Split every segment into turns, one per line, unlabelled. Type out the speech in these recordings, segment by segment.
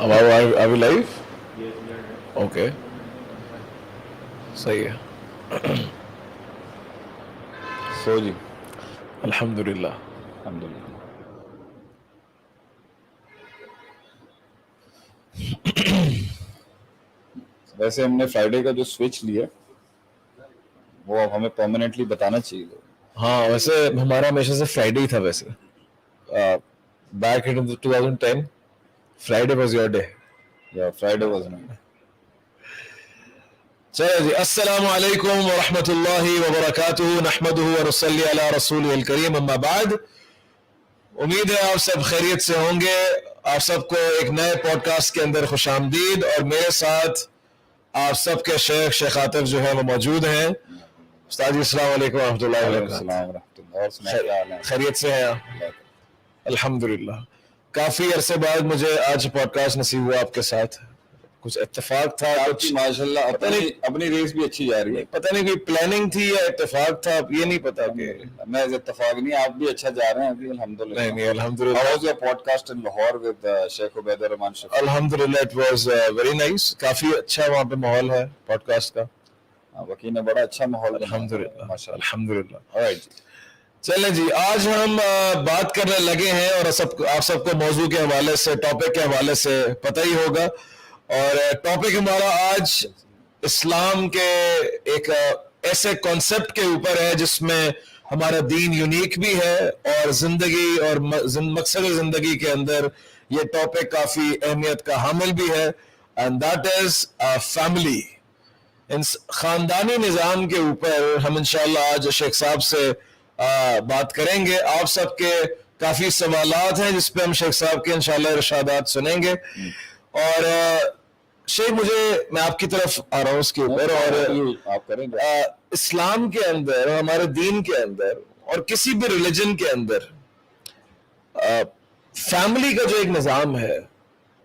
Are we live? Okay. صحیح ہے.
سو جی
الحمدللہ.
الحمد للہ. ویسے ہم نے فرائیڈے کا جو سوئچ لیا وہ اب ہمیں پرماننٹلی بتانا چاہیے.
ہاں ویسے ہمارا ہمیشہ سے فرائیڈے ہی تھا. ویسے back in 2010 Friday was your day.
یا فرائیڈے واز ناٹ.
چلو جی. السلام علیکم ورحمۃ اللہ وبرکاتہ. نحمدہ ونصلی علی رسولہ الکریم. اما بعد. امید ہے آپ سب خیریت سے ہوں گے. آپ سب کو ایک نئے پوڈ کاسٹ کے اندر خوش آمدید. اور میرے ساتھ آپ سب کے شیخ عاطف جو ہے وہ موجود ہیں. استاد جی السلام علیکم ورحمۃ اللہ وبرکاتہ.
السلام ورحمۃ اللہ. اور سنائیں کیا حال ہے؟
خیریت سے ہیں؟ الحمدللہ. کافی عرصے بعد مجھے آج پوڈ کاسٹ نصیب ہوا آپ کے ساتھ. کچھ اتفاق تھا, کچھ
ماشاء اللہ اپنی ریس بھی اچھی جا رہی ہے.
پتہ نہیں کوئی پلاننگ تھی یا اتفاق تھا, اب یہ نہیں پتا کہ
میں اتفاق نہیں, آپ بھی اچھا جا رہے ہیں ابھی الحمدللہ.
نہیں الحمدللہ.
How was your podcast in Lahore with Sheikh Ubaid Rahman Shafi?
الحمدللہ اٹ واز ویری نائس. کافی اچھا وہاں پہ ماحول ہے پوڈ کاسٹ کا.
وکیل نے بڑا اچھا ماحول بنایا.
الحمدللہ
ماشاء اللہ.
الحمدللہ.
Alright جی.
چلیں جی, آج ہم بات کرنے لگے ہیں اور آپ سب کو موضوع کے حوالے سے, ٹاپک کے حوالے سے پتہ ہی ہوگا. اور ٹاپک ہمارا آج اسلام کے ایک ایسے کانسیپٹ کے اوپر ہے جس میں ہمارا دین یونیک بھی ہے اور زندگی اور مقصد زندگی کے اندر یہ ٹاپک کافی اہمیت کا حامل بھی ہے. And that is family. خاندانی نظام کے اوپر ہم انشاءاللہ آج شیخ صاحب سے بات کریں گے. آپ سب کے کافی سوالات ہیں جس پہ ہم شیخ صاحب کے انشاءاللہ ارشادات سنیں گے. اور شیخ میں آپ کی طرف آ رہا ہوں اس کے اوپر. اور
آپ کریں گے
اسلام کے اندر, ہمارے دین کے اندر اور کسی بھی ریلیجن کے اندر فیملی کا جو ایک نظام ہے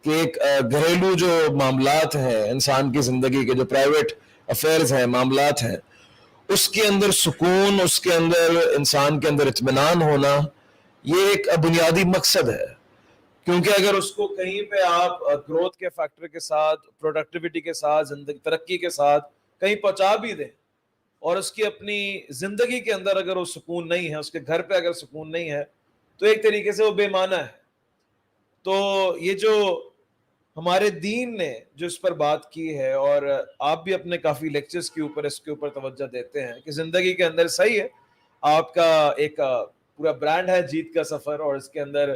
کہ ایک گھریلو جو معاملات ہیں انسان کی زندگی کے, جو پرائیویٹ افیئرز ہیں, معاملات ہیں, اس کے اندر سکون, اس کے اندر انسان کے اندر اطمینان ہونا, یہ ایک بنیادی مقصد ہے. کیونکہ اگر اس کو کہیں پہ آپ گروتھ کے فیکٹر کے ساتھ, پروڈکٹیوٹی کے ساتھ, زندگی ترقی کے ساتھ کہیں پہنچا بھی دیں اور اس کی اپنی زندگی کے اندر اگر وہ سکون نہیں ہے, اس کے گھر پہ اگر سکون نہیں ہے, تو ایک طریقے سے وہ بے معنی ہے. تو یہ جو ہمارے دین نے جو اس پر بات کی ہے, اور آپ بھی اپنے کافی لیکچرز کے اوپر اس کے اوپر توجہ دیتے ہیں کہ زندگی کے اندر صحیح ہے, آپ کا ایک پورا برانڈ ہے جیت کا سفر, اور اس کے اندر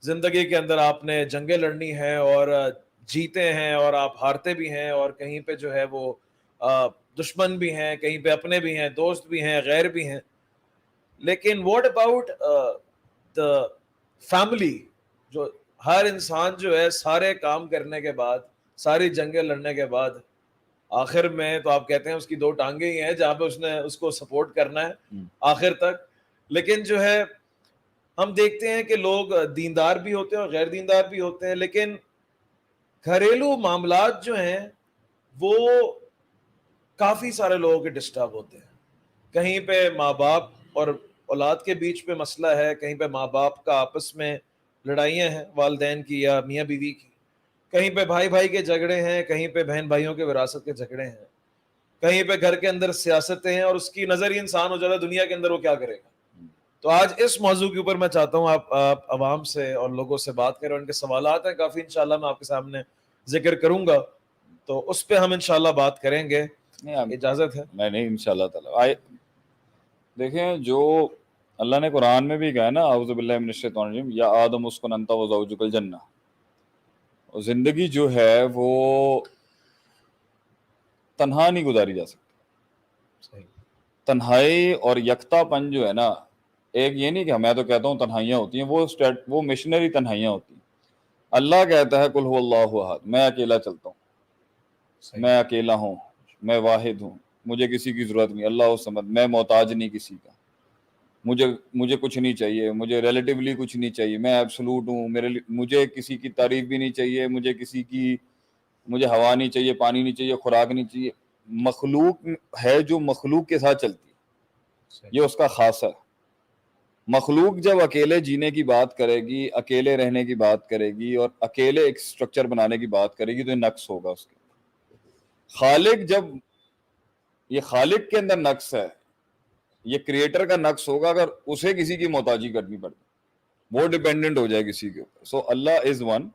زندگی کے اندر آپ نے جنگیں لڑنی ہیں اور جیتے ہیں اور آپ ہارتے بھی ہیں, اور کہیں پہ جو ہے وہ دشمن بھی ہیں, کہیں پہ اپنے بھی ہیں, دوست بھی ہیں, غیر بھی ہیں. لیکن واٹ اباؤٹ دا فیملی, جو ہر انسان جو ہے سارے کام کرنے کے بعد, ساری جنگیں لڑنے کے بعد, آخر میں تو آپ کہتے ہیں اس کی دو ٹانگیں ہی ہیں جہاں پہ اس نے اس کو سپورٹ کرنا ہے آخر تک. لیکن جو ہے ہم دیکھتے ہیں کہ لوگ دیندار بھی ہوتے ہیں اور غیر دیندار بھی ہوتے ہیں, لیکن گھریلو معاملات جو ہیں وہ کافی سارے لوگوں کے ڈسٹرب ہوتے ہیں. کہیں پہ ماں باپ اور اولاد کے بیچ پہ مسئلہ ہے, کہیں پہ ماں باپ کا آپس میں لڑائیاں ہیں والدین کی یا میاں بیوی کی, کہیں پہ بھائی بھائی کے جھگڑے ہیں, کہیں پہ بہن بھائیوں کے وراثت کے جھگڑے ہیں, کہیں پہ گھر کے اندر سیاستیں ہیں, اور اس کی نظر ہی انسان ہو جاتا ہے دنیا کے اندر وہ کیا کرے گا. تو آج اس موضوع کے اوپر میں چاہتا ہوں آپ عوام سے اور لوگوں سے بات کریں. ان کے سوالات ہیں کافی, انشاءاللہ میں آپ کے سامنے ذکر کروں گا, تو اس پہ ہم انشاءاللہ بات کریں گے. اجازت ہے؟
نہیں انشاءاللہ تعالی. دیکھیں جو اللہ نے قرآن میں بھی کہا ہے نا, اعوذ باللہ من الشیطان الرجیم, یا آدم اسکن انت وزوجک الجنہ. زندگی جو ہے وہ تنہا نہیں گزاری جا سکتی. تنہائی اور یکتا پن جو ہے نا, ایک یہ نہیں کہ میں تو کہتا ہوں تنہائیاں ہوتی ہیں, وہ مشنری تنہائیاں ہوتی ہیں. اللہ کہتا ہے قل هو اللہ احد, میں اکیلا چلتا ہوں, میں اکیلا ہوں, میں واحد ہوں, مجھے کسی کی ضرورت نہیں. اللہ الصمد, میں محتاج نہیں کسی کا, مجھے کچھ نہیں چاہیے, مجھے ریلیٹیولی کچھ نہیں چاہیے, میں ایبسولوٹ ہوں. مجھے کسی کی تعریف بھی نہیں چاہیے, مجھے ہوا نہیں چاہیے, پانی نہیں چاہیے, خوراک نہیں چاہیے. مخلوق ہے جو مخلوق کے ساتھ چلتی ہے, یہ اس کا خاصہ ہے. مخلوق جب اکیلے جینے کی بات کرے گی، اکیلے رہنے کی بات کرے گی اور اکیلے ایک سٹرکچر بنانے کی بات کرے گی تو یہ نقص ہوگا اس کے. خالق جب یہ خالق کے اندر نقص ہے، یہ کریٹر کا نقص ہوگا اگر اسے کسی کی محتاجی کرنی پڑے، وہ ڈیپینڈنٹ ہو جائے کسی کے اوپر. سو اللہ از ون.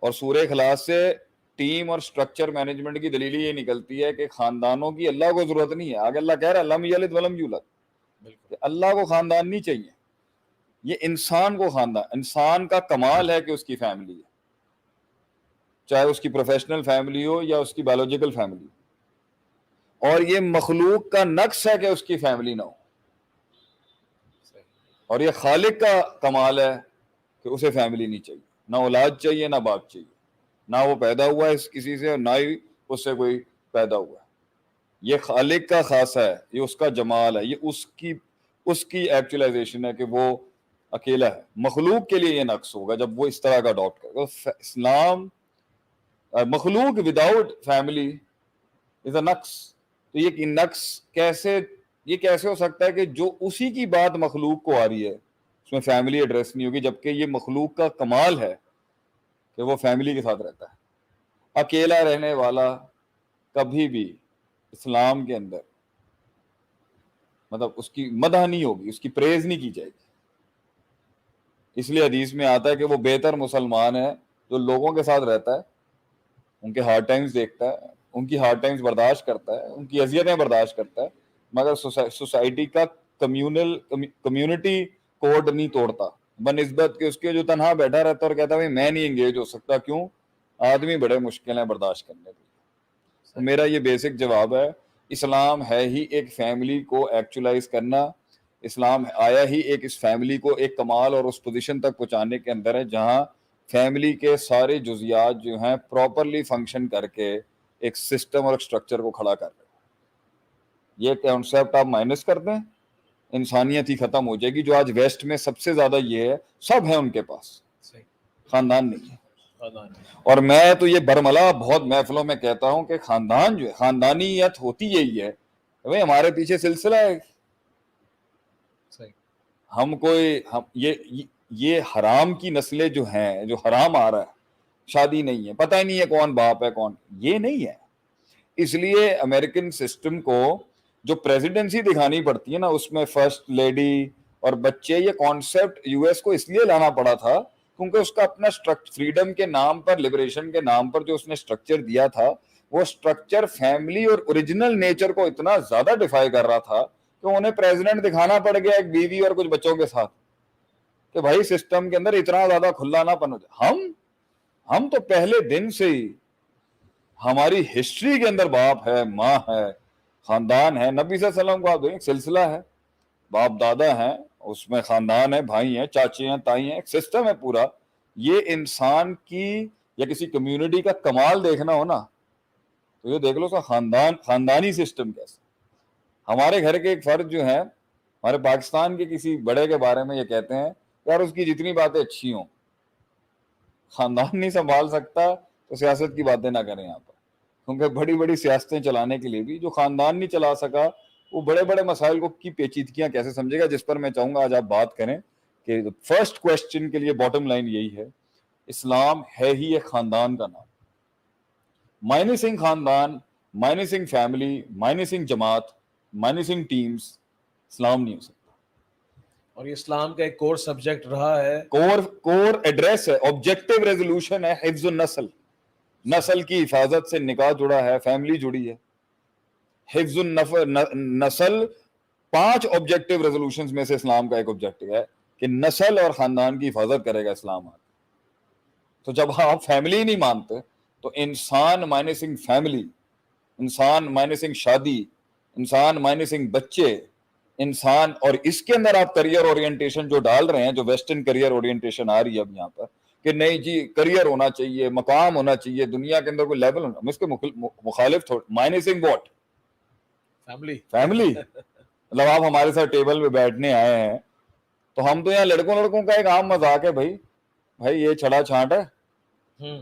اور سورہ اخلاص سے ٹیم اور سٹرکچر مینجمنٹ کی دلیل یہ نکلتی ہے کہ خاندانوں کی اللہ کو ضرورت نہیں ہے. آگے اللہ کہہ رہا ہے لم یلد ولم یولد، کہ اللہ کو خاندان نہیں چاہیے. یہ انسان کو خاندان، انسان کا کمال ہے کہ اس کی فیملی ہے، چاہے اس کی پروفیشنل فیملی ہو یا اس کی بایولوجیکل فیملی ہو. اور یہ مخلوق کا نقص ہے کہ اس کی فیملی نہ ہو. اور یہ خالق کا کمال ہے کہ اسے فیملی نہیں چاہیے، نہ اولاد چاہیے نہ باپ چاہیے، نہ وہ پیدا ہوا ہے کسی سے اور نہ ہی اس سے کوئی پیدا ہوا ہے. یہ خالق کا خاصہ ہے، یہ اس کا جمال ہے، یہ اس کی ایکچولائزیشن ہے کہ وہ اکیلا ہے. مخلوق کے لیے یہ نقص ہوگا جب وہ اس طرح کا اڈاپٹ کرے گا. اسلام مخلوق وداؤٹ فیملی از اے نقص. تو یہ نقص کیسے ہو سکتا ہے کہ جو اسی کی بات مخلوق کو آ رہی ہے اس میں فیملی ایڈریس نہیں ہوگی، جبکہ یہ مخلوق کا کمال ہے کہ وہ فیملی کے ساتھ رہتا ہے. اکیلا رہنے والا کبھی بھی اسلام کے اندر مطلب اس کی مدح نہیں ہوگی، اس کی پریز نہیں کی جائے گی. اس لیے حدیث میں آتا ہے کہ وہ بہتر مسلمان ہے جو لوگوں کے ساتھ رہتا ہے، ان کے ہارڈ ٹائمز دیکھتا ہے، ان کی ہارڈ ٹائمز برداشت کرتا ہے، ان کی اذیتیں برداشت کرتا ہے، مگر سوسائٹی کا کمیونٹی کوڈ نہیں توڑتا بنسبت کہ اس کے جو تنہا بیٹھا رہتا اور کہتا ہے میں نہیں انگیج ہو سکتا. کیوں؟ آدمی بڑے مشکل ہیں برداشت کرنے کے. تو میرا یہ بیسک جواب ہے، اسلام ہے ہی ایک فیملی کو ایکچولائز کرنا. اسلام آیا ہی ایک اس فیملی کو ایک کمال اور اس پوزیشن تک پہنچانے کے اندر ہے جہاں فیملی کے سارے جزیات جو ہیں پراپرلی فنکشن کر کے ایک سسٹم اور سٹرکچر کو کھڑا کر رہے ہیں. یہ کانسیپٹ آپ مائنس کر دیں، انسانیت ہی ختم ہو جائے گی. جو آج ویسٹ میں سب سے زیادہ یہ ہے، سب ہے ان کے پاس، خاندان نہیں ہے. اور میں تو یہ برملا بہت محفلوں میں کہتا ہوں کہ خاندان جو ہے، خاندانیت ہوتی یہی ہے بھائی ہمارے پیچھے سلسلہ ہے. ہم یہ حرام کی نسلیں جو ہیں، جو حرام آ رہا ہے، شادی نہیں ہے، پتہ ہی نہیں ہے کون باپ ہے کون، یہ نہیں ہے. اس لیے امریکن سسٹم کو جو پریزیڈنسی دکھانی پڑتی ہے نا، اس میں فرسٹ لیڈی اور بچے، یہ کانسیپٹ یو ایس کو اس لیے لانا پڑا تھا کیونکہ اس کا اپنا فریڈم کے نام پر، لبریشن کے نام پر جو اس نے سٹرکچر دیا تھا، وہ سٹرکچر فیملی اور اوریجنل نیچر کو اتنا زیادہ ڈیفائی کر رہا تھا کہ انہیں پریزیڈنٹ دکھانا پڑ گیا ایک بیوی اور کچھ بچوں کے ساتھ کہ بھائی سسٹم کے اندر اتنا زیادہ کھلا نہ پن ہو جائے. ہم تو پہلے دن سے ہی ہماری ہسٹری کے اندر باپ ہے، ماں ہے، خاندان ہے. نبی صلی اللہ علیہ وسلم کو آپ دیکھیں، سلسلہ ہے، باپ دادا ہیں، اس میں خاندان ہے، بھائی ہیں، چاچے ہیں، تائی ہیں، ایک سسٹم ہے پورا. یہ انسان کی یا کسی کمیونٹی کا کمال دیکھنا ہو نا تو یہ دیکھ لو اس کا خاندانی سسٹم کیسے. ہمارے گھر کے ایک فرد جو ہیں، ہمارے پاکستان کے کسی بڑے کے بارے میں یہ کہتے ہیں یار اس کی جتنی باتیں اچھی ہوں، خاندان نہیں سنبھال سکتا تو سیاست کی باتیں نہ کریں یہاں پر. کیونکہ بڑی بڑی سیاستیں چلانے کے لیے بھی جو خاندان نہیں چلا سکا، وہ بڑے بڑے مسائل کو کی پیچیدگیاں کیسے سمجھے گا، جس پر میں چاہوں گا آج آپ بات کریں. کہ فرسٹ کوسچن کے لیے باٹم لائن یہی ہے، اسلام ہے ہی ایک خاندان کا نام. مائنسنگ خاندان، مائنسنگ فیملی، مائنسنگ جماعت، مائنسنگ ٹیمز، اسلام نہیں ہو سکتا.
اور یہ اسلام کا ایک کور سبجیکٹ رہا ہے،
کور ایڈریس ہے، آبجیکٹو ریزولوشن ہے، حفظ النسل. نسل کی حفاظت سے نکاح جڑا ہے، فیملی جڑی ہے. حفظ النسل 5 آبجیکٹو ریزولوشنز میں سے اسلام کا ایک آبجیکٹو ہے کہ نسل اور خاندان کی حفاظت کرے گا اسلام. تو جب آپ فیملی نہیں مانتے تو انسان مائنسنگ فیملی، انسان مائنسنگ شادی، انسان مائنسنگ بچے، انسان، اور اس کے اندر آپ کریئر اورینٹیشن جو ڈال رہے ہیں، جو ویسٹرن کریئر اورینٹیشن آ رہی ہے اب یہاں پر کہ نہیں جی کریئر ہونا چاہیے، مقام ہونا چاہیے، دنیا کے اندر کوئی لیول ہونا، اس کے مخالف مائنسنگ واٹ فیملی. مطلب آپ ہمارے ساتھ ٹیبل پہ بیٹھنے آئے ہیں تو ہم تو یہاں لڑکوں کا ایک عام مذاق ہے، بھائی یہ چھڑا چھانٹ ہے.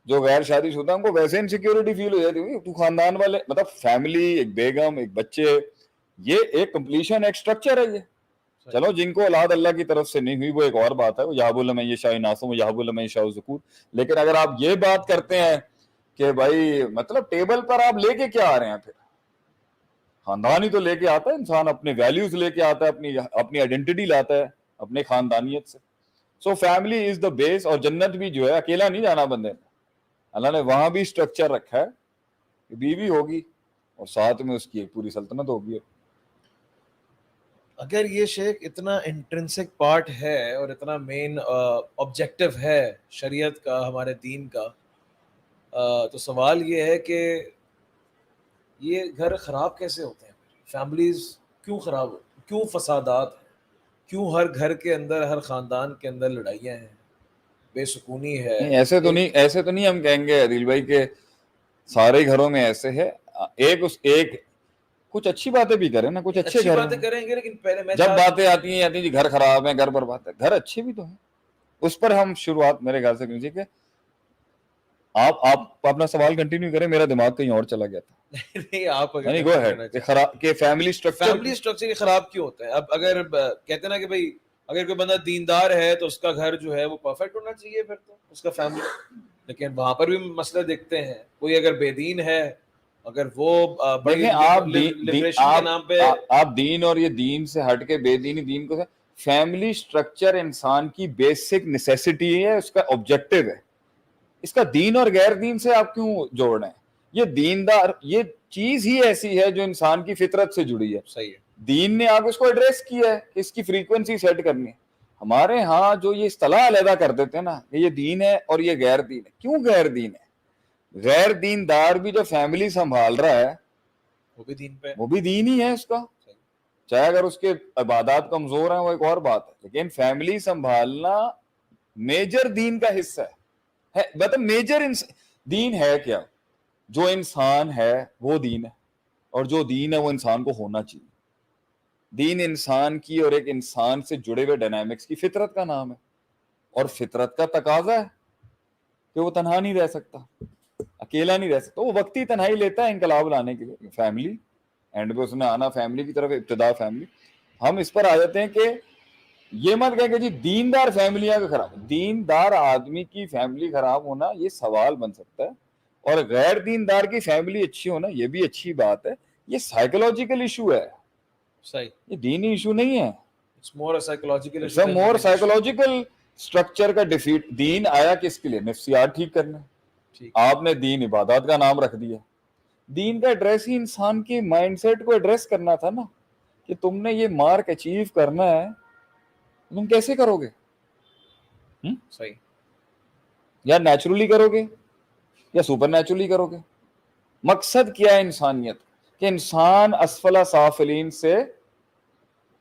جو غیر شادی شدہ ان کو ویسے انسیکیورٹی فیل ہو جاتی ہے، تو خاندان والے، مطلب فیملی، ایک بیگم، ایک بچے، یہ ایک کمپلیشن، ایک سٹرکچر ہے. یہ چلو جن کو اولاد اللہ کی طرف سے نہیں ہوئی وہ ایک اور بات ہے, وہ یہب لمن یشاء اناثا و یہب لمن یشاء ذکور. لیکن اگر آپ یہ بات کرتے ہیں کہ بھائی مطلب ٹیبل پر آپ لے کے کیا آ رہے ہیں, پھر خاندان ہی تو لے کے آتا ہے انسان, اپنے ویلیوز لے کے آتا ہے, اپنی آئیڈینٹی لاتا ہے اپنے خاندانیت سے. سو فیملی از دا بیس. اور جنت بھی جو ہے اکیلا نہیں جانا بندے نے, اللہ نے وہاں بھی اسٹرکچر رکھا ہے کہ بیوی ہوگی اور ساتھ میں اس کی ایک پوری سلطنت ہوگی.
اگر یہ شیخ اتنا انٹرنسک پارٹ ہے اور اتنا مین آبجیکٹو ہے شریعت کا, ہمارے دین کا, تو سوال یہ ہے کہ یہ گھر خراب کیسے ہوتے ہیں؟ فیملیز کیوں خراب, کیوں فسادات ہیں, کیوں ہر گھر کے اندر, ہر خاندان کے اندر لڑائیاں ہیں, بے سکونی ہے؟
ایسے تو نہیں ہم کہیں گے عدیل بھائی کہ سارے گھروں میں ایسے ہے. ایک کچھ اچھی باتیں بھی کریں نا, کچھ اچھے گھر
باتیں کریں گے, لیکن پہلے میں
جب باتیں آتی ہیں جی گھر خراب ہے, گھر برباد ہے, گھر اچھے بھی تو ہیں. اس پر ہم شروعات میرے خیال سے کیجیے کہ آپ اپنا سوال کنٹینیو کریں, میرا دماغ کہیں اور چلا گیا تھا.
نہیں آپ
نہیں گو ہیڈ کہ فیملی
اسٹرکچر خراب کیوں ہوتا ہے؟ اب اگر کہتے نا کہ بھائی اگر کوئی بندہ دیندار ہے تو اس کا گھر جو ہے وہ پرفیکٹ ہونا چاہیے, پھر تو اس کا فیملی. لیکن وہاں پر بھی مسئلے دیکھتے ہیں, کوئی اگر بے دین ہے, اگر وہ بڑی لبریشن کے نام پہ
آپ دین اور یہ دین سے ہٹ کے بے دینی دین کو, فیملی اسٹرکچر انسان کی بیسک نیسیسٹی ہے, اس کا آبجیکٹو ہے. اس کا دین اور غیر دین سے آپ کیوں جوڑ رہے ہیں؟ یہ دیندار یہ چیز ہی ایسی ہے جو انسان کی فطرت سے جڑی ہے.
صحیح ہے,
دین نے آپ اس کو ایڈریس کیا ہے کہ اس کی فریکوینسی سیٹ کرنی ہے. ہمارے ہاں جو یہ اصطلاح علیحدہ کر دیتے ہیں نا کہ یہ دین ہے اور یہ غیر دین ہے. کیوں غیر دین ہے؟ غیر دیندار بھی جو فیملی سنبھال رہا ہے وہ بھی دین ہی ہے اس کا, چاہے اگر اس کے عبادات کمزور ہیں وہ ایک اور بات ہے, لیکن فیملی سنبھالنا میجر دین کا حصہ ہے. مطلب میجر دین ہے کیا؟ جو انسان ہے وہ دین ہے, اور جو دین ہے وہ انسان کو ہونا چاہیے. دین انسان کی اور ایک انسان سے جڑے ہوئے ڈائنامکس کی فطرت کا نام ہے, اور فطرت کا تقاضا ہے کہ وہ تنہا نہیں رہ سکتا, اکیلا نہیں رہ سکتا. وہ وقتی تنہائی لیتا ہے انقلاب لانے کے لیے. فیملی اینڈ پہ اس نے آنا فیملی کی طرف, ابتدا فیملی. ہم اس پر آ جاتے ہیں کہ یہ مت کہیں کہ جی دیندار فیملیاں کا خراب, دیندار آدمی کی فیملی خراب ہونا یہ سوال بن سکتا ہے, اور غیر دیندار کی فیملی اچھی ہونا یہ بھی اچھی بات ہے. یہ سائیکولوجیکل ایشو ہے,
صحیح,
یہ دینی ایشو نہیں ہے.
مور سائیکولوجیکل
سائیکولوجیکل اسٹرکچر کا ڈیفیٹ. دین آیا کس کے لیے؟ نفسیات ٹھیک کرنا. آپ نے دین عبادات کا نام رکھ دیا. دین کا ایڈریس ہی انسان کے مائنڈ سیٹ کو ایڈریس کرنا تھا نا, کہ تم نے یہ مارک اچیو کرنا ہے, تم کیسے کرو گے؟
صحیح,
یا نیچرلی کرو گے یا سپر نیچرلی کرو گے؟ مقصد کیا ہے انسانیت؟ کہ انسان اسفل سافلین سے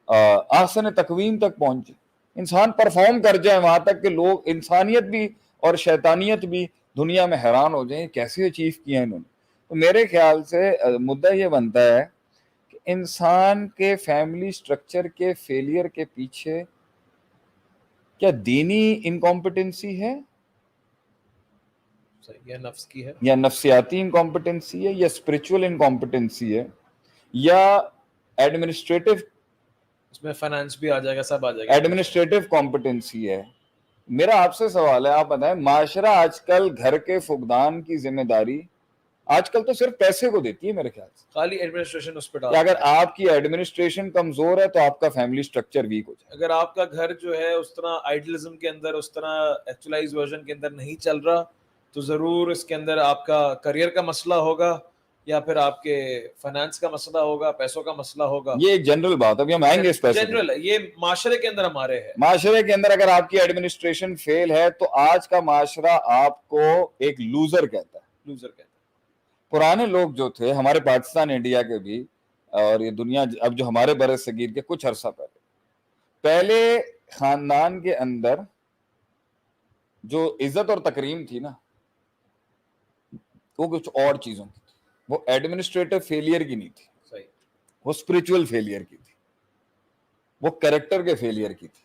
احسن تقویم تک پہنچے, انسان پرفارم کر جائے وہاں تک کہ لوگ, انسانیت بھی اور شیطانیت بھی دنیا میں حیران ہو جائیں کیسے اچیو کیا انہوں نے. تو میرے خیال سے مدعا یہ بنتا ہے کہ انسان کے فیملی سٹرکچر کے فیلئر کے پیچھے کیا دینی انکمپٹنسی ہے,
یا نفس کی ہے,
یا نفسیاتی انکمپٹنسی ہے, یا اسپرچول انکمپٹنسی ہے, یا ایڈمنسٹریٹو,
اس میں فائنانس بھی آ جائے گا, سب آ جائے گا,
ایڈمنسٹریٹو کمپٹنسی ہے. میرا آپ سے سوال ہے, آپ بتائیں معاشرہ آج کل گھر کے فقدان کی ذمہ داری آج کل تو صرف پیسے کو دیتی ہے میرے خیال سے,
خالی ایڈمنسٹریشن اس پہ ڈال.
اگر آپ کی ایڈمنسٹریشن کمزور ہے تو آپ کا فیملی سٹرکچر ویک ہو جائے.
اگر آپ کا گھر جو ہے اس طرح آئیڈیلزم کے اندر, اس طرح ایکچولائز ورژن کے اندر نہیں چل رہا, تو ضرور اس کے اندر آپ کا کریئر کا مسئلہ ہوگا, یا پھر آپ کے فائنانس کا مسئلہ ہوگا, پیسوں کا مسئلہ ہوگا.
یہ ایک جنرل بات ہے, ابھی ہم آئیں گے اس پہ.
جنرل یہ معاشرے کے اندر ہمارے ہے,
معاشرے کے اندر اگر آپ کی ایڈمنسٹریشن فیل ہے تو آج کا معاشرہ آپ کو ایک لوزر کہتا ہے.
لوزر کہتا ہے.
پرانے لوگ جو تھے ہمارے پاکستان انڈیا کے بھی, اور یہ دنیا اب جو ہمارے بر صغیر کے کچھ عرصہ پہلے خاندان کے اندر جو عزت اور تکریم تھی نا وہ کچھ اور چیزوں کی تھی, وہ ایڈمنسٹریٹو فیلئر کی نہیں تھی,
صحیح,
وہ اسپرچول فیلئر کی تھی, وہ کریکٹر کے فیلئر کی تھی,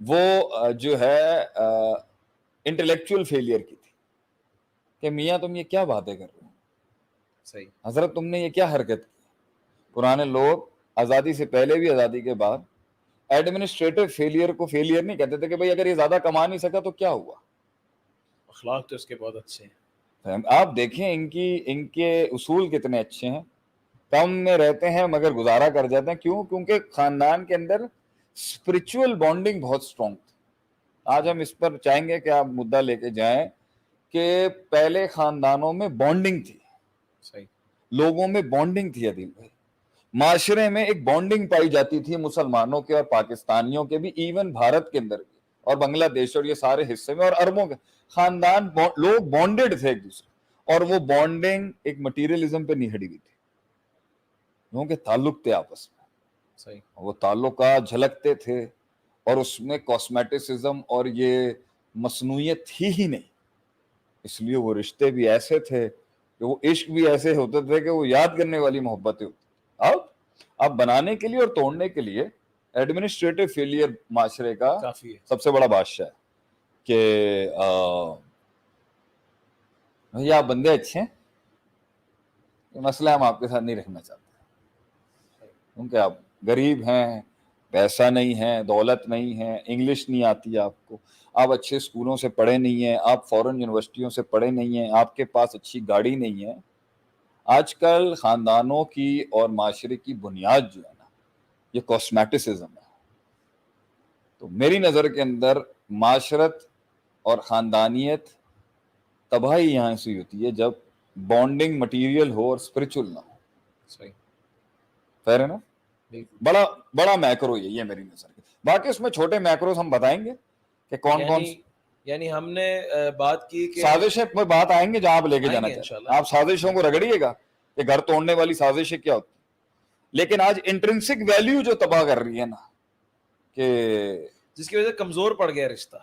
وہ جو ہے انٹلیکچوئل فیلئر کی تھی, کہ میاں تم یہ کیا باتیں کر رہے ہو,
صحیح,
حضرت تم نے یہ کیا حرکت کی. پرانے لوگ آزادی سے پہلے بھی آزادی کے بعد ایڈمنسٹریٹو فیلئر کو فیلئر نہیں کہتے تھے کہ بھائی اگر یہ زیادہ کما نہیں سکا تو کیا ہوا.
اخلاق تو اس کے بہت اچھے ہیں.
آپ دیکھیں ان کے اصول کتنے اچھے ہیں. کم میں رہتے ہیں مگر گزارا کر جاتے ہیں. کیوں؟ کیونکہ خاندان کے اندر اسپرچول بانڈنگ بہت اسٹرانگ تھی. آج ہم اس پر چاہیں گے کہ آپ مدعا لے کے جائیں کہ پہلے خاندانوں میں بانڈنگ تھی,
صحیح,
لوگوں میں بانڈنگ تھی. عدیل بھائی, معاشرے میں ایک بانڈنگ پائی جاتی تھی مسلمانوں کے اور پاکستانیوں کے بھی, ایون بھارت کے اندر بھی, اور بنگلہ دیش اور یہ سارے حصے میں, اور عربوں کے خاندان لوگ بانڈڈ تھے ایک دوسرے. اور وہ بانڈنگ ایک مٹیریلزم پہ نہیں ہٹی ہوئی تھی, لوگوں کے تعلق تھے آپس میں.
صحیح,
وہ تعلقات جھلکتے تھے, اور اس میں کاسمیٹسزم اور یہ مصنوعیت تھی ہی نہیں. اس لیے وہ رشتے بھی ایسے تھے کہ وہ عشق بھی ایسے ہوتے تھے کہ وہ یاد کرنے والی محبتیں ہوتی. اب بنانے کے لیے اور توڑنے کے لیے ایڈمنسٹریٹو فیلئر معاشرے کا
کافی ہے.
سب سے بڑا بادشاہ ہے کہ بھیا آپ بندے اچھے ہیں, مسئلہ ہم آپ کے ساتھ نہیں رکھنا چاہتے کیونکہ آپ غریب ہیں, پیسہ نہیں ہے, دولت نہیں ہے, انگلش نہیں آتی آپ کو, آپ اچھے اسکولوں سے پڑھے نہیں ہیں, آپ فورن یونیورسٹیوں سے پڑھے نہیں ہیں, آپ کے پاس اچھی گاڑی نہیں ہے. آج کل خاندانوں کی اور معاشرے کی بنیاد جو ہے نا, یہ کاسمیٹسزم ہے. تو میری نظر کے اندر معاشرت اور خاندانیت تباہی یہاں سے ہوتی ہے جب بانڈنگ مٹیریل ہو اور اسپرچل نہ ہو.
صحیح,
فیر ہے نا. بڑا میکرو یہ میری نظر کے. باقی اس میں چھوٹے میکروز ہم بتائیں گے کہ کون کون.
یعنی ہم نے بات کی کہ
سازشیں میں بات آئیں گے جہاں آپ لے کے جانا چاہتے ہیں. آپ سازشوں کو رگڑیے گا کہ گھر توڑنے والی سازشیں کیا ہوتی, لیکن آج انٹرنسک ویلیو جو تباہ کر رہی ہے نا, کہ
جس کی وجہ سے کمزور پڑ گیا رشتہ,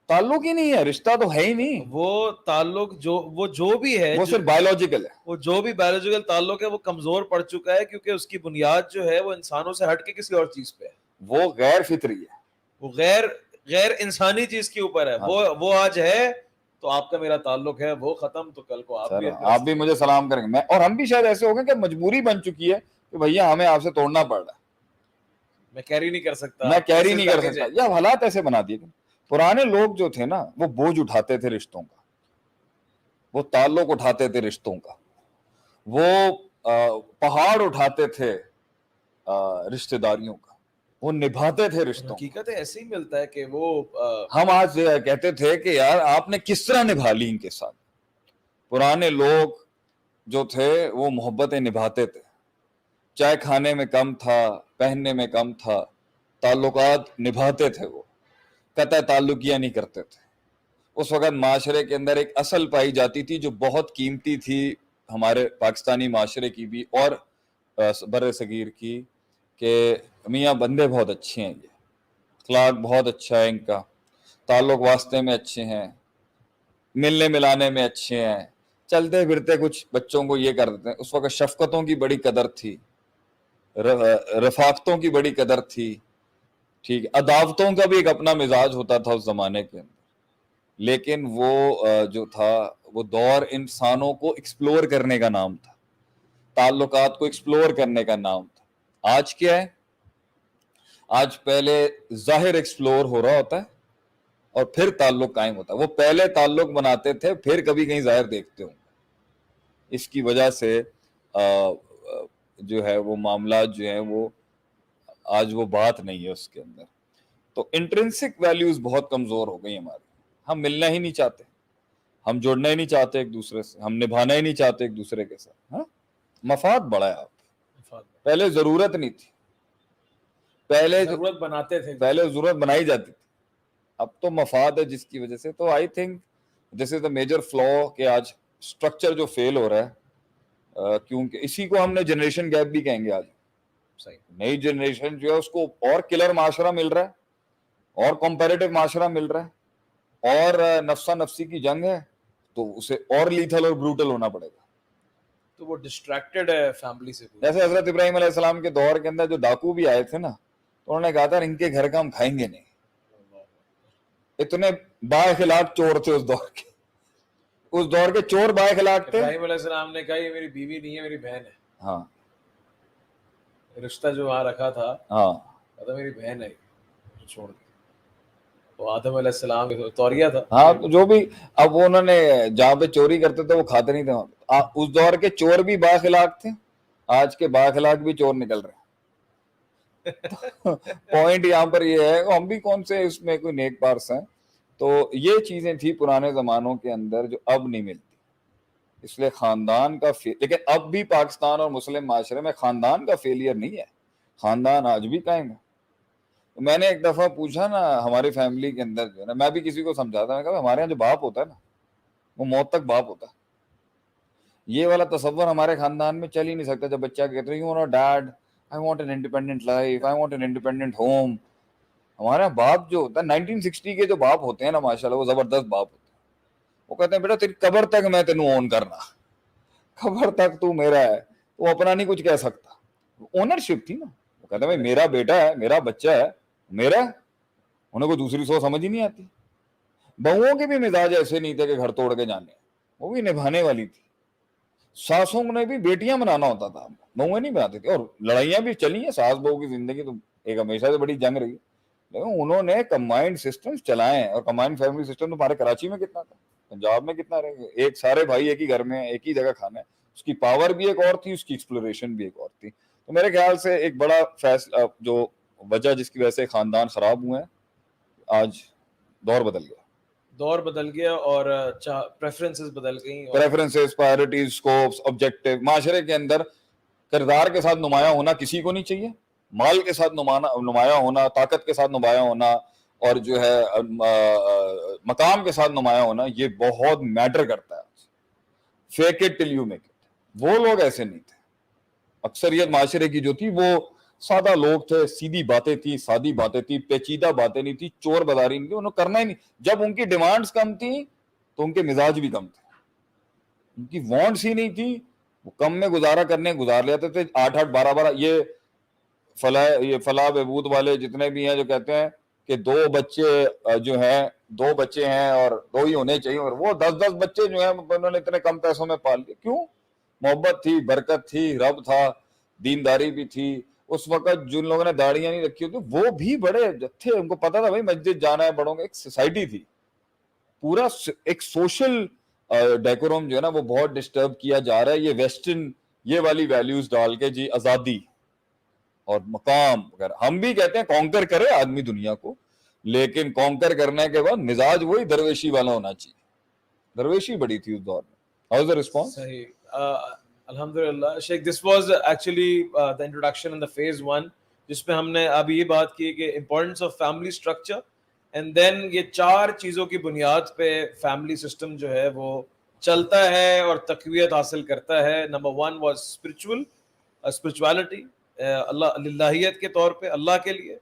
تعلق ہی نہیں ہے, رشتہ تو ہے ہی نہیں.
وہ تعلق جو بھی ہے
وہ صرف بایولوجیکل ہے.
وہ جو بھی بایولوجیکل تعلق ہے وہ کمزور پڑ چکا ہے, کیونکہ اس کی بنیاد جو ہے وہ انسانوں سے ہٹ کے کسی اور چیز پہ ہے.
وہ غیر فطری ہے,
وہ غیر انسانی چیز کے اوپر ہے. وہ آج ہے تو آپ کا میرا تعلق ہے, وہ ختم تو کل کو آپ
بھی مجھے سلام کریں گے, اور ہم بھی شاید ایسے ہو گئے کہ مجبوری بن چکی ہے کہ بھیا ہمیں آپ سے توڑنا پڑ رہا ہے,
میں کیری نہیں کر سکتا,
یا حالات ایسے بنا دیے. پرانے لوگ جو تھے نا وہ بوجھ اٹھاتے تھے رشتوں کا, وہ تعلق اٹھاتے تھے رشتوں کا, وہ پہاڑ اٹھاتے تھے رشتہ داریوں کا, وہ نبھاتے تھے رشتوں.
حقیقت ایسے ہی ملتا ہے کہ وہ
ہم آج کہتے تھے کہ یار آپ نے کس طرح نبھا لی ان کے ساتھ. پرانے لوگ جو تھے وہ محبتیں نبھاتے تھے, چائے کھانے میں کم تھا, پہننے میں کم تھا, تعلقات نبھاتے تھے, وہ قطع تعلقیہ نہیں کرتے تھے. اس وقت معاشرے کے اندر ایک اصل پائی جاتی تھی جو بہت قیمتی تھی ہمارے پاکستانی معاشرے کی بھی اور بر صغیر کی, کہ میاں بندے بہت اچھے ہیں, یہ اخلاق بہت اچھا ہے ان کا, تعلق واسطے میں اچھے ہیں, ملنے ملانے میں اچھے ہیں, چلتے پھرتے کچھ بچوں کو یہ کر دیتے ہیں. اس وقت شفقتوں کی بڑی قدر تھی, رفاقتوں کی بڑی قدر تھی, ٹھیک ہے, عداوتوں کا بھی ایک اپنا مزاج ہوتا تھا اس زمانے کے اندر. لیکن وہ جو تھا وہ دور انسانوں کو ایکسپلور کرنے کا نام تھا, تعلقات کو ایکسپلور کرنے کا نام تھا. آج کیا ہے, آج پہلے ظاہر ایکسپلور ہو رہا ہوتا ہے اور پھر تعلق قائم ہوتا ہے. وہ پہلے تعلق بناتے تھے پھر کبھی کہیں ظاہر دیکھتے ہوں. اس کی وجہ سے جو ہے وہ معاملات جو ہیں وہ آج وہ بات نہیں ہے اس کے اندر. تو انٹرنسک ویلیوز بہت کمزور ہو گئی ہماری. ہم ملنا ہی نہیں چاہتے, ہم جڑنا ہی نہیں چاہتے ایک دوسرے سے, ہم نبھانا ہی نہیں چاہتے ایک دوسرے کے ساتھ. ہاں, مفاد بڑا ہے. آپ پہلے ضرورت نہیں تھی, پہلے ضرورت بناتے تھے, پہلے ضرورت بنائی جاتی تھی, اب تو مفاد ہے جس کی وجہ سے. تو I think this is the major فلا کہ آج اسٹرکچر جو فیل ہو رہا ہے, کیونکہ اسی کو ہم نے جنریشن گیپ بھی کہیں گے. آج نئی جنریشن جو ہے اس کو اور کلر معاشرہ مل رہا ہے, اور کمپیریٹو معاشرہ مل رہا ہے, اور نفسا نفسی کی جنگ ہے, تو اسے اور لیتھل اور بروٹل ہونا پڑے گا.
تو وہ ڈسٹریکٹڈ ہے فیملی سے.
جیسے حضرت ابراہیم علیہ السلام کے دور کے اندر جو ڈاکو بھی آئے تھے نا, تو انہوں نے کہا تھا ان کے گھر کا ہم کھائیں گے نہیں. اتنے با اخلاق چور تھے اس دور کے, اس دور کے چور با اخلاق تھے.
ابراہیم علیہ السلام نے کہا یہ میری بیوی نہیں ہے, میری بہن ہے.
ہاں,
رشتہ جو وہاں رکھا تھا,
ہاں,
تو میری بہن ہے چھوڑ دی, وہ آدم علیہ السلام توریہ تھا.
ہاں تو جو بھی, اب وہ انہوں نے جہاں پہ چوری کرتے تھے وہ کھاتے نہیں تھے. اس دور کے چور بھی بااخلاق تھے, آج کے بااخلاق بھی چور نکل رہے ہیں. پوائنٹ یہاں پر یہ ہے ہم بھی کون سے اس میں کوئی نیک پارس ہیں. تو یہ چیزیں تھی پرانے زمانوں کے اندر جو اب نہیں ملتی. اس لیے خاندان کا لیکن اب بھی پاکستان اور مسلم معاشرے میں خاندان کا فیلئر نہیں ہے, خاندان آج بھی قائم ہے. میں نے ایک دفعہ پوچھا نا ہماری فیملی کے اندر جو ہے نا, میں بھی کسی کو سمجھاتا ہوں کہ ہمارے یہاں جو باپ ہوتا ہے نا وہ موت تک باپ ہوتا ہے. یہ والا تصور ہمارے خاندان میں چل ہی نہیں سکتا. جب بچہ کہتے ہیں you know dad I want an independent life, I want an independent home. ہمارا باپ جو ہوتا ہے 1960 کے جو باپ ہوتے ہیں نا ماشاءاللہ وہ زبردست باپ ہوتے ہیں. وہ کہتے ہیں بیٹا تیری قبر تک میں تینوں اون کرنا, قبر تک تو میرا ہے. وہ اپنا نہیں کچھ کہہ سکتا, اونرشپ تھی نا. وہ کہتے ہیں بھائی میرا بیٹا ہے, میرا بچہ ہے, میرا. انہیں کوئی دوسری سوچ سمجھ ہی نہیں آتی. بہوؤں کے بھی مزاج ایسے نہیں تھے کہ گھر توڑ کے جانے, وہ بھی نبھانے والی تھی. ساسوں نے بھی بیٹیاں بنانا ہوتا تھا, بہویں نہیں بناتی تھی. اور لڑائیاں بھی چلی ہیں, ساس بہو کی زندگی تو ایک ہمیشہ سے بڑی جنگ رہی, لیکن انہوں نے کمبائنڈ سسٹم چلائے ہیں. اور کمبائنڈ فیملی سسٹم تمہارے کراچی میں کتنا تھا, پنجاب میں کتنا رہے گا. ایک سارے بھائی ایک ہی گھر میں ایک ہی جگہ کھانا ہے. اس کی پاور بھی ایک اور تھی, اس کی ایکسپلوریشن بھی ایک اور تھی. تو میرے خیال سے ایک بڑا فیصلہ جو وجہ جس کی وجہ سے خاندان خراب ہوئے ہیں, آج دور بدل گیا,
دور بدل گیا اور پریفرنسز بدل گئیں.
Preferences, priorities, scopes, objective. معاشرے کے اندر کردار کے ساتھ نمایاں ہونا کسی کو نہیں چاہیے, مال کے ساتھ نمایاں ہونا, طاقت کے ساتھ نمایاں ہونا, اور جو ہے مقام کے ساتھ نمایاں ہونا, یہ بہت میٹر کرتا ہے. Fake it till you make it. وہ لوگ ایسے نہیں تھے. اکثریت معاشرے کی جو تھی وہ سادہ لوگ تھے, سیدھی باتیں تھی, سادی باتیں تھی, پیچیدہ باتیں نہیں تھی, چور بازاری نہیں تھی, انہوں کرنا ہی نہیں. جب ان کی ڈیمانڈز کم تھیں تو ان کے مزاج بھی کم تھے. ان کی وانٹس ہی نہیں تھی, وہ کم میں گزارا کرنے گزار لیتے تھے. 8-8 12 یہ فلاح بہبود والے جتنے بھی ہیں جو کہتے ہیں کہ 2 بچے ہیں اور 2 ہی ہونے چاہیے, اور وہ 10 بچے جو ہیں انہوں نے اتنے کم پیسوں میں پال لیے. کیوں؟ محبت تھی, برکت تھی, رب تھا, دینداری بھی تھی. اس وقت جن لوگوں نے داڑیاں نہیں رکھی ہوتی وہ بھی بڑے تھے, ان کو پتا تھا بھائی مسجد جانا ہے بڑوں میں. ایک سوسائٹی تھی, پورا ایک سوشل ڈیکورم جو ہے نا وہ بہت ڈسٹرب کیا جا رہا ہے. یہ ویسٹرن یہ والی ویلیوز ڈال کے, جی آزادی اور مقام وغیرہ. ہم بھی کہتے ہیں کانکر کرے آدمی دنیا کو, لیکن کانکر کرنے کے بعد مزاج وہی درویشی والا ہونا چاہیے. درویشی بڑی تھی اس دور میں. How is the response?
صحیح. الحمدللہ شیخ, this was actually the introduction in the phase 1, جس پہ ہم نے اب یہ بات کی کہ importance of family structure, and then یہ 4 چیزوں کی بنیاد پہ فیملی سسٹم جو ہے وہ چلتا ہے اور تقویت حاصل کرتا ہے. نمبر 1 واز اسپرچوالٹی, اللہ الہیت کے طور پہ, اللہ کے لیے.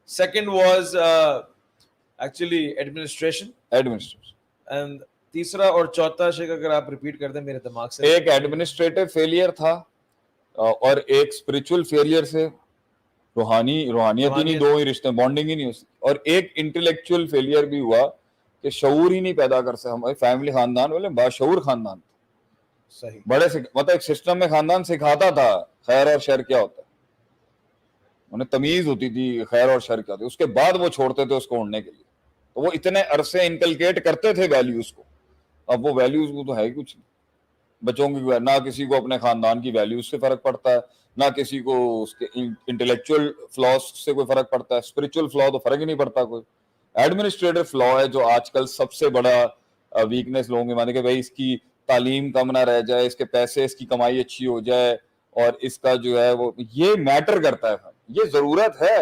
Second was actually administration, and تیسرا اور چوتھا شیخ اگر آپ ریپیٹ کر دیں میرے دماغ سے.
ایک ایڈمنسٹریٹو فیلئر تھا اور ایک اسپرچل فیلئر سے روحانیت ہی نہیں, 2 ہی رشتے, بانڈنگ ہی نہیں ہو سکی. اور ایک انٹلیکچوئل فیلئر بھی ہوا کہ شعور ہی نہیں پیدا کر سکے. ہمارے فیملی خاندان والے باشعور خاندان تھے.
صحیح.
بڑے مطلب ایک سسٹم میں خاندان سکھاتا تھا خیر اور شر کیا ہوتا ہے, انہیں تمیز ہوتی تھی خیر اور شر کیا ہوتا ہے. اس کے بعد وہ چھوڑتے تھے اس کو اڑنے کے لیے. تو وہ اتنے عرصے انکلکیٹ کرتے تھے ویلیوز کو. اب وہ ویلیوز وہ تو ہے ہی کچھ نہیں. بچوں کی نہ کسی کو اپنے خاندان کی ویلیوز سے فرق پڑتا ہے, نہ کسی کو اس کے انٹلیکچوئل فلاز سے کوئی فرق پڑتا ہے. اسپرچل فلا تو فرق ہی نہیں پڑتا کوئی. ایڈمنسٹریٹو فلا ہے جو آج کل سب سے بڑا ویکنیس لوگوں کے مانے کہ بھائی اس کی تعلیم کم نہ رہ جائے, اس کے پیسے, اس کی کمائی اچھی ہو جائے, اور اس کا جو ہے وہ یہ میٹر کرتا ہے. یہ ضرورت ہے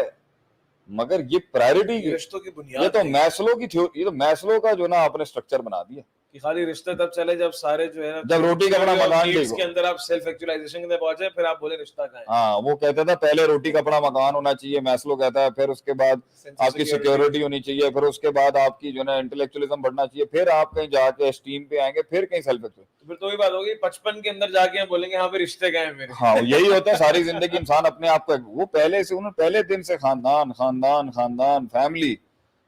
مگر یہ پرائرٹی,
رشتوں کی بنیاد,
یہ تو میسلو کی تھیوری, یہ تو میسلو کا جو نا آپ نے اسٹرکچر بنا دیا
کہ خالی رشتہ تب چلے جب سارے جو ہے
جب روٹی کپڑا مکان ٹھیک
کے اندر آپ سیلف ایکچوائزیشن کے اندر پہنچے, پھر آپ بولے رشتہ کہاں ہے.
ہاں وہ کہتا تھا پہلے روٹی کپڑا مکان ہونا چاہیے, میسلو کہتا ہے, پھر اس کے بعد آپ کی سیکیورٹی ہونی چاہیے, پھر اس کے بعد آپ کی جو ہے انٹلیکچوئلزم بڑھنا چاہیے, پھر آپ کہیں جا کے اسٹیم پہ آئیں گے, پھر کہیں سیلف ایکچوائزیشن.
پھر تو وہی بات ہوگی 55 کے اندر جا کے ہم بولیں گے ہاں پہ رشتے کہاں ہیں میرے.
ہاں یہی ہوتا ہے ساری زندگی انسان اپنے آپ کو, وہ پہلے سے انہوں پہلے دن سے خاندان خاندان خاندان فیملی.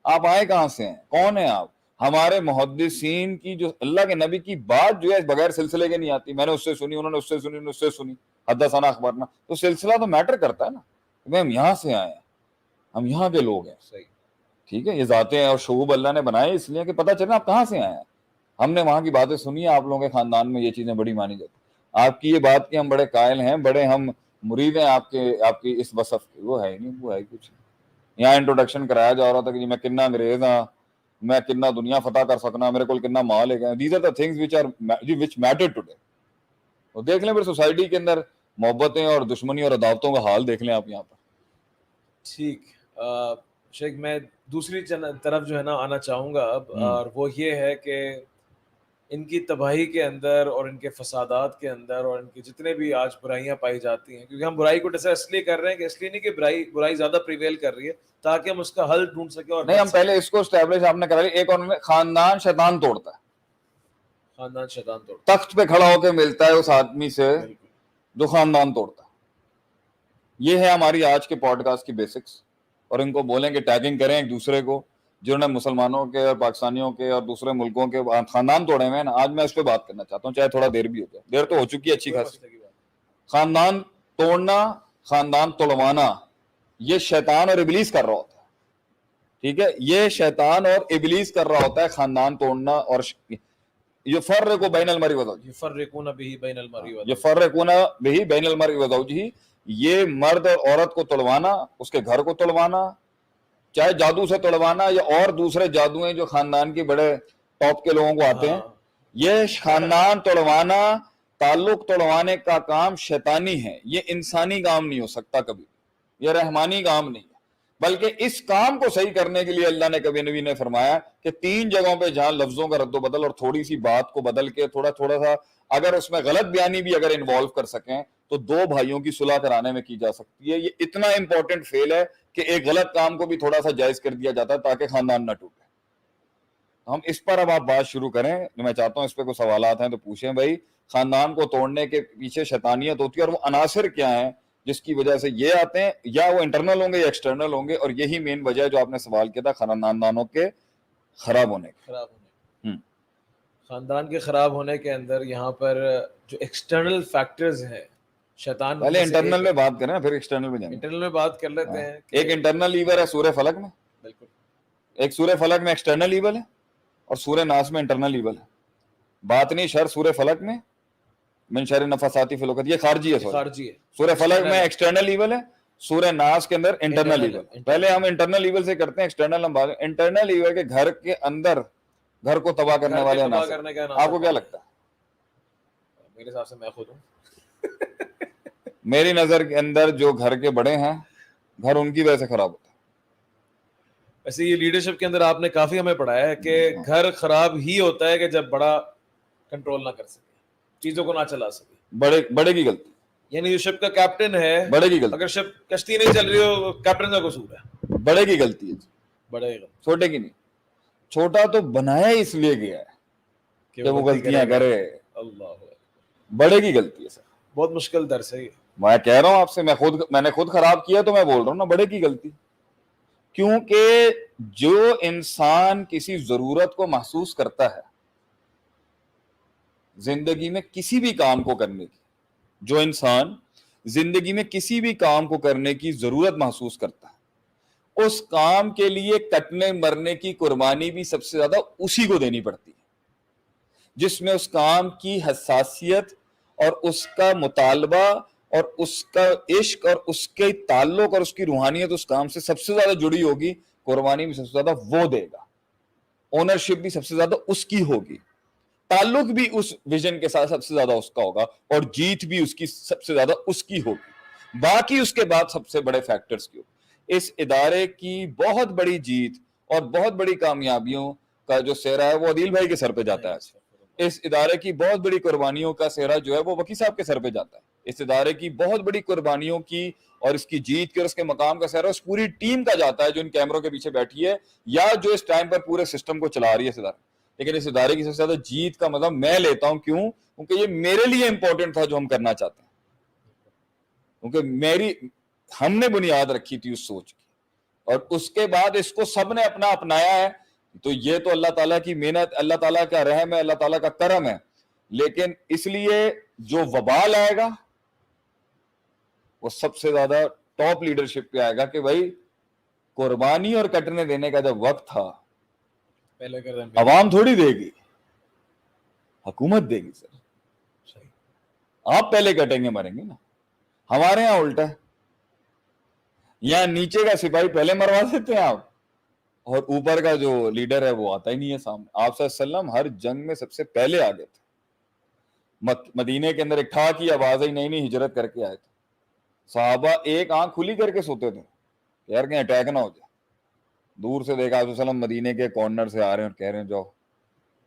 آپ آئے کہاں سے ہیں, کون ہیں آپ؟ ہمارے محدثین کی جو اللہ کے نبی کی بات جو ہے بغیر سلسلے کے نہیں آتی. میں نے اس سے سنی, انہوں نے اس سے سنی, انہوں نے اس سے سنی, حدثنا اخبارنا. تو سلسلہ تو میٹر کرتا ہے نا, ہم یہاں سے آئے ہیں. ہم یہاں کے لوگ ہیں.
صحیح.
ٹھیک ہے, یہ ذاتیں اور شعوب اللہ نے بنائے اس لیے کہ پتہ چلے آپ کہاں سے آئے ہیں. ہم نے وہاں کی باتیں سنی ہیں, آپ لوگوں کے خاندان میں یہ چیزیں بڑی مانی جاتی. آپ کی یہ بات کی ہم بڑے قائل ہیں, بڑے ہم مرید ہیں آپ کی اس وصف کے. وہ ہے ہی نہیں, وہ ہے کچھ. یہاں انٹروڈکشن کرایا جا رہا تھا کہ جی میں کنا انگریز ہاں, میں کنا دنیا فتح کر سکنا, میرے کو کنا مال ہے. These are the things which matter today. اور دیکھ لیں پھر سوسائٹی کے اندر محبتیں اور دشمنی اور عداوتوں کا حال دیکھ لیں آپ یہاں پر.
ٹھیک. شیخ میں دوسری طرف جو ہے نا آنا چاہوں گا اب, اور وہ یہ ہے کہ ان کی تباہی کے اندر اور ان کے فسادات کے اندر اور ان کی جتنے بھی آج برائیاں پائی جاتی ہیں, کیونکہ ہم برائی کو ڈسکس اس لیے کر رہے ہیں کہ اس لیے نہیں کہ برائی زیادہ پریویل کر رہی ہے تاکہ ہم اس کا حل ڈھونڈ سکیں. اور
نہیں, ہم پہلے اس کو اسٹیبلش آپ نے کرا لیا. ایک اور خاندان شیطان توڑتا ہے,
خاندان شیطان توڑتا
تخت پہ کھڑا ہو کے ملتا ہے اس آدمی سے
ہے. بالکل.
جو خاندان توڑتا ہے. یہ ہے ہماری آج کے پوڈ کاسٹ کی بیسکس. اور ان کو بولیں کہ ٹیگنگ کریں ایک دوسرے کو جنہوں نے مسلمانوں کے اور پاکستانیوں کے اور دوسرے ملکوں کے خاندان توڑے ہوئے ہیں نا. آج میں اس پہ بات کرنا چاہتا ہوں, چاہے تھوڑا دیر بھی ہو جائے. دیر تو ہو چکی ہے اچھی خاصی. خاندان توڑنا, خاندان تڑوانا, یہ شیطان اور ابلیس کر رہا ہوتا ہے. ٹھیک ہے, یہ شیطان اور ابلیس کر رہا ہوتا ہے خاندان توڑنا. اور یفرق بین المرء وزوجہ,
یفرقون بہ بین المرء وزوجہ,
یفرقون بہ بین المرء وزوجہ. یہ مرد اور عورت کو توڑوانا, اس کے گھر کو توڑوانا, چاہے جادو سے توڑوانا یا اور دوسرے جادو ہیں جو خاندان کے بڑے ٹاپ کے لوگوں کو آتے ہیں. یہ خاندان توڑوانا, تعلق توڑوانے کا کام شیطانی ہے. یہ انسانی کام نہیں ہو سکتا کبھی, یہ رحمانی کام نہیں ہے. بلکہ اس کام کو صحیح کرنے کے لیے اللہ نے کبھی نبی نے فرمایا کہ 3 جگہوں پہ جہاں لفظوں کا رد و بدل اور تھوڑی سی بات کو بدل کے تھوڑا سا اگر اس میں غلط بیانی بھی اگر انوالو کر سکیں تو 2 بھائیوں کی صلح کرانے میں کی جا سکتی ہے. یہ اتنا امپورٹنٹ فیل ہے کہ ایک غلط کام کو بھی تھوڑا سا جائز کر دیا جاتا ہے تاکہ خاندان نہ ٹوٹے. ہم اس پر اب آپ بات شروع کریں. میں چاہتا ہوں اس پہ کوئی سوالات ہیں تو پوچھیں. بھائی, خاندان کو توڑنے کے پیچھے شیطانیت ہوتی ہے, اور وہ عناصر کیا ہیں جس کی وجہ سے یہ آتے ہیں, یا وہ انٹرنل ہوں گے یا ایکسٹرنل ہوں گے. اور یہی مین وجہ ہے جو آپ نے سوال کیا تھا خاندانوں کے خراب ہونے کی.
خاندان کے خراب ہونے کے اندر یہاں پر جو ایکسٹرنل فیکٹرز ہیں, شیطان
پہلے انٹرنل میں بات کریں پھر ایکسٹرنل میں جائیں.
انٹرنل میں بات کر لیتے ہیں.
ایک انٹرنل ایور ہے سورہ فلق میں,
بالکل.
ایک سورہ فلق میں ایکسٹرنل ایول ہے اور سورہ ناس میں انٹرنل ایول ہے. باطنی شر سورہ فلق میں من شر النفاثات فی العقد, یہ خارجی ہے.
خارجی ہے.
سورہ فلق میں ایکسٹرنل ایول ہے, سورہ ناس کے اندر انٹرنل ایول. پہلے ہم انٹرنل ایول سے کرتے ہیں, ایکسٹرنل ہم بات. انٹرنل ایول کے گھر کے اندر گھر کو تباہ کرنے والے عناصر. آپ کو کیا لگتا ہے؟
میرے حساب سے میں خود ہوں.
میری نظر کے اندر جو گھر کے بڑے ہیں, گھر ان کی وجہ سے خراب ہوتا ہے.
ویسے یہ لیڈرشپ کے اندر آپ نے کافی ہمیں پڑھایا ہے کہ گھر خراب ہی ہوتا ہے کہ جب بڑا کنٹرول نہ کر سکے, چیزوں کو نہ چلا سکے. بڑے
کی غلطی,
یعنی جو شپ کا کیپٹن ہے,
بڑے کی غلطی.
اگر شپ کشتی نہیں چل رہی ہو, کیپٹن کا قصور ہے.
بڑے کی غلطی ہے,
بڑے کی,
چھوٹے کی نہیں. چھوٹا تو بنایا اس لیے گیا ہے کہ وہ غلطیاں کرے.
اللہ,
بڑے کی غلطی ہے سر.
بہت مشکل درس ہے یہ.
میں کہہ رہا ہوں آپ سے, میں نے خود خراب کیا تو میں بول رہا ہوں نا بڑے کی غلطی. کیونکہ جو انسان کسی ضرورت کو محسوس کرتا ہے زندگی میں کسی بھی کام کو کرنے کی, جو انسان زندگی میں کسی بھی کام کو کرنے کی ضرورت محسوس کرتا ہے, اس کام کے لیے کٹنے مرنے کی قربانی بھی سب سے زیادہ اسی کو دینی پڑتی ہے, جس میں اس کام کی حساسیت اور اس کا مطالبہ اور اس کا عشق اور اس کے تعلق اور اس کی روحانیت اس کام سے سب سے زیادہ جڑی ہوگی. قربانی بھی سب سے زیادہ وہ دے گا, اونرشپ بھی سب سے زیادہ اس کی ہوگی, تعلق بھی اس ویژن کے ساتھ سب سے زیادہ اس کا ہوگا, اور جیت بھی اس کی سب سے زیادہ اس کی ہوگی. باقی اس کے بعد سب سے بڑے فیکٹرز کی ہوگی. اس ادارے کی بہت بڑی جیت اور بہت بڑی کامیابیوں کا جو سہرا ہے وہ عدیل بھائی کے سر پہ جاتا ہے. اس ادارے کی بہت بڑی قربانیوں کا سہرا جو ہے وہ وکی صاحب کے سر پہ جاتا ہے. اس ادارے کی بہت بڑی قربانیوں کی اور اس کی جیت کے اور اس کے مقام کا سہرا اس پوری ٹیم کا جاتا ہے جو ان کیمروں کے پیچھے بیٹھی ہے یا جو اس ٹائم پر پورے سسٹم کو چلا رہی ہے اس ادارے. لیکن اس ادارے کی سب سے زیادہ جیت کا مطلب میں لیتا ہوں. کیوں؟ کیونکہ یہ میرے لیے امپورٹنٹ تھا جو ہم کرنا چاہتے ہیں, کیونکہ ہم نے بنیاد رکھی تھی اس سوچ کی, اور اس کے بعد اس کو سب نے اپنایا ہے. تو یہ تو اللہ تعالیٰ کی محنت, اللہ تعالیٰ کا رحم ہے, اللہ تعالیٰ کا کرم ہے. لیکن اس لیے جو وبال آئے گا وہ سب سے زیادہ ٹاپ لیڈرشپ پہ آئے گا کہ بھائی قربانی اور کٹنے دینے کا جب وقت تھا
پہلے کر دیں
عوام تھوڑی دے گی, حکومت دے گی سر. آپ پہلے کٹیں گے مریں گے نا. ہمارے یہاں الٹا ہے, یہاں نیچے کا سپاہی پہلے مروا دیتے ہیں آپ, اور اوپر کا جو لیڈر ہے وہ آتا ہی نہیں ہے سامنے. آپ صلی اللہ علیہ وسلم ہر جنگ میں سب سے پہلے آ گئے تھے. مدینے کے اندر ایک ٹھا کی آواز آئی, نئی ہجرت کر کے آئے تھے. صحابہ ایک آنکھ کھلی کر کے سوتے تھے یار کہیں اٹیک نہ ہو جائے. دور سے دیکھا آپ صلی اللہ علیہ وسلم مدینے کے کارنر سے آ رہے ہیں اور کہہ رہے ہیں جاؤ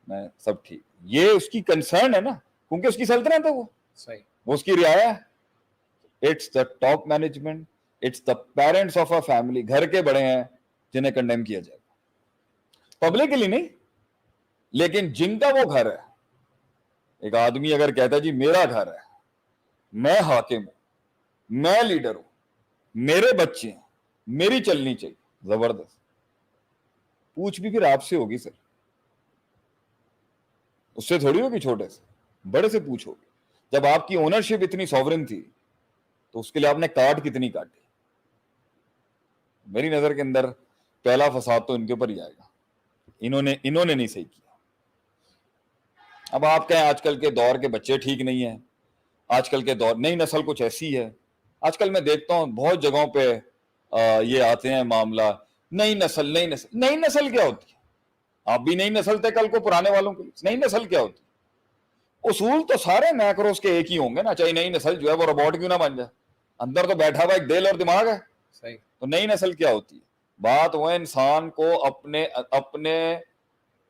میں سب ٹھیک. یہ اس کی کنسرن ہے نا, کیونکہ اس کی سلطنت ہے, وہ اس کی رعایا ہے. It's the top management, it's the parents of a family. گھر کے بڑے ہیں جنہیں کنڈیم کیا جائے گا, پبلکلی نہیں, لیکن جن کا وہ گھر ہے. ایک آدمی اگر کہتا ہے جی میرا گھر ہے, میں حاکم ہوں, میں لیڈر ہوں, میرے بچے ہیں, میری چلنی چاہیے, زبردست. پوچھ بھی پھر آپ سے ہوگی سر, اس سے تھوڑی ہوگی, چھوٹے سے بڑے سے پوچھ ہوگی. جب آپ کی اونرشپ اتنی سوورن تھی تو اس کے لیے آپ نے کاٹ کتنی کاٹی. میری نظر کے اندر پہلا فساد تو ان کے اوپر ہی آئے گا. انہوں نے نہیں صحیح کیا. اب آپ کہیں آج کل کے دور کے بچے ٹھیک نہیں ہیں, آج کل کے دور نئی نسل کچھ ایسی ہے. آج کل میں دیکھتا ہوں بہت جگہوں پہ یہ آتے ہیں معاملہ, نئی نسل کیا ہوتی ہے؟ آپ بھی نئی نسل تھے کل کو پرانے والوں کی. نئی نسل کیا ہوتی ہے؟ اصول تو سارے میکروز کے ایک ہی ہوں گے نا. چاہے نئی نسل جو ہے وہ روبوٹ کیوں نہ بن جائے, اندر تو بیٹھا ہوا ایک دل اور دماغ ہے.
صحیح.
تو نئی نسل کیا ہوتی ہے؟ بات وہ انسان کو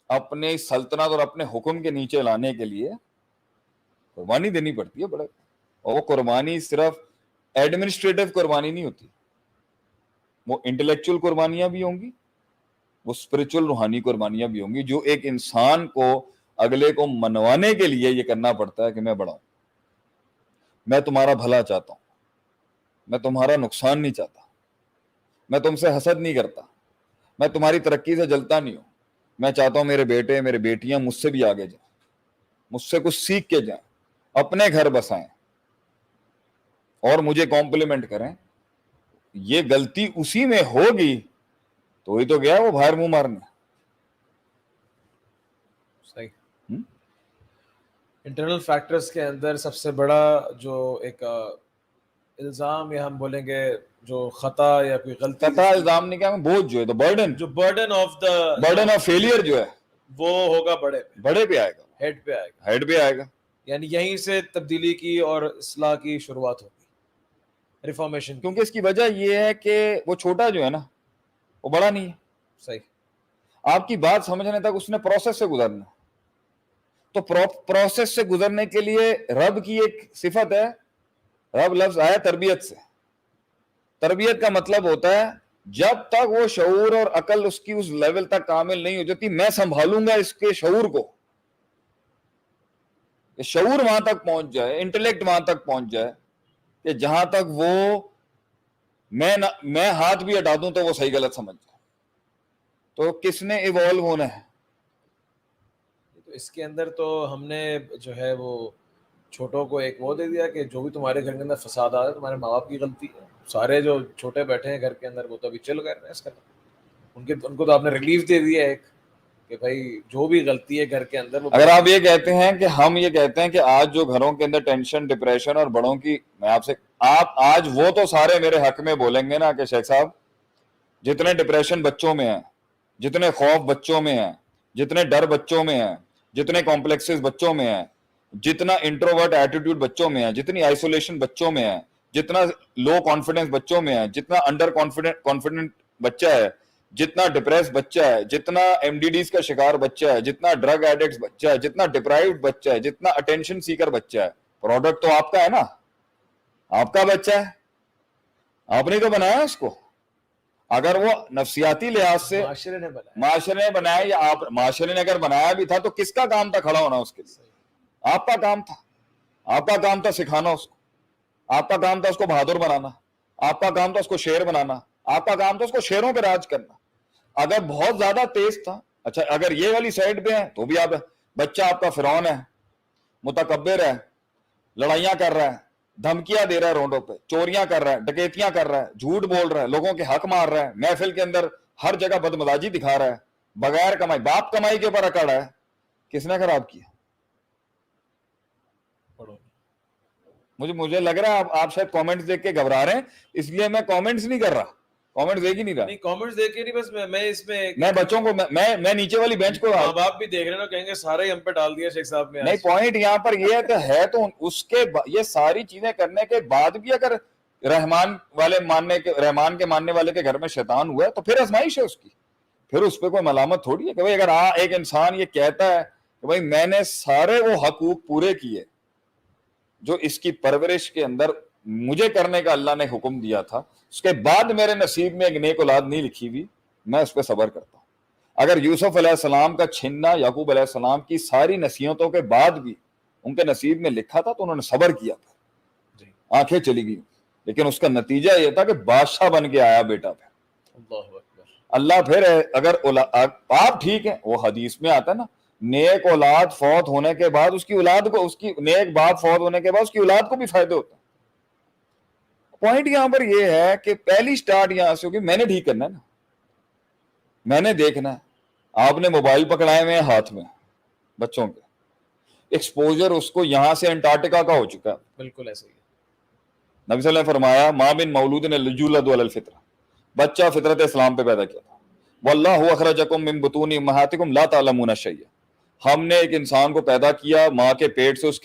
اپنے سلطنت اور اپنے حکم کے نیچے لانے کے لیے قربانی دینی پڑتی ہے بڑے. اور وہ قربانی صرف ایڈمنسٹریٹو قربانی نہیں ہوتی, وہ انٹلیکچوئل قربانیاں بھی ہوں گی, وہ اسپرچل روحانی قربانیاں بھی ہوں گی, جو ایک انسان کو اگلے کو منوانے کے لیے یہ کرنا پڑتا ہے کہ میں بڑا ہوں, میں تمہارا بھلا چاہتا ہوں, میں تمہارا نقصان نہیں چاہتا, میں تم سے حسد نہیں کرتا, میں تمہاری ترقی سے جلتا نہیں ہوں. میں چاہتا ہوں میرے بیٹے میرے بیٹیاں مجھ سے بھی آگے جائیں, مجھ سے کچھ سیکھ کے جائیں, اپنے گھر بسائیں اور مجھے کمپلیمنٹ کریں. یہ غلطی اسی میں ہوگی تو ہی تو گیا وہ باہر منہ مارنے.
صحیح. انٹرنل فیکٹرز کے اندر سب سے بڑا جو ایک الزام یا ہم بولیں گے جو خطا یا کوئی غلطی,
قطع الزام نہیں کیا, بوجھ جو ہے تو
برڈن آف
فیلئر جو ہے
وہ ہوگا
بڑے پہ آئے گا,
ہیڈ پہ آئے گا. یعنی یہیں سے تبدیلی کی اور اصلاح کی شروعات ہوگی, ریفارمیشن.
کیونکہ اس کی وجہ یہ ہے کہ وہ چھوٹا جو ہے نا وہ بڑا نہیں ہے.
صحیح.
آپ کی بات سمجھنے تک اس نے پروسیس سے گزرنا, تو پروسیس سے گزرنے کے لیے رب کی ایک صفت ہے, رب لفظ آیا تربیت سے. تربیت کا مطلب ہوتا ہے جب تک وہ شعور اور عقل اس کی اس لیول تک کامل نہیں ہو جاتی, میں سنبھالوں گا اس کے شعور کو, شعور وہاں تک پہنچ جائے, انٹلیکٹ وہاں تک پہنچ جائے کہ جہاں تک وہ میں ہاتھ بھی ہٹا دوں تو وہ صحیح غلط سمجھ جائے. تو کس نے ایوالو ہونا ہے؟
تو اس کے اندر تو ہم نے جو ہے وہ چھوٹوں کو ایک وہ دے دیا کہ جو بھی تمہارے گھر کے اندر فساد آ رہا ہے تمہارے ماں باپ کی غلطی ہے. سارے جو چھوٹے بیٹھے ہیں گھر کے اندر وہ تو ابھی چل کر رہے ہیں اس کا, ان کو تو آپ نے ریلیف دے دیا ایک کہ بھائی جو بھی غلطی ہے گھر کے اندر.
اگر آپ یہ کہتے ہیں کہ ہم یہ کہتے ہیں کہ آج جو گھروں کے اندر ٹینشن ڈپریشن اور بڑوں کی, میں آپ سے آپ آج وہ تو سارے میرے حق میں بولیں گے نا کہ شیخ صاحب جتنے ڈپریشن بچوں میں ہیں, جتنے خوف بچوں میں ہیں, جتنے ڈر بچوں میں ہیں, جتنے کمپلیکسز بچوں میں ہیں, جتنا انٹروورٹ ایٹیٹیوڈ بچوں میں ہے, جتنی آئسولیشن بچوں میں ہے, جتنا لو کانفیڈنس بچوں میں ہے, جتنا انڈر کانفیڈنٹ بچہ ہے, جتنا ڈپریس بچہ ہے, جتنا ایم ڈی ڈیز کا شکار بچہ ہے, جتنا ڈرگ ایڈکٹ بچہ ہے, جتنا ڈپرائیوڈ بچہ ہے, جتنا اٹینشن سیکر بچہ ہے, پروڈکٹ تو آپ کا ہے نا, آپ کا بچہ ہے, آپ نے تو بنایا اس کو. اگر وہ نفسیاتی لحاظ سے معاشرے نے بنایا یا آپ معاشرے نے اگر بنایا بھی تھا تو کس کا کام تھا کھڑا ہونا اس کے لیے؟ آپ کا کام تھا. آپ کا کام تھا سکھانا اس کو, آپ کا کام تھا اس کو بہادر بنانا, آپ کا کام تھا اس کو شیر بنانا, آپ کا کام تھا اس کو شیروں پہ راج کرنا. اگر بہت زیادہ تیز تھا, اچھا اگر یہ والی سائڈ پہ ہیں تو بھی آپ بچہ آپ کا فرعون ہے, متکبر ہے, لڑائیاں کر رہا ہے, دھمکیاں دے رہا ہے روڈوں پہ, چوریاں کر رہا ہے, ڈکیتیاں کر رہا ہے, جھوٹ بول رہا ہے, لوگوں کے حق مار رہا ہے, محفل کے اندر ہر جگہ بدمزاجی دکھا رہا ہے, بغیر کمائی, باپ کمائی کے اوپر اکڑا ہے, کس نے خراب کیا؟ مجھے لگ رہا ہے آپ شاید کامنٹس دیکھ کے گھبرا رہے ہیں, اس لیے میں کامنٹس نہیں کر رہا, کامنٹس دیکھ ہی نہیں رہا.
نہیں کامنٹس دیکھ کے نہیں, بس میں اس
میں بچوں کو میں نیچے والی بینچ کو,
ماں باپ بھی دیکھ رہے ہیں, کہیں گے سارے ہم پہ ڈال دیا شیخ صاحب نے.
نہیں, پوائنٹ یہاں پر یہ ہے تو اس کے یہ ساری چیزیں کرنے کے بعد بھی اگر رحمان کے ماننے والے کے گھر میں شیطان ہوا ہے تو پھر آزمائش ہے اس کی, پھر اس پہ کوئی ملامت تھوڑی ہے کہ بھائی اگر ایک انسان یہ کہتا ہے کہ بھائی میں نے سارے وہ حقوق پورے کیے جو اس کی پرورش کے اندر مجھے کرنے کا اللہ نے حکم دیا تھا, اس کے بعد میرے نصیب میں ایک نیک اولاد نہیں لکھی ہوئی, میں اس پہ صبر کرتا ہوں. اگر یوسف علیہ السلام کا چھننا یعقوب علیہ السلام کی ساری نصیحتوں کے بعد بھی ان کے نصیب میں لکھا تھا تو انہوں نے صبر کیا تھا, آنکھیں چلی گئی, لیکن اس کا نتیجہ یہ تھا کہ بادشاہ بن کے آیا بیٹا پہ. اللہ پھر اگر آپ ٹھیک ہے, وہ حدیث میں آتا ہے نا, نیک اولاد فوت ہونے کے بعد اس کی اولاد کو, اس کی نیک باپ فوت ہونے کے بعد اس کی اولاد کو بھی فائدے ہوتے ہیں. پوائنٹ یہاں پر یہ ہے کہ پہلی سٹارٹ یہاں سے ہوگی, میں نے ٹھیک کرنا ہے نا, میں نے دیکھنا ہے. آپ نے موبائل پکڑائے ہوئے ہیں ہاتھ میں بچوں کے, ایکسپوجر اس کو یہاں سے انٹارکٹیکا کا ہو چکا ہے.
بالکل ایسے ہی
نبی صلی اللہ علیہ وسلم نے فرمایا ما من مولود یولد علی الفطرہ, بچہ فطرت اسلام پہ پیدا کیا تھا. واللہ اخرجکم من بطون امہاتکم لا تعلمون شیئا, ہم نے ایک انسان کو پیدا کیا ماں کے پیٹ سے, اس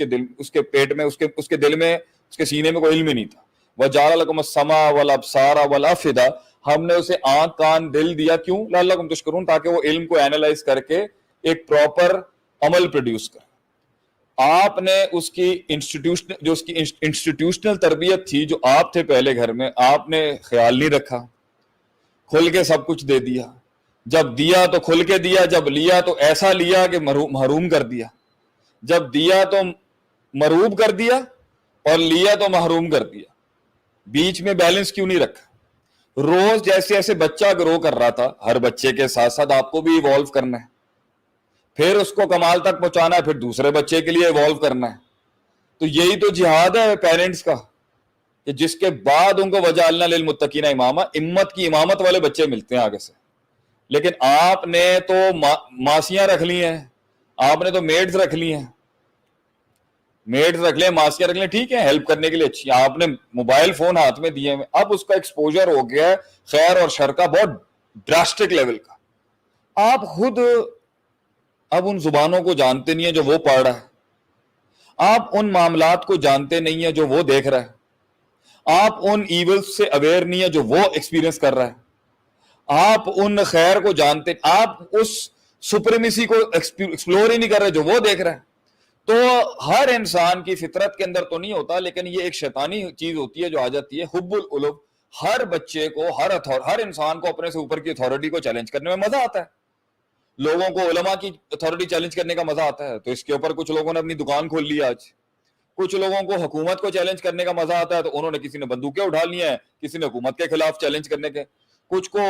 کے پیٹ میں, اس کے دل میں, اس کے سینے میں کوئی علم ہی نہیں تھا. وجعل لکم السمع والابصار والافئدہ, ہم نے اسے آنکھ کان دل دیا, کیوں؟ لعلکم تشکرون, تاکہ وہ علم کو اینالائز کر کے ایک پراپر عمل پروڈیوس کرے. آپ نے اس کی انسٹیٹیوشنل تربیت تھی جو آپ تھے پہلے گھر میں, آپ نے خیال نہیں رکھا, کھل کے سب کچھ دے دیا. جب دیا تو کھل کے دیا, جب لیا تو ایسا لیا کہ محروم کر دیا. جب دیا تو مروب کر دیا اور لیا تو محروم کر دیا. بیچ میں بیلنس کیوں نہیں رکھا؟ روز جیسے جیسے بچہ گرو کر رہا تھا, ہر بچے کے ساتھ ساتھ آپ کو بھی ایوالو کرنا ہے, پھر اس کو کمال تک پہنچانا ہے, پھر دوسرے بچے کے لیے ایوالو کرنا ہے. تو یہی تو جہاد ہے پیرنٹس کا, کہ جس کے بعد ان کو وجعلنا للمتقین اماما, امت کی امامت والے بچے ملتے ہیں آگے سے. لیکن آپ نے تو ماسیاں رکھ لی ہیں, آپ نے تو میڈز رکھ لی ہیں, میڈز رکھ لیں, ماسیاں رکھ لیں, ٹھیک ہے ہیلپ کرنے کے لیے اچھی, آپ نے موبائل فون ہاتھ میں دیے ہیں, اب اس کا ایکسپوجر ہو گیا ہے خیر اور شر کا بہت ڈراسٹک لیول کا. آپ خود اب ان زبانوں کو جانتے نہیں ہیں جو وہ پڑھ رہا ہے, آپ ان معاملات کو جانتے نہیں ہیں جو وہ دیکھ رہا ہے, آپ ان ایولز سے اویئر نہیں ہیں جو وہ ایکسپیرینس کر رہا ہے, آپ ان خیر کو جانتے, آپ اس سپریمیسی کو ایکسپلور ہی نہیں کر رہے جو وہ دیکھ رہا ہے. تو ہر انسان کی فطرت کے اندر تو نہیں ہوتا, لیکن یہ ایک شیطانی چیز ہوتی ہے جو آ جاتی ہے, حب العلو. ہر بچے کو, ہر انسان کو اپنے سے اوپر کی اتھارٹی کو چیلنج کرنے میں مزہ آتا ہے. لوگوں کو علماء کی اتھارٹی چیلنج کرنے کا مزہ آتا ہے, تو اس کے اوپر کچھ لوگوں نے اپنی دکان کھول لی آج. کچھ لوگوں کو حکومت کو چیلنج کرنے کا مزہ آتا ہے, تو انہوں نے کسی نے بندوقیں اٹھا لی ہیں, کسی نے حکومت کے خلاف چیلنج کرنے کے. کچھ کو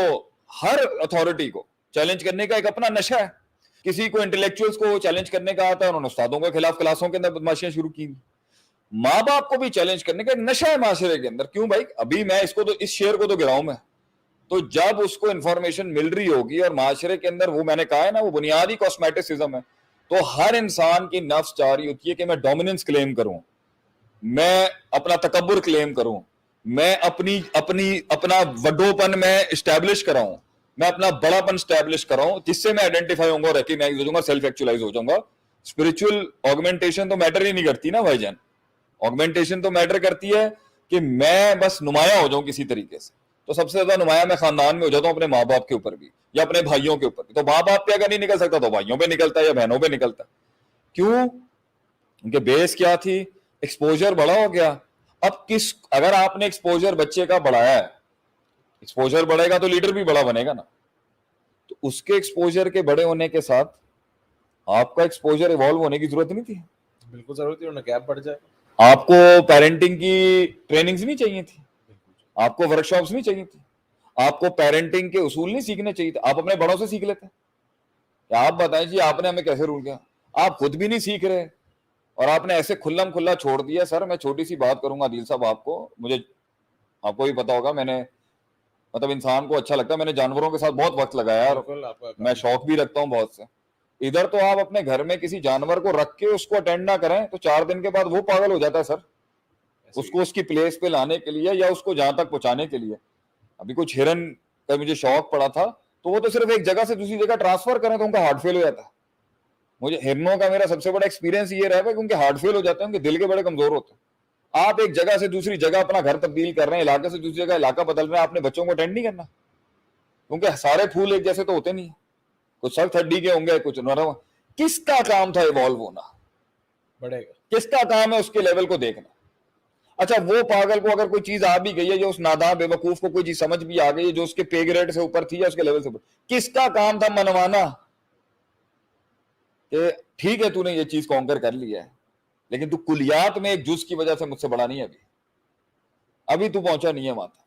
ہر اتھارٹی کو چیلنج کرنے کا ایک اپنا نشہ ہے. کسی کو انٹلیکچوئلز کو چیلنج کرنے کا آتا ہے, انہوں نے استادوں کے خلاف کلاسوں کے اندر بدماشیاں شروع کی. ماں باپ کو بھی چیلنج کرنے کا ایک نشہ ہے معاشرے کے اندر. کیوں بھائی؟ ابھی میں اس شعر کو تو گراؤں میں, تو جب اس کو انفارمیشن مل رہی ہوگی اور معاشرے کے اندر, وہ میں نے کہا ہے نا, وہ بنیادی کاسمیٹسزم ہے, تو ہر انسان کی نفس چاہ رہی ہوتی ہے کہ میں ڈومیننس کلیم کروں, میں اپنا تکبر کلیم کروں, میں اپنا وڈو پن میں اسٹیبلش کراؤں, میں اپنا بڑا پن اسٹیبلش کراؤں, جس سے میں آئیڈینٹیفائی ہوں گا, ریکگنائز ہو جاؤں گا, سیلف ایکچولائز ہو جاؤں گا. اسپرچل آگمنٹیشن تو میٹر ہی نہیں کرتی نا بھائی جان. آگمنٹیشن تو میٹر کرتی ہے کہ میں بس نمایاں ہو جاؤں کسی طریقے سے. تو سب سے زیادہ نمایاں میں خاندان میں ہو جاتا ہوں, اپنے ماں باپ کے اوپر بھی یا اپنے بھائیوں کے اوپر بھی. تو ماں باپ پہ اگر نہیں نکل سکتا تو بھائیوں پہ نکلتا ہے یا بہنوں پہ نکلتا ہے. کیوں؟ ان کے بیس کیا تھی؟ ایکسپوجر بڑا ہو گیا. اب اگر آپ نے ایکسپوجر بچے کا بڑھایا ہے, ایکسپوجر بڑھے گا تو لیڈر بھی بڑا بنے گا نا. تو اس کے ایکسپوجر کے بڑے ہونے کے ساتھ آپ کا ایکسپوجر ایوالو ہونے کی ضرورت نہیں تھی.
بالکل ضرورت ہے, گیپ بڑھ جائے.
آپ کو پیرنٹنگ کی ٹریننگز نہیں چاہیے تھی, آپ کو ورک شاپس نہیں چاہیے تھی, آپ کو پیرنٹنگ کے اصول نہیں سیکھنے چاہیے تھے. آپ اپنے بڑوں سے سیکھ لیتے. آپ بتائیں جی آپ نے ہمیں کیسے رول کیا؟ آپ خود بھی نہیں سیکھ رہے اور آپ نے ایسے کھلم کھلا چھوڑ دیا. سر میں چھوٹی سی بات کروں گا عادل صاحب, آپ کو بھی پتا ہوگا, میں نے مطلب انسان کو اچھا لگتا ہے, میں نے جانوروں کے ساتھ بہت وقت لگایا اور میں شوق بھی رکھتا ہوں بہت سے. ادھر تو آپ اپنے گھر میں کسی جانور کو رکھ کے اس کو اٹینڈ نہ کریں تو 4 دن کے بعد وہ پاگل ہو جاتا ہے سر, اس کو اس کی پلیس پہ لانے کے لیے یا اس کو جہاں تک پہنچانے کے لیے. ابھی کچھ ہرن کا مجھے شوق پڑا تھا, تو وہ تو صرف ایک جگہ سے دوسری جگہ ٹرانسفر کریں تو ان کا ہارٹ فیل ہو جاتا ہے. مجھے ہرنوں کا میرا سب سے بڑا ایکسپیرینس یہ رہا ہے کہ ان کے ہارٹ فیل ہو جاتے ہیں, ان کے دل کے بڑے کمزور ہوتے ہیں. آپ ایک جگہ سے دوسری جگہ اپنا گھر تبدیل کر رہے ہیں, علاقے سے دوسری جگہ علاقہ بدل رہے ہیں, آپ نے بچوں کو اٹینڈ نہیں کرنا, کیونکہ سارے پھول ایک جیسے تو ہوتے نہیں ہیں, کچھ سخت ہڈی کے ہوں گے, کچھ نرم. کس کا کام تھا ایوالو ہونا,
بڑھے گا,
کس کا کام ہے اس کے لیول کو دیکھنا. اچھا وہ پاگل کو اگر کوئی چیز آ بھی گئی ہے, جو اس ناداں بے وقوف کو کوئی چیز سمجھ بھی آ گئی ہے جو اس کے پے گریڈ سے اوپر تھی یا اس کے لیول سے اوپر, کس کا کام تھا منوانا کہ ٹھیک ہے تو نے یہ چیز کانکر کر لیا ہے, لیکن تو کلیات میں ایک جز کی وجہ سے مجھ سے بڑا نہیں ہے, ابھی تو پہنچا نہیں ہے وہاں تک.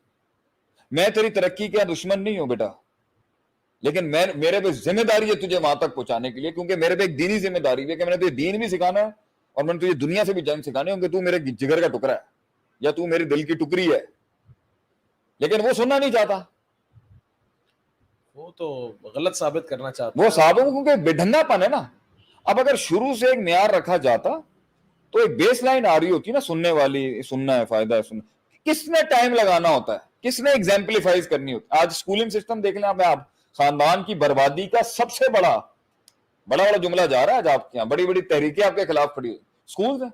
میں تیری ترقی کا دشمن نہیں ہوں بیٹا, لیکن میرے پہ ذمہ داری ہے تجھے وہاں تک پہنچانے کے لیے, کیونکہ میرے پہ ایک دینی ذمہ داری ہے کہ میں نے تجھے دین بھی سکھانا ہے اور میں نے تجھے دنیا سے بھی جنگ سکھانی ہے, کیونکہ تو میرے جگر کا ٹکڑا ہے یا تو میرے دل کی ٹکڑی ہے. لیکن وہ سننا نہیں چاہتا,
وہ تو غلط ثابت کرنا چاہتا
وہ صاحبوں کیونکہ بےڈھنگا پن ہے نا. اب اگر شروع سے ایک معیار رکھا جاتا تو ایک بیس لائن آ رہی ہوتی نا سننے والی, سننا ہے فائدہ ہے سننا, کس نے ٹائم لگانا ہوتا ہے, کس نے ایگزامپلیفائز کرنی ہوتی ہے. آج اسکولنگ سسٹم دیکھ لیں آپ خاندان کی بربادی کا سب سے بڑا جملہ جا رہا ہے. آج آپ کے یہاں بڑی بڑی تحریکیں آپ کے خلاف کھڑی ہوئی, اسکول ہیں,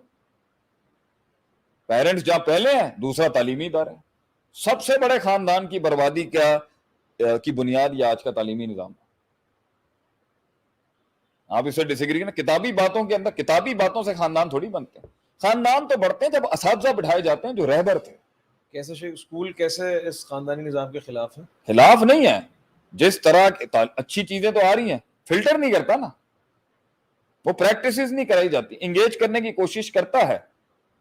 پیرنٹس جہاں پہلے ہیں, دوسرا تعلیمی ادارہ ہے. سب سے بڑے خاندان کی بربادی کی بنیاد یہ آج کا تعلیمی نظام ہے. آپ اسے ڈس ایگری کریں, کتابی باتوں کے اندر, کتابی باتوں سے خاندان تھوڑی بنتے ہیں. خاندان تو بڑھتے ہیں جب اساتذہ بٹھائے جاتے ہیں جو رہبر تھے.
کیسے اسکول کیسے اس خاندانی نظام کے خلاف ہے؟
خلاف نہیں ہے, جس طرح اچھی چیزیں تو آ رہی ہیں, فلٹر نہیں کرتا نا, وہ پریکٹسز نہیں کرائی جاتی, انگیج کرنے کی کوشش کرتا ہے,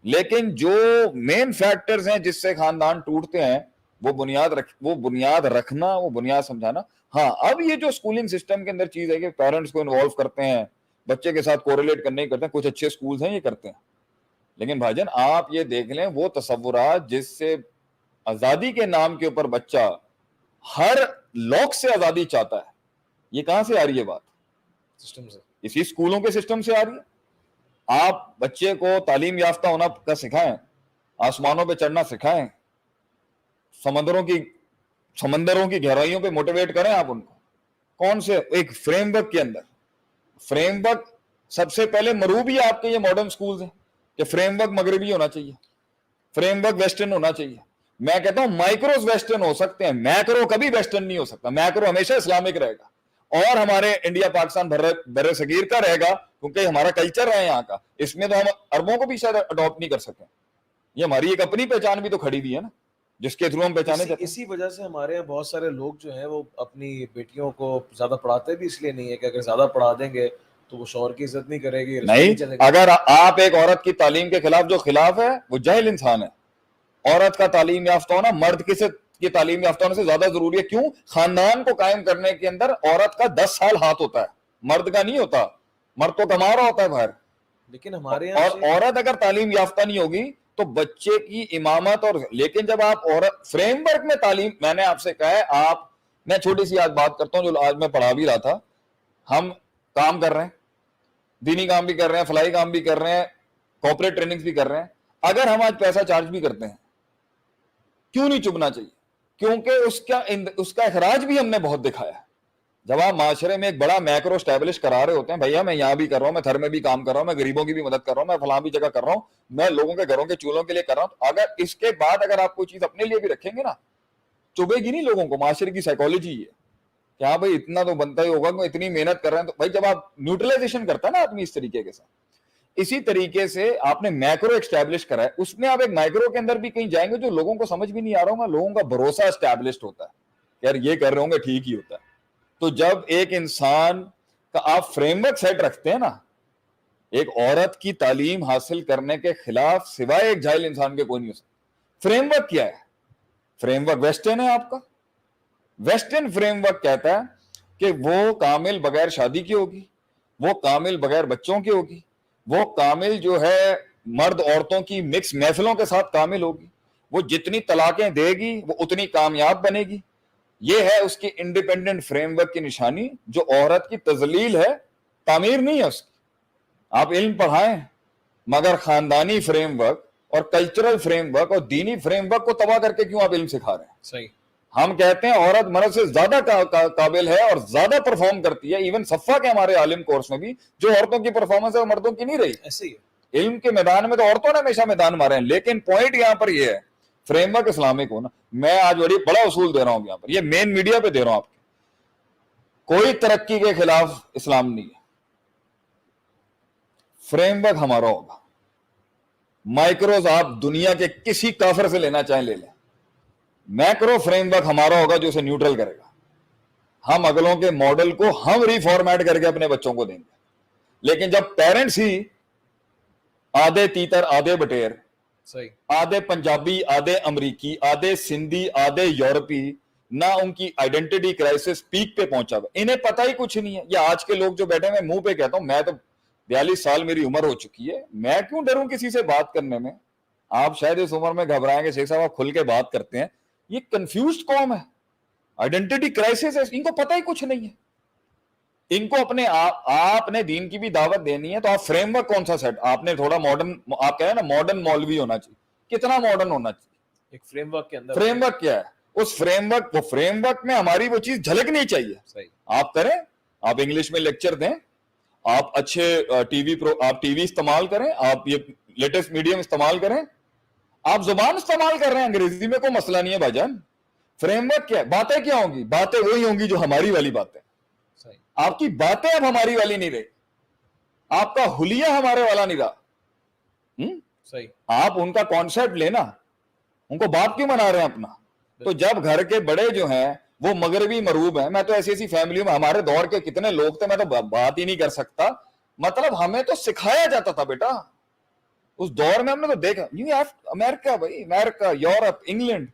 لیکن جو مین فیکٹرز ہیں جس سے خاندان ٹوٹتے ہیں وہ بنیاد رکھنا, وہ بنیاد سمجھانا. ہاں اب یہ جو اسکولنگ سسٹم کے اندر چیز ہے کہ پیرنٹس کو انوالو کرتے ہیں, بچے کے ساتھ کوریلیٹ کرنے کی کرتے ہیں, کچھ اچھے اسکولز ہیں یہ کرتے ہیں, لیکن بھائی جان آپ یہ دیکھ لیں وہ تصورات جس سے آزادی کے نام کے اوپر بچہ ہر لوک سے آزادی چاہتا ہے, یہ کہاں سے آ رہی ہے بات؟
سسٹم سے,
اسی اسکولوں کے سسٹم سے آ رہی ہے. آپ بچے کو تعلیم یافتہ ہونا کا سکھائیں, آسمانوں پہ چڑھنا سکھائیں, سمندروں کی گہرائیوں پہ موٹیویٹ کریں آپ ان کو. کون سے ایک فریم ورک کے اندر, فریم ورک سب سے پہلے مروبی آپ کے یہ ماڈرن سکولز ہیں کہ فریم ورک مغربی ہونا چاہیے, فریم ورک ویسٹرن ہونا چاہیے. میں کہتا ہوں مائکروز ویسٹرن ہو سکتے ہیں, میکرو کبھی ویسٹرن نہیں ہو سکتا. میکرو ہمیشہ اسلامک رہے گا اور ہمارے انڈیا پاکستان بر صغیر کا رہے گا, کیونکہ ہمارا کلچر ہے یہاں کا, اس میں تو ہم عربوں کو بھی شاید اڈاپٹ نہیں کر سکتے. یہ ہماری ایک اپنی پہچان بھی تو کھڑی ہوئی ہے نا, جس کے تھرو ہم پہچانے جاتے ہیں.
اسی وجہ سے ہمارے یہاں بہت سارے لوگ جو ہیں وہ اپنی بیٹیوں کو زیادہ پڑھاتے بھی اس لیے نہیں ہے کہ اگر زیادہ پڑھا دیں گے تو وہ شوہر کی عزت نہیں کرے گی,
نہیں. اگر آپ ایک عورت کی تعلیم کے خلاف, جو خلاف ہے وہ جاہل انسان ہے. عورت کا تعلیم یافتہ ہونا مرد کی تعلیم یافتہ ہونے سے زیادہ ضروری ہے. کیوں؟ خاندان کو قائم کرنے کے اندر عورت کا 10 سال ہاتھ ہوتا ہے, مرد کا نہیں ہوتا. مرد تو کما رہا ہوتا ہے باہر,
لیکن ہمارے یہاں
اور عورت اگر تعلیم یافتہ نہیں ہوگی تو بچے کی امامت. اور لیکن جب آپ عورت فریم ورک میں تعلیم, میں نے آپ سے کہا ہے, میں چھوٹی سی آج بات کرتا ہوں جو آج میں پڑھا بھی رہا تھا. ہم کام کر رہے ہیں, دینی کام بھی کر رہے ہیں, فلاحی کام بھی کر رہے ہیں, کارپوریٹ ٹریننگز بھی کر رہے ہیں. اگر ہم آج پیسہ چارج بھی کرتے ہیں, کیوں نہیں چبنا چاہیے؟ کیونکہ اس کا اخراج بھی ہم نے بہت دکھایا ہے. جب آپ معاشرے میں ایک بڑا میکرو اسٹیبلش کرا رہے ہوتے ہیں, بھیا میں یہاں بھی کر رہا ہوں, میں تھر میں بھی کام کر رہا ہوں, میں غریبوں کی بھی مدد کر رہا ہوں, میں فلاں بھی جگہ کر رہا ہوں, میں لوگوں کے گھروں کے چولہوں کے لیے کر رہا ہوں, اگر اس کے بعد اگر آپ کوئی چیز اپنے لیے بھی رکھیں گے نا, چبھے گی نہیں لوگوں کو. معاشرے کی سائیکالوجی ہے کہ ہاں بھائی اتنا تو بنتا ہی ہوگا, اتنی محنت کر رہے ہیں. تو بھائی جب آپ نیوٹرلائزیشن کرتا ہے نا آدمی اس طریقے کے ساتھ, اسی طریقے سے آپ نے میکرو اسٹیبلش کرا ہے, اس میں آپ ایک مائکرو کے اندر بھی کہیں جائیں گے جو لوگوں کو سمجھ بھی نہیں آ رہا ہوگا, لوگوں کا بھروسہ اسٹیبلشڈ ہوتا ہے کہ یار یہ کر رہے ہوں گے ٹھیک ہی ہوتا ہے. تو جب ایک انسان کا آپ فریم ورک سیٹ رکھتے ہیں نا, ایک عورت کی تعلیم حاصل کرنے کے خلاف سوائے ایک جاہل انسان کے کوئی نہیں ہو سکتا. فریم ورک کیا ہے؟ فریم ورک ویسٹرن ہے آپ کا. ویسٹرن فریم ورک کہتا ہے کہ وہ کامل بغیر شادی کی ہوگی, وہ کامل بغیر بچوں کی ہوگی, وہ کامل جو ہے مرد عورتوں کی مکس محفلوں کے ساتھ کامل ہوگی. وہ جتنی طلاقیں دے گی وہ اتنی کامیاب بنے گی. یہ ہے اس کی انڈیپینڈنٹ فریم ورک کی نشانی. جو عورت کی تذلیل ہے تعمیر نہیں ہے اس کی. آپ علم پڑھائیں مگر خاندانی فریم ورک اور کلچرل فریم ورک اور دینی فریم ورک کو تباہ کر کے کیوں آپ علم سکھا رہے ہیں؟
صحیح.
ہم کہتے ہیں عورت مرد سے زیادہ قابل ہے اور زیادہ پرفارم کرتی ہے. ایون صفا کے ہمارے عالم کورس میں بھی جو عورتوں کی پرفارمنس ہے وہ مردوں کی نہیں رہی.
ایسے ہی ہے.
علم کے میدان میں تو عورتوں نے ہمیشہ میدان مارے ہیں. لیکن پوائنٹ یہاں پر یہ ہے فریم ورک اسلامک ہونا. میں آج بڑا اصول دے رہا ہوں یہاں پر, یہ مین میڈیا پہ دے رہا ہوں آپ کو. کوئی ترقی کے خلاف اسلام نہیں ہے. فریم ورک ہمارا ہوگا. مائکروز آپ دنیا کے کسی کافر سے لینا چاہیں لے لیں. میکرو فریم ورک ہمارا ہوگا جو اسے نیوٹرل کرے گا. ہم اگلوں کے ماڈل کو ہم ریفارمیٹ کر کے اپنے بچوں کو دیں گے. لیکن جب پیرنٹس ہی آدھے تیتر آدھے بٹیر,
صحیح,
آدھے پنجابی آدھے امریکی آدھے سندھی آدھے یورپی, نہ ان کی آئیڈینٹی کرائسس پیک پہ پہنچا ہوا, انہیں پتہ ہی کچھ نہیں ہے. یہ آج کے لوگ جو بیٹھے ہیں, میں منہ پہ کہتا ہوں, میں تو 42 سال میری عمر ہو چکی ہے, میں کیوں ڈروں کسی سے بات کرنے میں. آپ شاید اس عمر میں گھبرائیں گے شیخ صاحب آپ کھل کے بات کرتے ہیں. یہ کنفیوزڈ قوم ہے, آئیڈینٹی کرائسس ہے, ان کو پتہ ہی کچھ نہیں ہے. ان کو اپنے آپ نے دین کی بھی دعوت دینی ہے تو آپ فریم ورک کون سا سیٹ, آپ نے تھوڑا ماڈرن, آپ کہہ رہے ہیں نا ماڈرن مولوی ہونا چاہیے. کتنا ماڈرن ہونا چاہیے؟
ایک فریم ورک کے اندر.
فریم ورک کیا ہے؟ اس فریم ورک, وہ فریم ورک میں ہماری وہ چیز جھلکنی چاہیے.
صحیح.
آپ کریں, آپ انگلش میں لیکچر دیں, آپ اچھے آپ ٹی وی استعمال کریں, آپ یہ لیٹسٹ میڈیم استعمال کریں, آپ زبان استعمال کر رہے ہیں انگریزی میں, کوئی مسئلہ نہیں ہے بھائی جان. فریم ورک کیا ہے؟ باتیں کیا ہوں گی؟ باتیں وہی ہوں گی جو ہماری والی باتیں.
صحیح.
آپ کی باتیں اب ہماری والی نہیں رہی, آپ کا حلیہ ہمارے والا نہیں رہا.
صحیح.
آپ ان کا کانسیپٹ لینا, ان کو باپ کیوں بنا رہے ہیں اپنا؟ تو جب گھر کے بڑے جو ہیں وہ مغربی مروب ہیں, میں تو ایسی فیملیوں میں, ہمارے دور کے کتنے لوگ تھے, میں تو بات ہی نہیں کر سکتا. مطلب ہمیں تو سکھایا جاتا تھا بیٹا, اس دور میں ہم نے تو دیکھا, امریکہ بھائی, امریکہ, یورپ, انگلینڈ.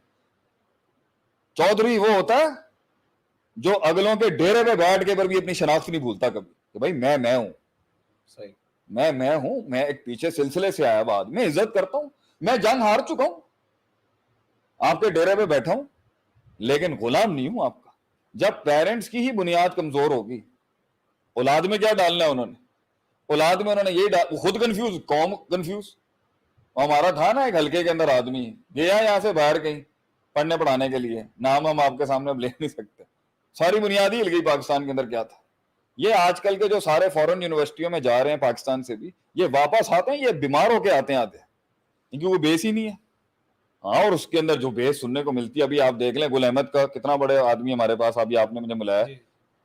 چودھری وہ ہوتا ہے جو اگلوں کے ڈیرے پہ بیٹھ کے پر بھی اپنی شناخت نہیں بھولتا کبھی کہ بھائی میں ہوں.
صحیح.
میں ہوں, میں ایک پیچھے سلسلے سے آیا, بعد میں عزت کرتا ہوں, میں جنگ ہار چکا ہوں, آپ کے ڈیرے پہ بیٹھا ہوں, لیکن غلام نہیں ہوں آپ کا. جب پیرنٹس کی ہی بنیاد کمزور ہوگی, اولاد میں کیا ڈالنا ہے انہوں نے؟ اولاد میں انہوں نے یہی خود کنفیوز, قوم کنفیوز. ہمارا تھا نا ایک ہلکے کے اندر آدمی گیا یہاں سے باہر کہیں پڑھنے پڑھانے کے لیے, نام ہم آپ کے سامنے لے نہیں سکتے, ساری بنیاد ہی ہل گئی پاکستان کے اندر. کیا تھا یہ؟ آج کل کے جو سارے فورن یونیورسٹیوں میں جا رہے ہیں پاکستان سے بھی, یہ واپس آتے ہیں, یہ بیمار ہو کے آتے ہیں کیونکہ وہ بیس ہی نہیں ہے. ہاں, اور اس کے اندر جو بیس سننے کو ملتی ہے, ابھی آپ دیکھ لیں گل احمد کا کتنا بڑے آدمی ہمارے پاس, ابھی آپ نے مجھے ملایا,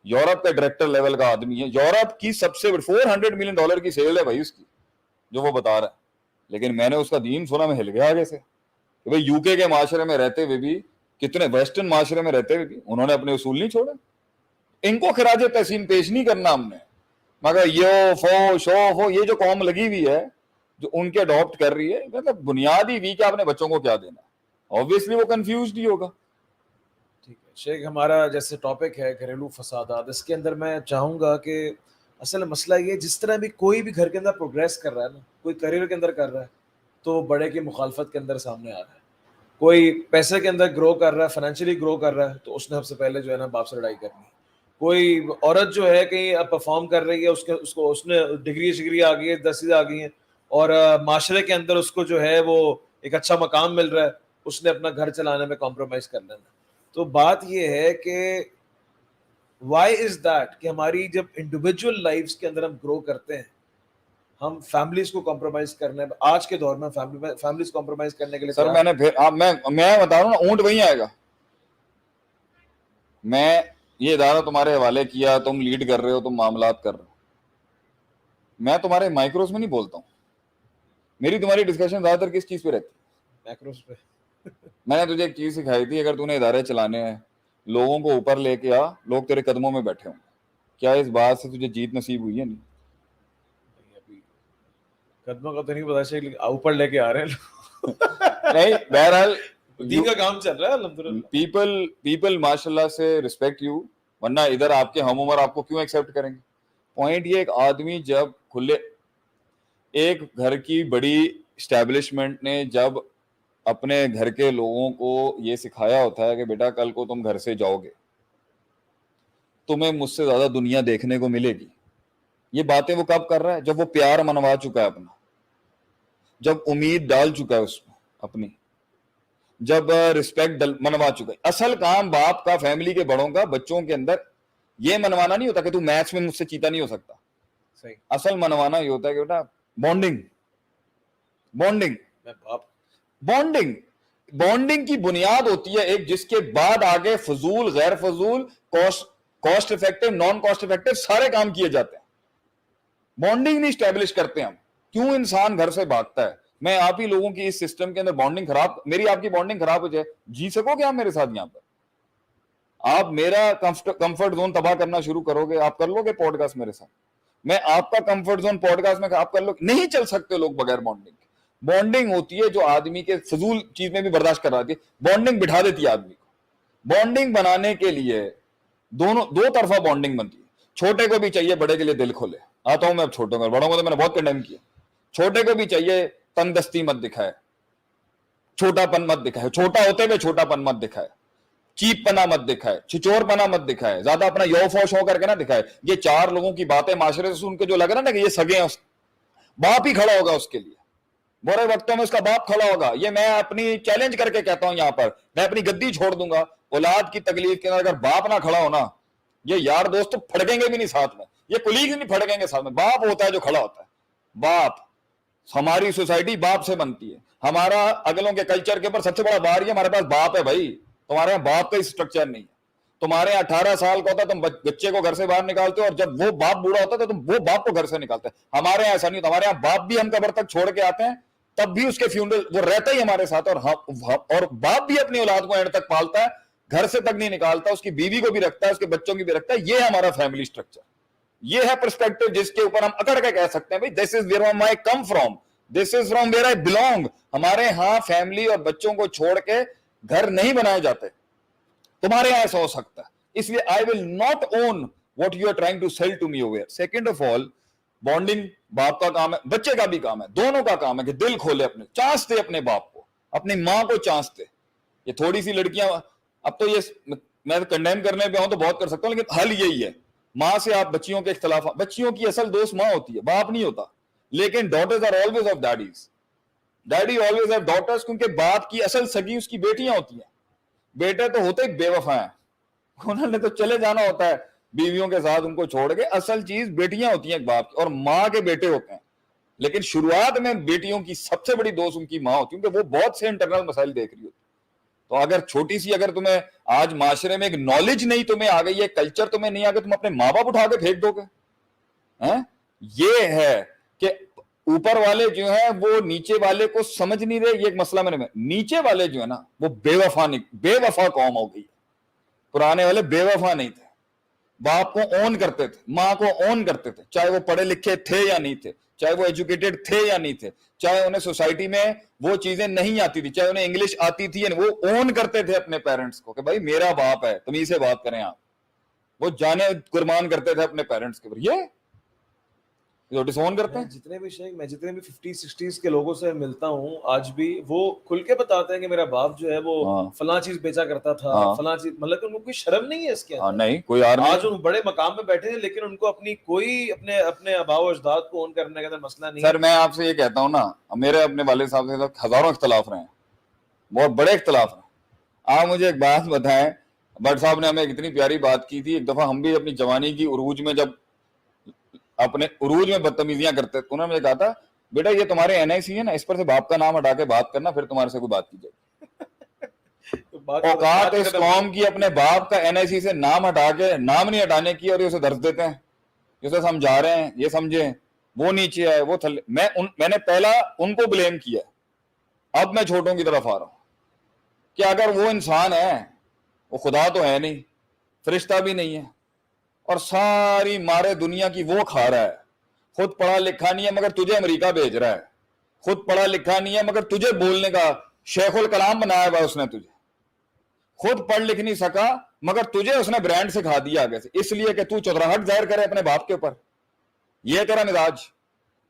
یورپ کا ڈائریکٹر لیول کا آدمی ہے, یورپ کی سب سے $400 ملین کی سیل ہے بھائی اس کی, جو وہ بتا رہا ہے. لیکن میں نے اس کا دین سنا, میں ہل گیا آگے سے کہ بھائی یو کے معاشرے میں رہتے ہوئے بھی, کتنے ویسٹرن معاشرے میں رہتے ہوئے بھی انہوں نے اپنے اصول نہیں چھوڑے. ان کو خراج تحسین پیش نہیں کرنا ہم نے, مگر یہ جو قوم لگی ہوئی ہے جو ان کے اڈاپٹ کر رہی ہے, مطلب بنیادی وی کہ آپ نے بچوں کو کیا دینا, obviously وہ کنفیوزڈ ہی ہوگا.
ٹھیک ہے شیخ, ہمارا جیسے ٹاپک ہے گھریلو فسادات, اس کے اندر میں چاہوں گا کہ اصل مسئلہ یہ, جس طرح بھی کوئی بھی گھر کے اندر پروگریس کر رہا ہے نا, کوئی کریئر کے اندر کر رہا ہے تو بڑے کی مخالفت کے اندر سامنے آ رہا ہے. کوئی پیسے کے اندر گرو کر رہا ہے, فائنینشلی گرو کر رہا ہے, تو اس نے سب سے پہلے جو ہے نا باپ سے لڑائی کرنی ہے. کوئی عورت جو ہے کہیں اب پرفارم کر رہی ہے, اس نے ڈگری آ گئی ہے, 10 آ گئی ہیں, اور معاشرے کے اندر اس کو جو ہے وہ ایک اچھا مقام مل رہا ہے, اس نے اپنا گھر چلانے میں کمپرومائز کر لینا. تو بات یہ ہے کہ وائی از دیٹ کہ ہماری جب انڈیویجول لائفز کے اندر ہم گرو کرتے ہیں, ہم فیملیز کو کمپرومائز کرنے, آج کے دور میں فیملیز کمپرومائز کرنے کے لیے
سر میں نے پھر میں بتا رہا ہوں نا, اونٹ وہیں آئے گا. میں یہ ادارہ تمہارے حوالے کیا, تم لیڈ کر رہے ہو, تم معاملات کر رہے ہو, میں تمہارے مائکروز میں نہیں بولتا ہوں. میری تمہاری ڈسکشن زیادہ تر کس چیز پہ رہتی ہے؟
میکروز پہ.
میں نے تجھے ایک چیز سکھائی تھی, اگر تو نے ادارے چلانے ہیں, لوگوں کو اوپر لے کے آ, لوگ تیرے قدموں میں بیٹھے ہوں. کیا اس بات سے تجھے جیت نصیب ہوئی ہے؟ نہیں.
قدموں کا تو نہیں پتا چل, اوپر لے کے آ رہے ہیں
نہیں, بہرحال
دین کا کام چل رہا ہے الحمدللہ.
پیپل ماشاء اللہ سے رسپیکٹ یو, ورنہ ادھر آپ کے ہم عمر آپ کو کیوں ایکسیپٹ کریں گے. پوائنٹ یہ, ایک آدمی جب کھلے, ایک گھر کی بڑی اسٹیبلشمنٹ نے جب اپنے گھر کے لوگوں کو یہ سکھایا ہوتا ہے کہ بیٹا کل کو تم گھر سے جاؤ گے تمہیں مجھ سے زیادہ دنیا دیکھنے کو ملے گی. یہ باتیں وہ کب کر رہا ہے؟ جب وہ پیار منوا چکا ہے اپنا, جب امید ڈال چکا ہے اس میں اپنی, جب رسپیکٹ منوا چکا ہے. اصل کام باپ کا, فیملی کے بڑوں کا بچوں کے اندر یہ منوانا نہیں ہوتا کہ تو میچ میں مجھ سے چیتا نہیں ہو سکتا.
صحیح.
اصل منوانا یہ ہوتا ہے کہ بیٹا بانڈنگ, بانڈنگ, بانڈنگ, بانڈنگ کی بنیاد ہوتی ہے ایک, جس کے بعد آگے فضول, غیر فضول, cost effective, naan cost effective سارے کام کیے جاتے ہیں. بانڈنگ نہیں اسٹیبلش کرتے ہم. کیوں انسان گھر سے بھاگتا ہے؟ میں آپ ہی لوگوں کی اس سسٹم کے اندر بانڈنگ خراب, میری آپ کی بانڈنگ خراب ہو جائے, جی سکو گے آپ میرے ساتھ؟ یہاں پر آپ میرا کمفرٹ زون تباہ کرنا شروع کرو گے, آپ کر لو گے پوڈ کاسٹ میرے ساتھ, میں آپ کا کمفرٹ زون پوڈ کاسٹ میں آپ کر لو, نہیں چل سکتے لوگ بغیر بانڈنگ. بانڈنگ ہوتی ہے جو آدمی کے فضول چیز میں بھی برداشت کر رہی ہے, بانڈنگ بٹھا دیتی ہے آدمی کو. بانڈنگ بنانے کے لیے دو طرفہ بانڈنگ بنتی ہے. چھوٹے کو بھی چاہیے بڑے کے لیے دل کھولے. آتا ہوں میں اب چھوٹوں کو, بڑوں کو تو میں نے بہت کنڈیم کیا. چھوٹے کو بھی چاہیے تنگ دستی مت دکھائے, چھوٹا پن مت دکھائے, چھوٹا ہوتے ہوئے چھوٹا پن مت دکھائے, چیپ پنا مت دکھائے, چھچور پنا مت دکھائے, زیادہ اپنا یو فوش ہو کر کے نہ دکھائے. یہ چار لوگوں کی باتیں معاشرے سے سن کے جو لگ رہا نا کہ یہ سگے ہیں, باپ ہی کھڑا ہوگا اس کے لیے, برے وقتوں میں اس کا باپ کھڑا ہوگا. یہ میں اپنی چیلنج کر کے کہتا ہوں یہاں پر, میں اپنی گدی چھوڑ دوں گا. اولاد کی تکلیف کے اندر اگر باپ نہ کھڑا ہونا, یہ یار دوست تو پھڑکیں گے بھی نہیں ساتھ میں, یہ کولیگ نہیں پھڑکیں گے ساتھ میں. باپ ہوتا ہے جو کھڑا ہوتا ہے. باپ, ہماری سوسائٹی باپ سے بنتی ہے. ہمارا اگلوں کے کلچر کے اوپر سب سے بڑا بار یہ ہمارے پاس باپ ہے. بھائی تمہارے یہاں باپ کا اسٹرکچر نہیں ہے. تمہارے یہاں 18 سال کا ہوتا ہے تم بچے کو گھر سے باہر نکالتے ہو, اور جب وہ باپ بوڑھا ہوتا ہے تو تم وہ باپ کو گھر سے نکالتے ہیں. ہمارے یہاں ایسا نہیں ہوتا. ہمارے یہاں باپ بھی ہم قبر تک چھوڑ کے آتے ہیں, تب بھی اس کے فیونرل وہ رہتا ہی ہمارے ساتھ, اور باپ بھی اپنی اولاد کو اینڈ تک پالتا ہے, گھر سے تک نہیں نکالتا, اس کی بیوی کو بھی رکھتا ہے, اس کے بچوں کی بھی رکھتا ہے. یہ ہمارا فیملی اسٹرکچر, یہ ہے پرسپیکٹو جس کے اوپر ہم اکڑ کے کہہ سکتے ہیں بھائی this is where I come from, this is from where I belong. ہمارے ہاں فیملی اور بچوں کو چھوڑ کے گھر نہیں بنائے جاتے. تمہارے یہاں ایسا ہو سکتا ہے, اس لیے I will not own what you are trying to sell to me over here. Second of all, bonding باپ کا کام ہے, بچے کا بھی کام ہے, دونوں کا کام ہے کہ دل کھولے, اپنے چانس دے اپنے باپ کو, اپنی ماں کو چانس دے. یہ تھوڑی سی لڑکیاں, اب تو یہ میں کنڈیم کرنے پہ ہوں تو بہت کر سکتا ہوں, لیکن حل یہی ہے. ماں سے آپ بچیوں کے اختلاف, بچیوں کی اصل دوست ماں ہوتی ہے, باپ نہیں ہوتا. لیکن daughters are always of daddies, daddy always of daughters, کیونکہ باپ کی اصل سگی اس کی بیٹیاں ہوتی ہیں. بیٹے تو ہوتے بے وفا ہیں, انہوں نے تو چلے جانا ہوتا ہے بیویوں کے ساتھ ان کو چھوڑ کے. اصل چیز بیٹیاں ہوتی ہیں ایک باپ کی, اور ماں کے بیٹے ہوتے ہیں. لیکن شروعات میں بیٹیوں کی سب سے بڑی دوست ان کی ماں ہوتی ہے, کیونکہ وہ بہت سے انٹرنل مسائل دیکھ رہی ہوتی. تو اگر چھوٹی سی, اگر تمہیں آج معاشرے میں ایک نالج نہیں تمہیں آ گئی ہے, کلچر تمہیں نہیں آ گیا, تم اپنے ماں باپ اٹھا کے پھینک دو گے. یہ ہے کہ اوپر والے جو ہیں وہ نیچے والے کو سمجھ نہیں رہے. یہ ایک مسئلہ میں نے, نیچے والے جو ہے نا وہ بے وفا قوم ہو گئی. پرانے والے بے وفا نہیں تھے, باپ کو اون کرتے تھے, ماں کو اون کرتے تھے, چاہے وہ پڑھے لکھے تھے یا نہیں تھے, چاہے وہ ایجوکیٹڈ تھے یا نہیں تھے, چاہے انہیں سوسائٹی میں وہ چیزیں نہیں آتی تھی, چاہے انہیں انگلش آتی تھی, وہ اون کرتے تھے اپنے پیرنٹس کو کہ بھائی میرا باپ ہے, تمیز سے بات کریں آپ. وہ جانے قربان کرتے تھے اپنے پیرنٹس کے اوپر. یہ ڈس اون کرتے ہیں.
جتنے بھی شیخ, میں جتنے بھی 50 60s کے لوگوں سے ملتا ہوں آج بھی, وہ کھل کے بتاتے ہیں کہ میرا باپ جو ہے وہ فلاں چیز بیچا کرتا تھا, فلاں چیز, مطلب کہ ان کو کوئی شرم نہیں ہے اس کے اندر.
نہیں کوئی
آج ان بڑے مقام پہ بیٹھے ہیں, لیکن ان کو اپنی کوئی اپنے آباء و اجداد کو اون کرنے کا مسئلہ نہیں ہے.
سر میں آپ سے یہ کہتا ہوں نا, میرے اپنے والد صاحب سے ہزاروں اختلاف رہے ہیں, بہت بڑے اختلاف ہیں. آپ مجھے ایک بات بتائیں, بٹ صاحب نے ہمیں اتنی پیاری بات کی تھی, ایک دفعہ ہم بھی اپنی جوانی کی عروج میں, جب اپنے عروج میں بدتمیزیاں کرتے, انہوں نے مجھے کہا تھا بیٹا یہ تمہارے NIC ہے نا, اس پر سے باپ کا نام ہٹا کے بات کرنا, پھر تمہارے سے کوئی بات کی جائے. اوقات اس قوم کی اپنے باپ کا NIC سے نام ہٹا کے, نام نہیں ہٹانے کی, اور یہ اسے درس دیتے ہیں, اسے سمجھا رہے ہیں, یہ سمجھیں وہ نیچے ہے وہ تھلے. میں نے پہلا ان کو بلیم کیا, اب میں چھوٹوں کی طرف آ رہا ہوں کہ اگر وہ انسان ہے, وہ خدا تو ہے نہیں, فرشتہ بھی نہیں ہے, اور ساری مارے دنیا کی وہ کھا رہا ہے, خود پڑھا لکھا نہیں ہے مگر تجھے امریکہ بھیج رہا ہے, خود پڑھا لکھا نہیں ہے مگر تجھے بولنے کا شیخ الکلام بنایا ہوا اس نے تجھے, خود پڑھ لکھ نہیں سکا مگر تجھے اس نے برانڈ سکھا دیا آگے سے, اس لیے کہ تو چودراہٹ ظاہر کرے اپنے باپ کے اوپر. یہ تیرا مزاج,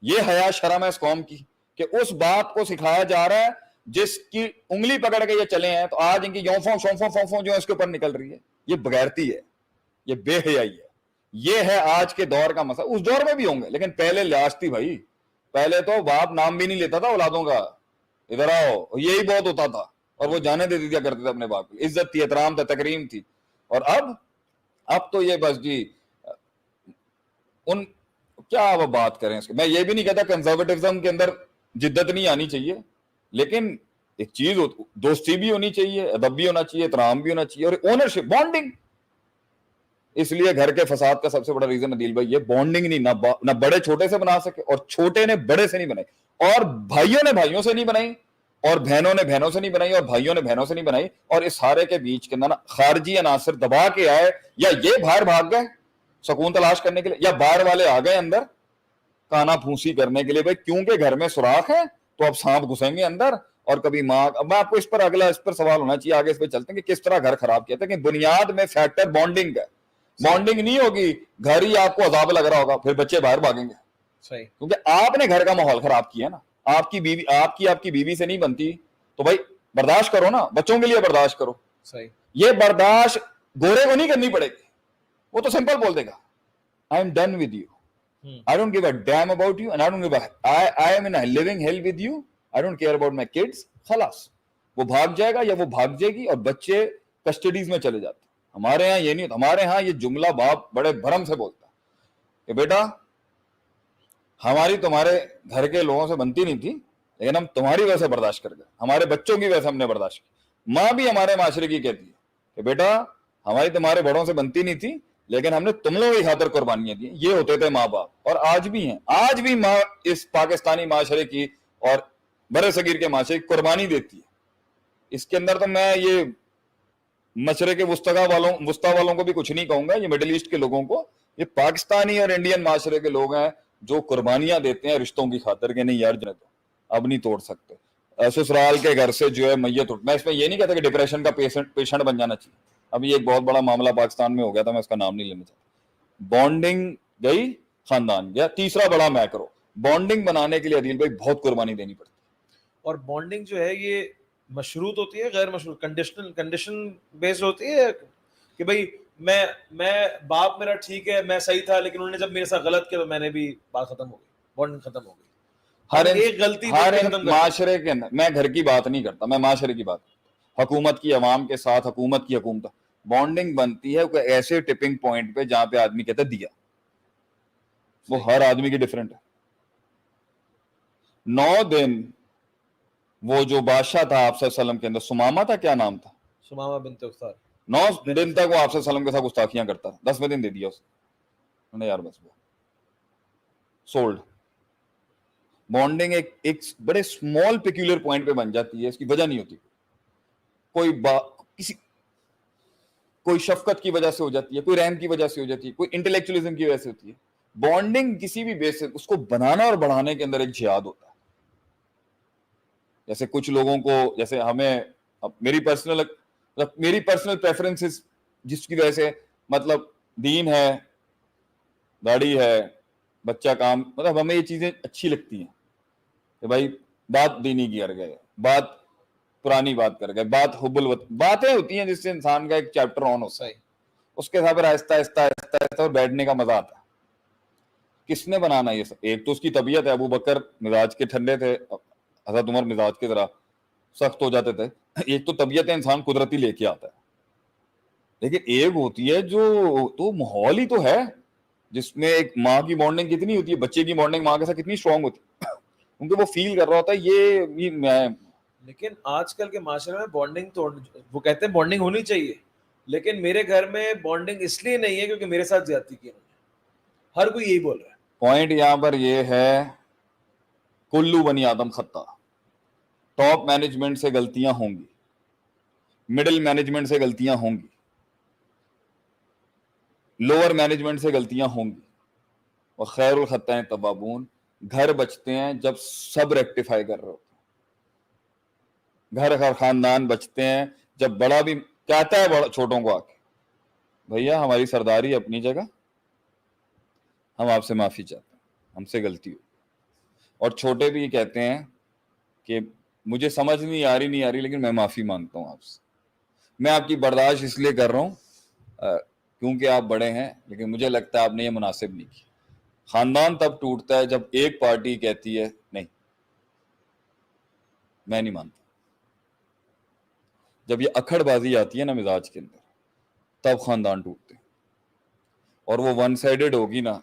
یہ حیا شرم ہے اس قوم کی کہ اس بات کو سکھایا جا رہا ہے جس کی انگلی پکڑ کے یہ چلے ہیں تو آج ان کی یونفوں شونفوں فونفوں جو ہے اس کے اوپر نکل رہی ہے. یہ بغیرتی ہے, یہ بے حیائی ہے. یہ ہے آج کے دور کا مسئلہ. اس دور میں بھی ہوں گے لیکن پہلے لحاظ تھی بھائی. پہلے تو باپ نام بھی نہیں لیتا تھا اولادوں کا, ادھر آؤ, یہی بہت ہوتا تھا, اور وہ جانے دے دیا کرتے تھے اپنے باپ کو. عزت تھی, احترام تھا, تکریم تھی. اور اب تو یہ بس جی ان کیا وہ بات کریں اس کے. میں یہ بھی نہیں کہتا کنزرویٹزم کے اندر جدت نہیں آنی چاہیے, لیکن ایک چیز دوستی بھی ہونی چاہیے, ادب بھی ہونا چاہیے, احترام بھی ہونا چاہیے, اور اونرشپ, بانڈنگ. اس لیے گھر کے فساد کا سب سے بڑا ریزن عدیل بھائی یہ بانڈنگ نہیں, نہ بڑے چھوٹے سے بنا سکے, اور چھوٹے نے بڑے سے نہیں بنائی, اور بھائیوں نے بھائیوں سے نہیں بنائی, اور بہنوں نے بہنوں سے نہیں بنائی, اور بھائیوں نے بہنوں سے نہیں بنائی. اور اس سارے کے بیچ کے اندر خارجی عناصر دبا کے آئے, یا یہ باہر بھاگ گئے سکون تلاش کرنے کے لیے, یا باہر والے آ گئے اندر کانا پھونسی کرنے کے لیے. بھائی کیونکہ گھر میں سوراخ ہے تو اب سانپ گھسیں گے اندر. اور کبھی ماں, اب میں آپ کو اس پر سوال ہونا چاہیے, آگے اس پہ چلتے ہیں کہ کس طرح گھر خراب کیا تھا. کہ بنیاد میں فیکٹر بانڈنگ ہے. بانڈنگ نہیں ہوگی, گھر ہی آپ کو عذاب لگ رہا ہوگا, پھر بچے باہر بھاگیں گے.
صحیح.
کیونکہ آپ نے گھر کا ماحول خراب کیا نا. آپ کی بیوی سے نہیں بنتی تو بھائی برداشت کرو نا, بچوں کے لیے برداشت کرو.
صحیح.
یہ برداشت گورے کو نہیں کرنی پڑے گی, وہ تو سمپل بول دے گا I am done with you. I don't give a damn about you, and I am in a living hell with you. I don't care about my kids. خلاص وہ بھاگ جائے گا یا وہ بھاگ جائے گی, اور بچے کسٹڈیز میں چلے جاتے. ہمارے ہاں یہ نہیں ہوتا. ہمارے ہاں یہ جملہ باپ بڑے بھرم سے بولتا ہے کہ بیٹا ہماری تمہارے گھر کے لوگوں سے بنتی نہیں تھی, لیکن ہم تمہاری وجہ سے برداشت کر گئے, ہمارے بچوں کی وجہ سے ہم نے برداشت کی. ماں بھی ہمارے معاشرے کی کہتی ہے کہ بیٹا ہماری تمہارے بڑوں سے بنتی نہیں تھی, لیکن ہم نے تم لوگوں کی خاطر قربانیاں دی. یہ ہوتے تھے ماں باپ, اور آج بھی ہیں. آج بھی ماں اس پاکستانی معاشرے کی اور برے صغیر کے معاشرے کی قربانی دیتی ہے. اس کے اندر تو میں یہ مشرق وسطی والوں کو بھی کچھ نہیں کہوں گا, یہ مڈل ایسٹ کے لوگوں کو, یہ پاکستانی اور انڈین معاشرے کے لوگ ہیں جو قربانیاں دیتے ہیں رشتوں کی خاطر کہ نہیں یار جنے تو اب نہیں توڑ سکتے. سسرال کے گھر سے جو ہے میت اٹھ, میں اس میں یہ نہیں کہتا کہ ڈپریشن کا پیشنٹ بن جانا چاہیے. ابھی ایک بہت بڑا معاملہ پاکستان میں ہو گیا تھا, میں اس کا نام نہیں لینا چاہتا. بانڈنگ گئی, خاندان گیا. تیسرا بڑا میکرو, بانڈنگ بنانے کے لیے عدیل بھائی بہت قربانی دینی پڑتی ہے.
اور بانڈنگ جو ہے یہ مشروط ہوتی ہے, غیر مشروط, کنڈیشن بیس ہوتی ہے کہ بھائی میں باپ میرا ٹھیک ہے, میں صحیح تھا, لیکن انہوں نے جب میرے ساتھ غلط کیا تو میں نے بھی, بات ختم ہو گئی, بانڈنگ ختم ہو گئی.
ہر معاشرے کے اندر, میں گھر کی بات نہیں کرتا, میں معاشرے کی بات, حکومت کی عوام کے ساتھ, حکومت کی حکومت, بانڈنگ بنتی ہے کوئی ایسے ٹپنگ پوائنٹ پہ جہاں پہ آدمی کہتا ہے دیا. وہ ہر آدمی کی ڈیفرنٹ ہے. 9 دن وہ جو بادشاہ تھا آپ صلی اللہ علیہ وسلم کے اندر, سمامہ تھا, کیا نام تھا,
سمامہ بنت اختار,
9 دن تک وہ آپ صلی اللہ علیہ وسلم کے ساتھ گستاخیاں کرتا, 10ویں دن دے دیا اس نے, یار بس وہ سولڈ. بانڈنگ ایک بڑے اسمال پیکولر پوائنٹ پہ بن جاتی ہے, اس کی وجہ نہیں ہوتی, کوئی شفقت کی وجہ سے ہو جاتی ہے, کوئی رحم کی وجہ سے ہو جاتی ہے, کوئی انٹلیکچولیزم کی وجہ سے ہوتی ہے. بانڈنگ کسی بھی بیس سے اس کو بنانا اور بڑھانے کے اندر ایک جہاد ہوتا ہے. جیسے کچھ لوگوں کو, جیسے ہمیں میری پرسنل پریفرنسز جس کی وجہ سے, مطلب دین ہے, داڑھی ہے, بچہ کام, مطلب ہمیں یہ چیزیں اچھی لگتی ہیں کہ بھائی بات دینی کی کر گئے, بات پرانی بات کر گئے, بات حب الوطن, باتیں ہوتی ہیں جس سے انسان کا ایک چیپٹر آن ہوتا ہے, اس کے ساتھ آہستہ آہستہ اور بیٹھنے کا مزہ آتا ہے. کس نے بنانا یہ سب؟ ایک تو اس کی طبیعت ہے, ابو بکر مزاج کے ٹھنڈے تھے, حضرت عمر مزاج کے ذرا سخت ہو جاتے تھے. ایک تو طبیعت انسان قدرتی لے کے آتا ہے, لیکن ایک ہوتی ہے جو تو ماحول ہی تو ہے جس میں ایک ماں کی بانڈنگ کتنی ہوتی ہے, بچے کی بانڈنگ ماں کے ساتھ کتنی اسٹرانگ ہوتی ہے, کیونکہ وہ فیل کر رہا ہوتا ہے یہ میں. لیکن
آج کل کے معاشرے میں بانڈنگ وہ کہتے ہیں بانڈنگ ہونی چاہیے, لیکن میرے گھر میں بانڈنگ اس لیے نہیں ہے کیونکہ میرے ساتھ زیادتی کی انہوں نے, ہر کوئی یہی بول رہا ہے.
پوائنٹ یہاں پر یہ ہے, کلو بنی آدم خطا. ٹاپ مینجمنٹ سے غلطیاں ہوں گی, مڈل مینجمنٹ سے غلطیاں ہوں گی, لوور مینجمنٹ سے غلطیاں ہوں گی, اور خیر الخطائیں توابون. گھر بچتے ہیں جب سب ریکٹیفائی کر رہے ہوتے ہیں, گھر خاندان بچتے ہیں جب بڑا بھی کہتا ہے چھوٹوں کو آ کے, بھیا ہماری سرداری اپنی جگہ, ہم آپ سے معافی چاہتے ہیں, ہم سے غلطی ہو. اور چھوٹے بھی کہتے ہیں کہ مجھے سمجھ نہیں آ رہی لیکن میں معافی مانگتا ہوں آپ سے. میں آپ کی برداشت اس لیے کر رہا ہوں کیونکہ آپ بڑے ہیں, لیکن مجھے لگتا ہے آپ نے یہ مناسب نہیں کیا. خاندان تب ٹوٹتا ہے جب ایک پارٹی کہتی ہے نہیں میں نہیں مانتا. جب یہ اکھڑ بازی آتی ہے نا مزاج کے اندر, تب خاندان ٹوٹتے ہیں. اور وہ ون سائیڈڈ ہوگی نا,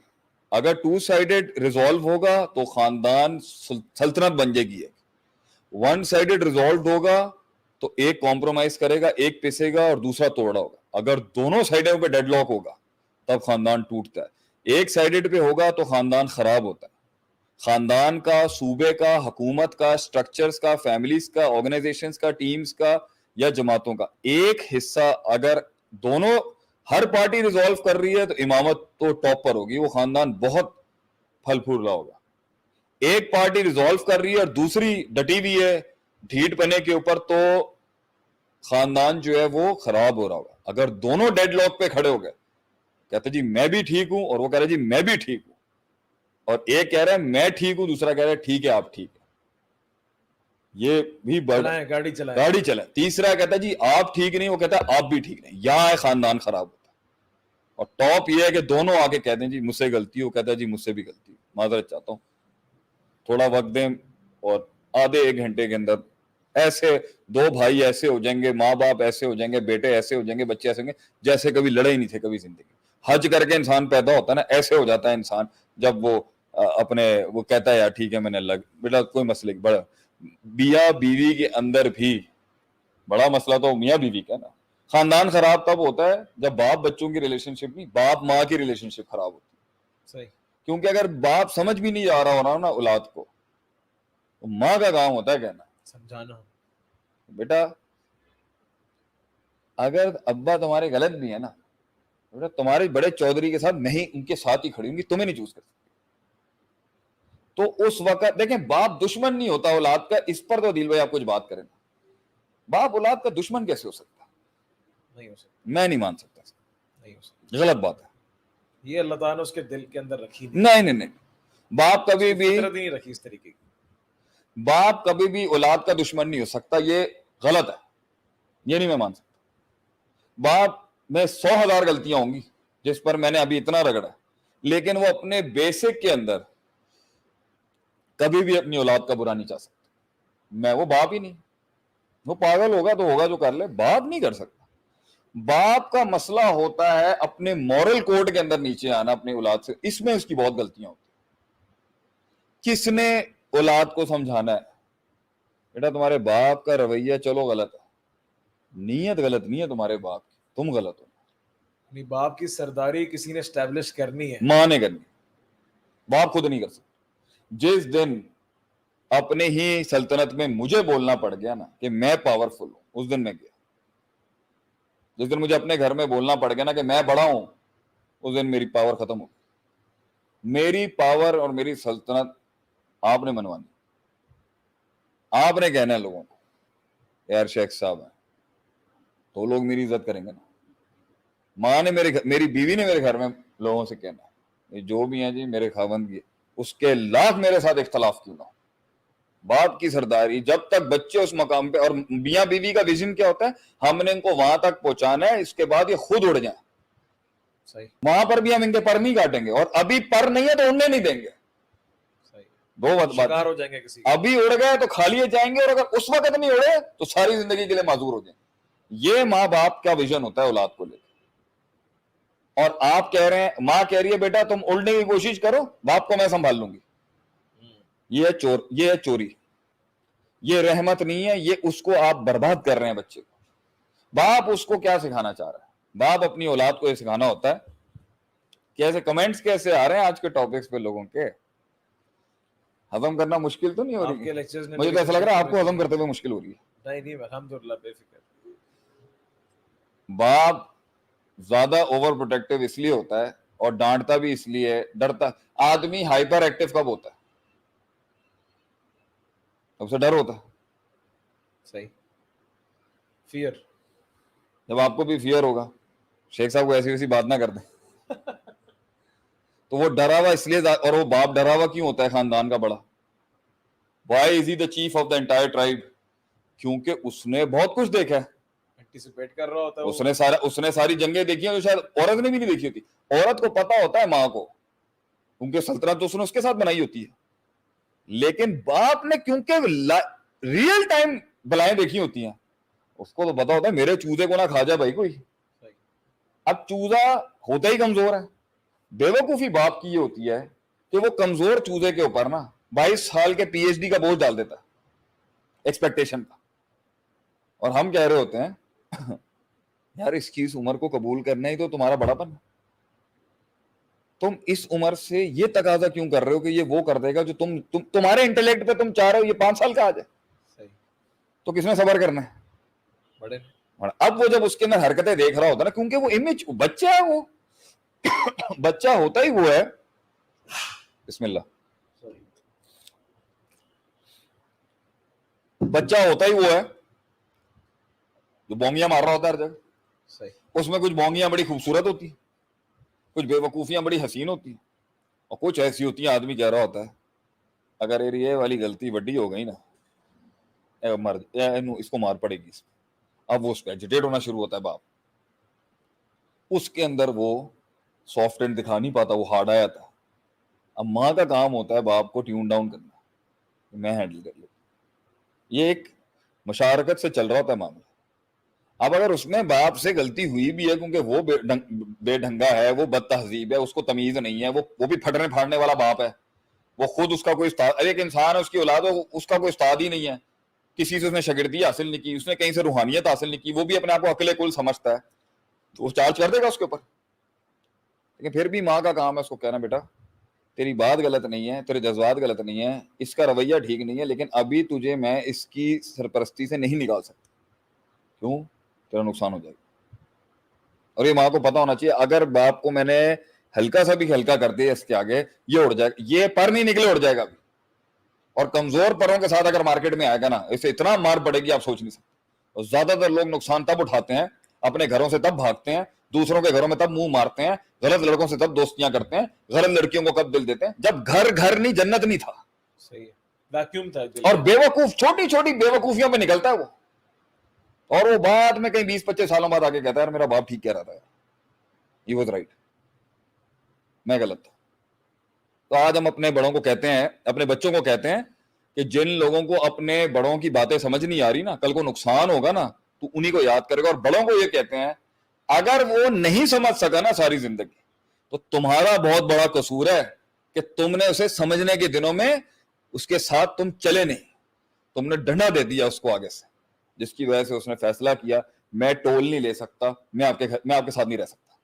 اگر ٹو سائیڈڈ ریزالو ہوگا تو خاندان سلطنت بن جائے گی. ون سائیڈڈ ریزالو ہوگا تو ایک کمپرومائز کرے گا, ایک پسے گا اور دوسرا توڑا ہوگا. اگر دونوں سائڈوں پہ ڈیڈ لاک ہوگا تب خاندان ٹوٹتا ہے. ایک سائیڈڈ پہ ہوگا تو خاندان خراب ہوتا ہے. خاندان کا, صوبے کا, حکومت کا, سٹرکچرز کا, فیملیز کا, آرگنائزیشنز کا, ٹیمز کا یا جماعتوں کا ایک حصہ اگر دونوں ہر پارٹی ریزالو کر رہی ہے تو امامت تو ٹاپ پر ہوگی, وہ خاندان بہت پھل پھول رہا ہوگا. ایک پارٹی ریزالو کر رہی ہے اور دوسری ڈٹی ہوئی ہے ڈھیٹ پنے کے اوپر تو خاندان جو ہے وہ خراب ہو رہا ہوگا. اگر دونوں ڈیڈ لاک پہ کھڑے ہو گئے, کہتے جی میں بھی ٹھیک ہوں اور وہ کہہ رہے جی میں بھی ٹھیک ہوں, اور ایک کہہ رہا ہے میں ٹھیک ہوں, دوسرا کہہ رہا ہے ٹھیک ہے آپ ٹھیک ہے, یہ بھی
گاڑی
چلائے. تیسرا کہتا ہے جی آپ ٹھیک نہیں, وہ کہتا ہے آپ بھی ٹھیک نہیں. یہاں خاندان خراب ہوتا ہے. اور ٹاپ یہ ہے کہ دونوں آ کے کہتے ہیں جی مجھ سے غلطی ہو, کہتا ہے جی مجھ سے بھی غلطی ہو, معذرت چاہتا ہوں, تھوڑا وقت دیں. اور آدھے ایک گھنٹے کے اندر ایسے دو بھائی ایسے ہو جائیں گے, ماں باپ ایسے ہو جائیں گے, بیٹے ایسے ہو جائیں گے, بچے ایسے ہوں گے جیسے کبھی لڑے ہی نہیں تھے کبھی زندگی. حج کر کے انسان پیدا ہوتا ہے نا, ایسے ہو جاتا ہے انسان جب وہ اپنے وہ کہتا ہے یار ٹھیک ہے میں نے اللہ بیٹا کوئی مسئلہ بڑا میاں بیوی کے اندر بھی بڑا مسئلہ تو میاں بیوی کا نا. خاندان خراب تب ہوتا ہے جب باپ بچوں کی ریلیشن شپ نہیں, باپ ماں کی ریلیشن شپ خراب ہوتی ہے.
صحیح.
کیونکہ اگر باپ سمجھ بھی نہیں جا رہا ہونا نا اولاد کو, تو ماں کا کام ہوتا ہے کہنا
سمجھانا,
بیٹا اگر ابا تمہارے غلط بھی ہے نا, بیٹا تمہارے بڑے چودھری کے ساتھ نہیں ان کے ساتھ ہی کھڑی ہوں گی, تمہیں نہیں چوز کر سکتی. تو اس وقت دیکھیں باپ دشمن نہیں ہوتا اولاد کا. اس پر تو عدیل بھائی آپ کچھ بات کریں, باپ اولاد کا دشمن کیسے ہو سکتا؟
نہیں ہو سکتا,
میں نہیں مان سکتا,
نہیں ہو سکتا.
غلط بات ہے.
یہ اللہ تعالیٰ نے اس کے دل کے اندر رکھی
نہیں باپ کبھی بھی
فطرت نہیں رکھی اس طریقے کی.
باپ کبھی بھی اولاد کا دشمن نہیں ہو سکتا, یہ غلط ہے, یہ نہیں میں مان سکتا. باپ میں 100,000 غلطیاں ہوں گی جس پر میں نے ابھی اتنا رگڑا, لیکن وہ اپنے بیسک کے اندر کبھی بھی اپنی اولاد کا برا نہیں چاہ سکتا. میں وہ باپ ہی نہیں, وہ پاگل ہوگا تو ہوگا جو کر لے, باپ نہیں کر سکتا. باپ کا مسئلہ ہوتا ہے اپنے مورل کوڈ کے اندر نیچے آنا اپنی اولاد سے, اس میں اس کی بہت غلطیاں ہوتی ہیں. کس نے اولاد کو سمجھانا ہے بیٹا تمہارے باپ کا رویہ چلو غلط ہے, نیت غلط نہیں ہے تمہارے باپ کی, تم غلط ہو.
باپ کی سرداری کسی نے اسٹیبلش کرنی ہے,
ماں نے کرنی, باپ خود نہیں کر سکتا. جس دن اپنے ہی سلطنت میں مجھے بولنا پڑ گیا نا کہ میں پاورفل ہوں, اس دن میں گیا. جس دن مجھے اپنے گھر میں بولنا پڑ گیا نا کہ میں بڑا ہوں, اس دن میری پاور ختم ہو گئی. میری پاور اور میری سلطنت آپ نے منوانی, آپ نے کہنا ہے لوگوں کو یار شیخ صاحب ہیں تو لوگ میری عزت کریں گے نا. ماں نے میری بیوی نے میرے گھر میں لوگوں سے کہنا ہے جو بھی ہیں جی میرے خاوند کی, اس کے لاکھ میرے ساتھ اختلاف کیوں نہ ہو. باپ کی سرداری جب تک بچے اس مقام پہ, اور میاں بیوی کا ویژن کیا ہوتا ہے, ہم نے ان کو وہاں تک پہنچانا ہے, اس کے بعد یہ خود اڑ جائیں.
صحیح,
وہاں پر بھی ہم ان کے پر نہیں کاٹیں گے, اور ابھی پر نہیں ہے تو اڑنے نہیں دیں گے.
صحیح,
دو بات
شکار ہو جائیں گے کسی,
ابھی اڑ گئے تو کھا لیے جائیں گے, اور اگر اس وقت نہیں اڑے تو ساری زندگی کے لیے معذور ہو جائیں. یہ ماں باپ کا ویژن ہوتا ہے اولاد کو لے کے. اور آپ کہہ رہے ہیں, ماں کہہ رہی ہے بیٹا تم اڑنے کی کوشش کرو, باپ کو میں سنبھال لوں گی. یہ ہے چوری, یہ رحمت نہیں ہے, یہ اس کو آپ برباد کر رہے ہیں بچے کو. باپ اس کو کیا سکھانا چاہ رہا ہے, باپ اپنی اولاد کو یہ سکھانا ہوتا ہے. کیسے کمنٹس کیسے آ رہے ہیں آج کے ٹاپکس پہ, لوگوں کے ہضم کرنا مشکل تو نہیں ہو رہی؟ مجھے تو ایسا لگ رہا ہے آپ کو ہضم کرتے ہوئے مشکل ہو رہی ہے.
نہیں الحمدللہ بے فکر.
باپ زیادہ اوور پروٹیکٹیو اس لیے ہوتا ہے اور ڈانٹتا بھی اس لیے, ڈرتا. آدمی ہائپر ایکٹیو کب ہوتا ہے؟ تب سے ڈر ہوتا ہے.
صحیح, فیئر.
جب آپ کو بھی فیئر ہوگا, شیخ صاحب کو ایسی ویسی بات نہ کر دیں تو وہ ڈرا ہوا اس لیے, اور وہ باپ ڈرا ہوا کیوں ہوتا ہے خاندان کا بڑا, Why is he the chief of the entire tribe? کیونکہ اس نے بہت کچھ دیکھا ہے,
اینٹیسپیٹ کر رہا ہوتا ہے وہ.
اس نے ساری جنگیں دیکھی ہیں جو شاید عورت نے بھی نہیں دیکھی ہوتی. عورت کو پتا ہوتا ہے ماں کو, کیونکہ سلطنت تو اس نے اس کے ساتھ بنائی ہوتی ہے, لیکن باپ نے کیونکہ ریئل ٹائم بلائیں دیکھی ہوتی ہیں, اس کو تو پتا ہوتا ہے میرے چوزے کو نہ کھا جائے بھائی کوئی. اب چوزا ہوتا ہی کمزور ہے. بیوقوفی باپ کی یہ ہوتی ہے کہ وہ کمزور چوزے کے اوپر نا 22 سال کے PhD کا بوجھ ڈال دیتا ہے ایکسپیکٹیشن کا, اور ہم کہہ رہے ہوتے ہیں یار اس کی اس عمر کو قبول کرنا ہی تو تمہارا بڑا پن ہے. تم اس عمر سے یہ تقاضا کیوں کر رہے ہو کہ یہ وہ کر دے گا جو تمہارے انٹلیکٹ پہ تم چاہ رہے ہو یہ 5 سال کا آ جائے, تو کس نے صبر کرنا ہے؟
بڑے.
اب وہ جب اس کے اندر حرکتیں دیکھ رہا ہوتا ہے نا, کیونکہ وہ امیج بچہ ہے, وہ بچہ ہوتا ہی وہ ہے. بسم اللہ. بچہ ہوتا ہی وہ ہے جو بونگیاں مار رہا ہوتا ہے ہر جگہ. اس میں کچھ بونگیاں بڑی خوبصورت ہوتی ہیں, کچھ بے وقوفیاں بڑی حسین ہوتی ہیں, اور کچھ ایسی ہوتی ہیں آدمی کہہ رہا ہوتا ہے اگر یہ والی غلطی وڈی ہو گئی نا اس کو مار پڑے گی. اب وہ اس پہ ایجیٹیٹ ہونا شروع ہوتا ہے باپ. اس کے اندر وہ سافٹ اینڈ دکھا نہیں پاتا, وہ ہارڈ آیا تھا. اب ماں کا کام ہوتا ہے باپ کو ٹیون ڈاؤن کرنا, میں ہینڈل کر لوں. یہ ایک مشارکت سے چل رہا ہوتا ہے معاملہ. اب اگر اس میں باپ سے غلطی ہوئی بھی ہے کیونکہ وہ بے ڈھنگا ہے, وہ بد تہذیب ہے, اس کو تمیز نہیں ہے, وہ بھی پھٹنے پھاڑنے والا باپ ہے, وہ خود اس کا کوئی استاد, ایک انسان ہے اس کی اولاد ہو, اس کا کوئی استاد ہی نہیں ہے, کسی سے اس نے شاگردی حاصل نہیں کی, اس نے کہیں سے روحانیت حاصل نہیں کی, وہ بھی اپنے آپ کو عقل کل سمجھتا ہے, تو وہ چارج کر دے گا اس کے اوپر. لیکن پھر بھی ماں کا کام ہے اس کو کہنا بیٹا تیری بات غلط نہیں ہے, تیرے جذبات غلط نہیں ہے, اس کا رویہ ٹھیک نہیں ہے, لیکن ابھی تجھے میں اس کی سرپرستی سے نہیں نکال سکتا. کیوں؟ تیرا نقصان ہو جائے گا. اور یہ ماں کو پتا ہونا چاہیے اگر باپ کو میں نے ہلکا سا بھی ہلکا کر دیا اس کے آگے یہ اڑ جائے گا, یہ پر نہیں نکلے اڑ جائے گا ابھی. اور کمزور پروں کے ساتھ اگر مارکیٹ میں آئے گا نا اسے اتنا مار پڑے گی آپ سوچ نہیں سکتے. اور زیادہ تر لوگ نقصان تب اٹھاتے ہیں, اپنے گھروں سے تب بھاگتے ہیں, دوسروں کے گھروں میں تب منہ مارتے ہیں, غلط لڑکوں سے تب دوستیاں کرتے ہیں, غلط لڑکیوں کو کب دل دیتے ہیں جب گھر نہیں جنت نہیں تھا.
صحیح ہے, ویکیوم تھا.
اور بیوقوف چھوٹی چھوٹی بیوقوفیوں پہ نکلتا ہے وہ, اور وہ بعد میں کہیں 20-25 سالوں بعد آگے کہتا ہے میرا باپ ٹھیک کہہ رہا تھا, ہی واز رائٹ, میں غلط تھا. تو آج ہم اپنے بڑوں کو کہتے ہیں, اپنے بچوں کو کہتے ہیں کہ جن لوگوں کو اپنے بڑوں کی باتیں سمجھ نہیں آ رہی نا, کل کو نقصان ہوگا نا تو انہی کو یاد کرے گا. اور بڑوں کو یہ کہتے ہیں اگر وہ نہیں سمجھ سکا نا ساری زندگی تو تمہارا بہت بڑا قصور ہے کہ تم نے اسے سمجھنے کے دنوں میں اس کے ساتھ تم چلے نہیں, تم نے ڈنڈا دے دیا اس کو آگے سے, جس کی وجہ سے اس نے فیصلہ کیا میں ٹول نہیں لے سکتا, میں آپ کے ساتھ نہیں رہ سکتا,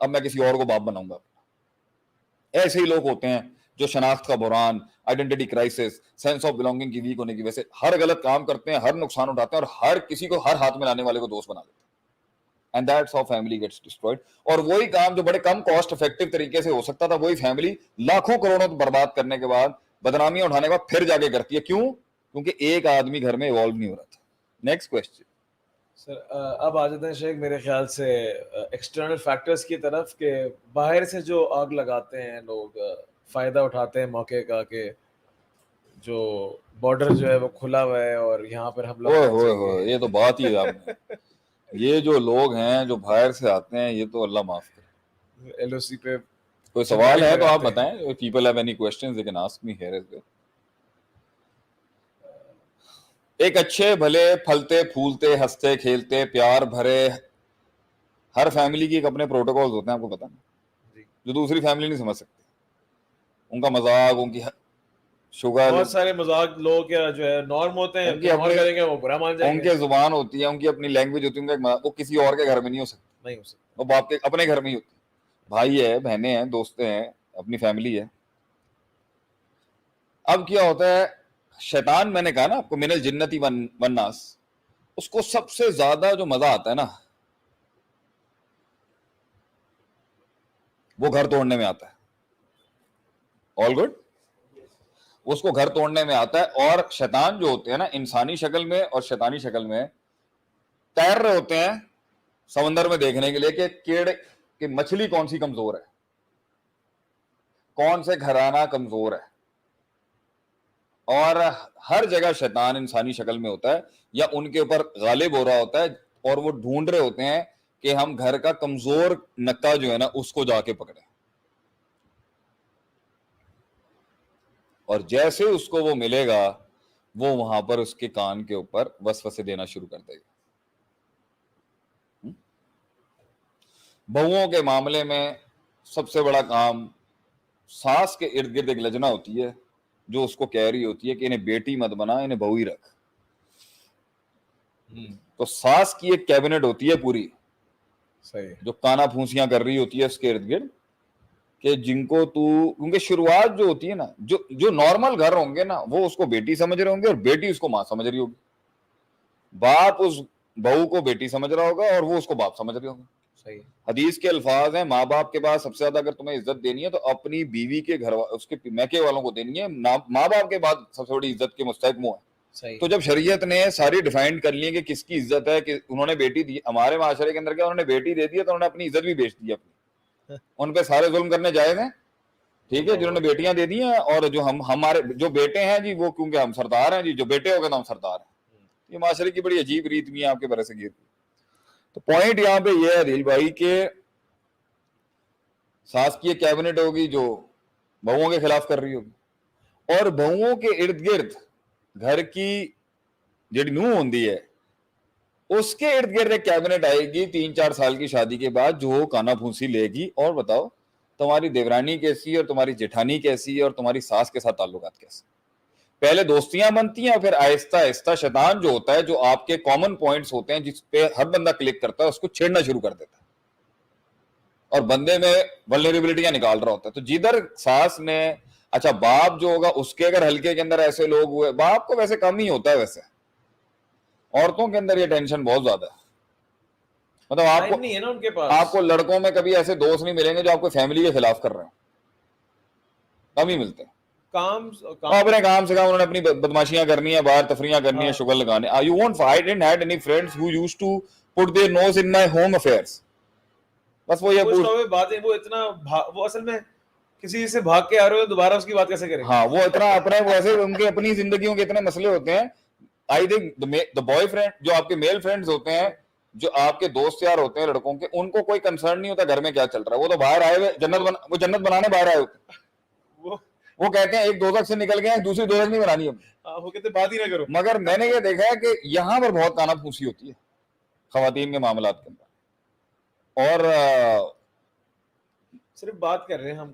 اب میں کسی اور کو باپ بناؤں گا. ایسے ہی لوگ ہوتے ہیں جو شناخت کا بحران, identity crisis, sense of belonging کی ویک ہونے کی وجہ سے ہر غلط کام کرتے ہیں, ہر نقصان اٹھاتے ہیں, اور ہر کسی کو ہر ہاتھ میں لانے والے کو دوست بنا لیتے ہیں. And that's how family gets destroyed. اور وہی کام جو بڑے کم کاسٹ افیکٹو طریقے سے ہو سکتا تھا وہی فیملی لاکھوں کروڑوں برباد کرنے کے بعد, بدنامیاں اٹھانے کے بعد پھر جا کے کرتی ہے. کیوں؟ کیونکہ ایک آدمی گھر میں ایوالو نہیں ہو رہا تھا. نیکسٹ کوسچن
سر, اب آ جاتے ہیں شیخ میرے خیال سے ایکسٹرنل فیکٹرز کی طرف, کہ باہر سے جو آگ لگاتے ہیں لوگ, فائدہ اٹھاتے ہیں موقع کا کہ جو بارڈر جو ہے وہ کھلا ہوا ہے اور یہاں پر ہم لوگ,
یہ تو بات ہی ہے آپ نے. یہ جو لوگ ہیں جو باہر سے آتے ہیں یہ تو اللہ معاف کرے.
LOC پہ
کوئی سوال ہے تو آپ بتائیں. People have any questions they can ask me. Here is there. ایک اچھے بھلے پھلتے پھولتے ہنستے کھیلتے پیار بھرے ہر فیملی کی ایک اپنے پروٹوکولز ہوتے ہیں, آپ کو پتا ہے, جو دوسری فیملی نہیں سمجھ سکتے. ان کا مذاق, ان کی شوگر,
بہت سارے مذاق لوگ جو ہے نارم ہوتے ہیں, کریں گے وہ برا مان جائیں
ان
گے.
کی زبان ہوتی ہے, ان کی اپنی لینگویج ہوتی ہے, وہ کسی اور کے گھر میں نہیں ہو سکتی, وہ باپ کے اپنے گھر میں ہی ہوتی. بھائی ہے, بہنیں ہیں, دوست ہیں, اپنی فیملی ہے. اب کیا ہوتا ہے, شیطان میں نے کہا نا آپ کو من الجنتی والناس, اس کو سب سے زیادہ جو مزہ آتا ہے نا وہ گھر توڑنے میں آتا ہے. All good. اس کو گھر توڑنے میں آتا ہے. اور شیطان جو ہوتے ہیں نا انسانی شکل میں اور شیطانی شکل میں تیر رہے ہوتے ہیں سمندر میں دیکھنے کے لیے کہ مچھلی کون سی کمزور ہے, کون سے گھرانہ کمزور ہے. اور ہر جگہ شیطان انسانی شکل میں ہوتا ہے یا ان کے اوپر غالب ہو رہا ہوتا ہے اور وہ ڈھونڈ رہے ہوتے ہیں کہ ہم گھر کا کمزور نکا جو ہے نا اس کو جا کے پکڑیں, اور جیسے اس کو وہ ملے گا وہ وہاں پر اس کے کان کے اوپر وسوسے دینا شروع کر دے گا. بہوؤں کے معاملے میں سب سے بڑا کام ساس کے ارد گرد ایک لجنا ہوتی ہے جو اس کو کہہ رہی ہوتی ہے کہ انہیں بیٹی مت بنا, انہیں بہو ہی رکھ. تو ساس کی ایک کیبنٹ ہوتی ہے پوری
صحیح,
جو کانا پھونسیاں کر رہی ہوتی ہے اس کے ارد گرد کہ جن کو تو, کیونکہ شروعات جو ہوتی ہے نا, جو نارمل گھر ہوں گے نا وہ اس کو بیٹی سمجھ رہے ہوں گے اور بیٹی اس کو ماں سمجھ رہی ہوگی, باپ اس بہو کو بیٹی سمجھ رہا ہوگا اور وہ اس کو باپ سمجھ رہے ہوں گے.
صحیح,
حدیث کے الفاظ ہیں ماں باپ کے بعد سب سے زیادہ اگر تمہیں عزت دینی ہے تو اپنی بیوی کے گھر اس کے میکے والوں کو دینی ہے, ماں باپ کے بعد سب سے بڑی عزت کے مستحق وہ ہیں.
صحیح.
تو جب شریعت نے ساری ڈیفائن کر لی کہ کس کی عزت ہے, کہ انہوں نے بیٹی دی, ہمارے معاشرے کے اندر کیا انہوں نے بیٹی دے دی ہے تو انہوں نے اپنی عزت بھی بیچ دی اپنی, ان پہ سارے ظلم کرنے جائز ہیں, ٹھیک ہے, جنہوں نے بیٹیاں دے دی ہیں, اور جو ہمارے جو بیٹے ہیں جی وہ کیونکہ ہم سردار ہیں جی, جو بیٹے ہو گئے تو ہم سردار ہیں. یہ معاشرے کی بڑی عجیب ریت بھی ہے آپ کے برے سے گیر. تو پوائنٹ یہاں پہ یہ ہے عدیل بھائی کہ ساس کی ایک کیبنٹ ہوگی جو بہوؤں کے خلاف کر رہی ہوگی, اور بہوؤں کے ارد گرد گھر کی جڑی نوح ہوندی ہے اس کے ارد گرد ایک کیبنٹ آئے گی 3-4 سال کی شادی کے بعد جو کانا پھونسی لے گی, اور بتاؤ تمہاری دیورانی کیسی ہے اور تمہاری جیٹھانی کیسی ہے اور تمہاری ساس کے ساتھ تعلقات کیسے. پہلے دوستیاں بنتی ہیں, پھر آہستہ آہستہ شیطان جو ہوتا ہے, جو آپ کے کامن پوائنٹس ہوتے ہیں جس پہ ہر بندہ کلک کرتا ہے, اس کو چھیڑنا شروع کر دیتا ہے اور بندے میں ولنریبلٹیاں نکال رہا ہوتا ہے. تو جدھر ساس نے, اچھا باپ جو ہوگا اس کے اگر ہلکے کے اندر ایسے لوگ ہوئے, باپ کو ویسے کم ہی ہوتا ہے, ویسے عورتوں کے اندر یہ ٹینشن بہت زیادہ ہے. مطلب آپ کو
نہیں ہے نا ان کے پاس,
آپ کو لڑکوں میں کبھی ایسے دوست نہیں ملیں گے جو آپ کو فیملی کے خلاف کر رہے ہیں, کم ہی ملتے ہیں.
کام
اپنے کام سے کام انہوں نے اپنی بدماشیاں کرنی ہیں, باہر تفریحاں کرنی ہیں, شغل لگانے. You won't find, I didn't had any friends who used to put their nose in my home affairs. بس وہ یہ
باتیں, وہ اتنا وہ اصل میں کسی سے بھاگ کے آ رہے ہو دوبارہ اس کی بات کیسے کریں.
ہاں, وہ اتنا اپنے ویسے ان کے اپنی زندگیوں کے اتنے مسئلے ہوتے ہیں. I think the boyfriend جو آپ کے میل فرینڈز ہوتے ہیں, جو آپ کے دوست یار ہوتے ہیں لڑکوں کے, ان کو کوئی کنسرن نہیں ہوتا گھر میں کیا چل رہا ہے. وہ تو باہر آئے ہوئے وہ جنت بنانے باہر آئے ہوتے ہیں. وہ کہتے ہیں ایک دوزخ سے نکل گئے, دوسری دوزخ نہیں بنانی ہم,
وہ کہتے بات ہی نہ کرو.
مگر میں نے یہ دیکھا ہے کہ یہاں پر بہت کانا پھوسی ہوتی ہے خواتین کے معاملات کے اندر. اور
صرف بات کر رہے ہیں ہم,